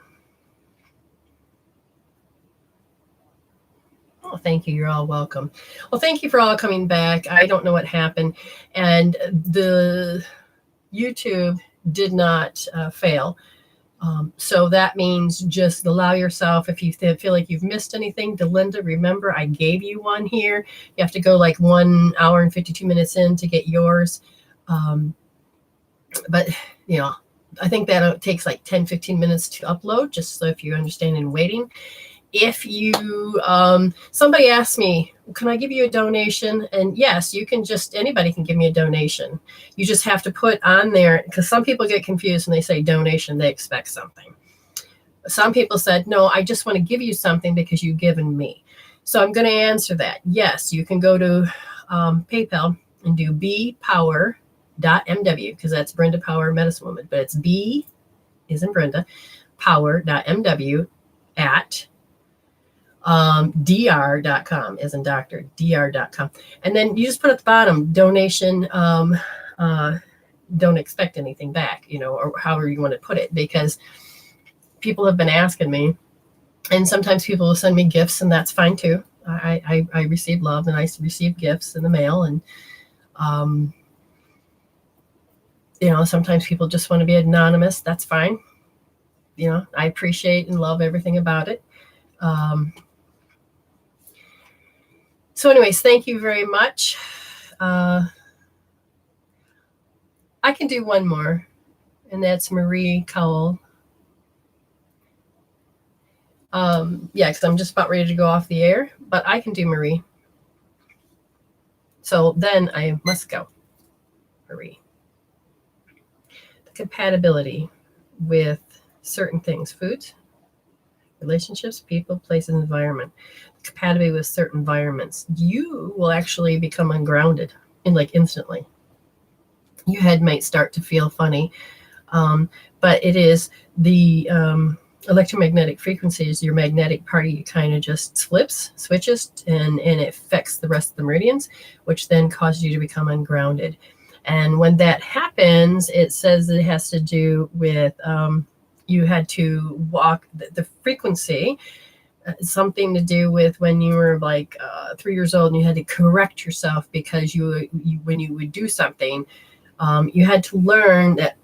Oh, thank you. You're all welcome. Well, thank you for all coming back. I don't know what happened. And the YouTube did not fail. So that means just allow yourself, if you feel like you've missed anything, Delinda, remember I gave you one here. You have to go like 1 hour and 52 minutes in to get yours. But, I think that takes like 10, 15 minutes to upload, just so if you understand in waiting. If you, somebody asked me, can I give you a donation? And yes, you can anybody can give me a donation. You just have to put on there, because some people get confused when they say donation, they expect something. Some people said, no, I just want to give you something because you've given me. So I'm going to answer that. Yes, you can go to PayPal and do bpower.mw, because that's Brenda Power Medicine Woman, but it's B is in Brenda, power.mw at dr.com, as in doctor, dr.com. And then you just put at the bottom, donation, don't expect anything back, or however you want to put it, because people have been asking me, and sometimes people will send me gifts, and that's fine too. I receive love, and I receive gifts in the mail, and sometimes people just want to be anonymous. That's fine. I appreciate and love everything about it. So anyways, thank you very much. I can do one more, and that's Marie Cowell. Because I'm just about ready to go off the air, but I can do Marie. So then I must go. Marie. The compatibility with certain things, foods, relationships, people, places, environment. Compatibility with certain environments. You will actually become ungrounded instantly. Your head might start to feel funny, but it is the electromagnetic frequencies, your magnetic party kind of just switches, and it affects the rest of the meridians, which then causes you to become ungrounded. And when that happens, it says it has to do with you had to walk the frequency, something to do with when you were like 3 years old and you had to correct yourself because you when you would do something, you had to learn that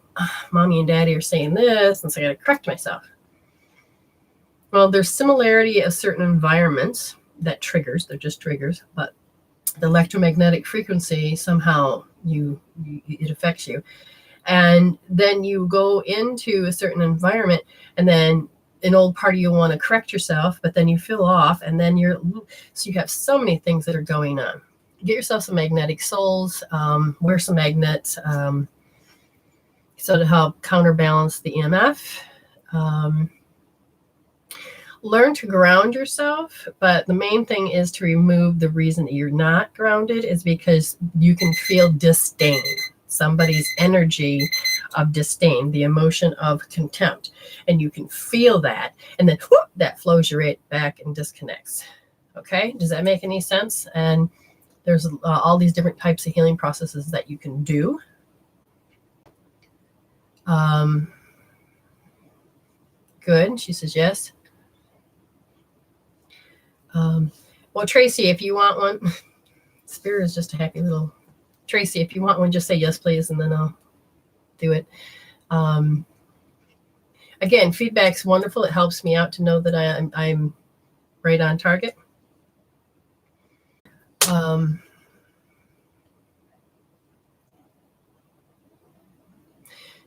mommy and daddy are saying this, and so I got to correct myself. Well, there's similarity of certain environments that triggers, they're just triggers, but the electromagnetic frequency somehow it affects you. And then you go into a certain environment, and then an old part of you want to correct yourself, but then you feel off, and then so you have so many things that are going on. Get yourself some magnetic soles, wear some magnets, so to help counterbalance the EMF. Learn to ground yourself, but the main thing is to remove the reason that you're not grounded is because you can feel disdain, somebody's energy of disdain, the emotion of contempt, and you can feel that, and then whoop, that flows you right back and disconnects. Okay, does that make any sense? And there's all these different types of healing processes that you can do. Good, she says yes. Well, Tracy, if you want one, Spirit is just a happy little. Tracy, if you want one, just say yes, please, and then I'll do it. Again, feedback's wonderful. It helps me out to know that I'm right on target.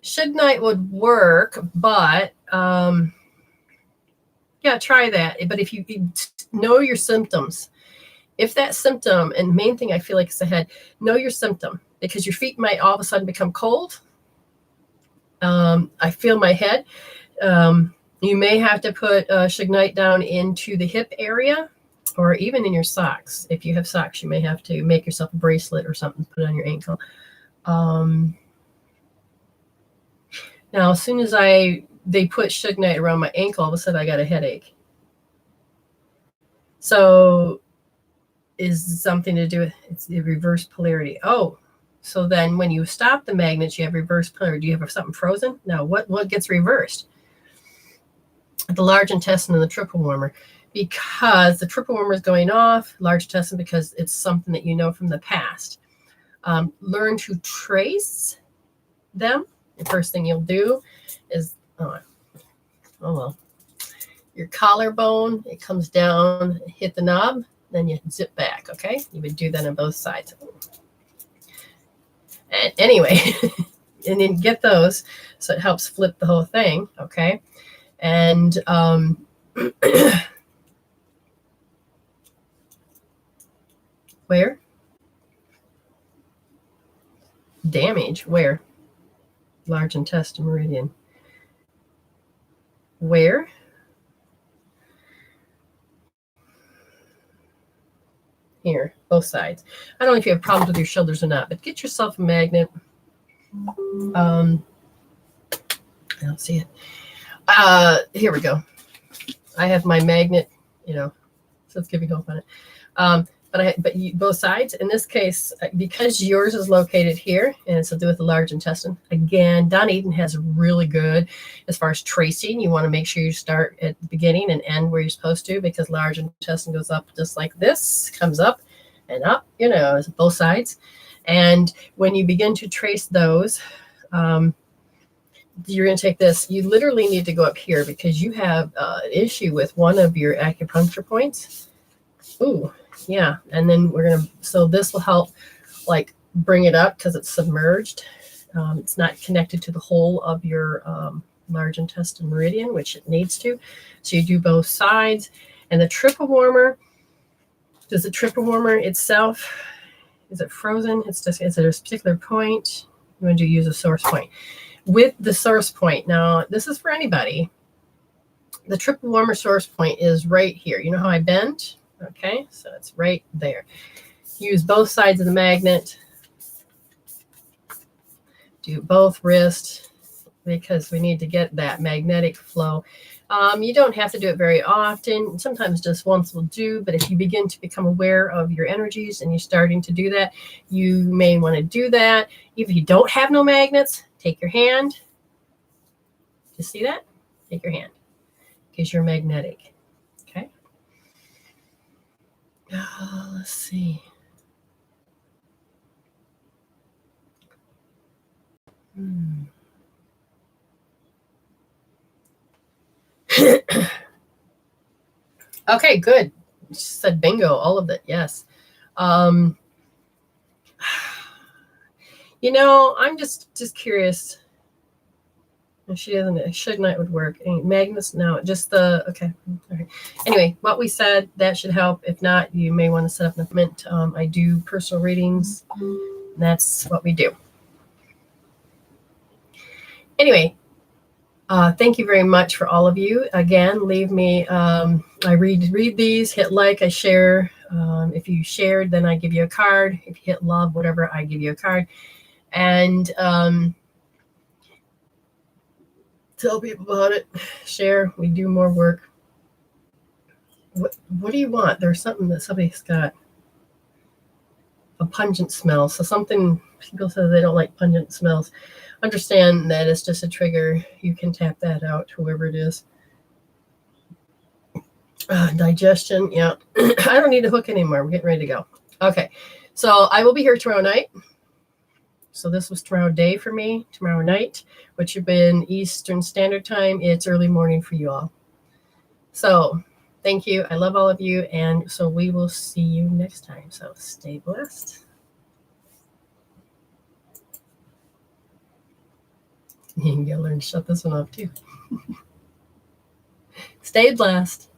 Should night would work, but yeah, try that. But if you know your symptoms, if that symptom, and main thing I feel like is the head, know your symptom, because your feet might all of a sudden become cold. I feel my head. You may have to put Shignite down into the hip area, or even in your socks. If you have socks, you may have to make yourself a bracelet or something, put it on your ankle. Now, as soon as they put Shignite around my ankle, all of a sudden I got a headache. So is something to do with it's the reverse polarity. Oh, so then when you stop the magnets, you have reverse polarity. Do you have something frozen? Now, what gets reversed? The large intestine and the triple warmer, because the triple warmer is going off, large intestine because it's something that you know from the past. Learn to trace them. The first thing you'll do is, your collarbone, it comes down, hit the knob, then you zip back, okay? You would do that on both sides. And anyway, and then get those, so it helps flip the whole thing, okay? And where? Damage, where? Large intestine meridian. Where? Here, both sides. I don't know if you have problems with your shoulders or not, but get yourself a magnet. I don't see it. Here we go. I have my magnet, so it's giving hope on it. But both sides. In this case, because yours is located here, and it's to do with the large intestine. Again, Don Eden has really good as far as tracing. You want to make sure you start at the beginning and end where you're supposed to, because large intestine goes up just like this, comes up and up, it's both sides. And when you begin to trace those, you're going to take this. You literally need to go up here because you have an issue with one of your acupuncture points. Ooh. Yeah, and then so this will help like bring it up because it's submerged. It's not connected to the whole of your large intestine meridian, which it needs to. So you do both sides. And the triple warmer, does the triple warmer itself, is it frozen? Is it a particular point? You want to use a source point. With the source point, now this is for anybody. The triple warmer source point is right here. You know how I bend? Okay, so it's right there. Use both sides of the magnet. Do both wrists because we need to get that magnetic flow. You don't have to do it very often. Sometimes just once will do. But if you begin to become aware of your energies and you're starting to do that, you may want to do that. If you don't have no magnets, take your hand. Just see that? Take your hand because you're magnetic. Okay. Let's see. Okay, good. She said bingo, all of it. Yes. I'm just curious. She doesn't. Should not would work. Magnus, no, just the okay. All right. Anyway, what we said that should help. If not, you may want to set up an appointment. I do personal readings. That's what we do. Anyway, thank you very much for all of you. Again, leave me. I read these. Hit like. I share. If you shared, then I give you a card. If you hit love, whatever, I give you a card. And tell people about it. Share. We do more work. What do you want? There's something that somebody's got. A pungent smell. So something people say they don't like pungent smells. Understand that it's just a trigger. You can tap that out, whoever it is. Digestion. Yeah. I don't need to hook anymore. We're getting ready to go. Okay. So I will be here tomorrow night. So this was tomorrow day for me, tomorrow night, which have been Eastern Standard Time. It's early morning for you all. So thank you. I love all of you. And so we will see you next time. So stay blessed. You can learn to shut this one off too. Stay blessed.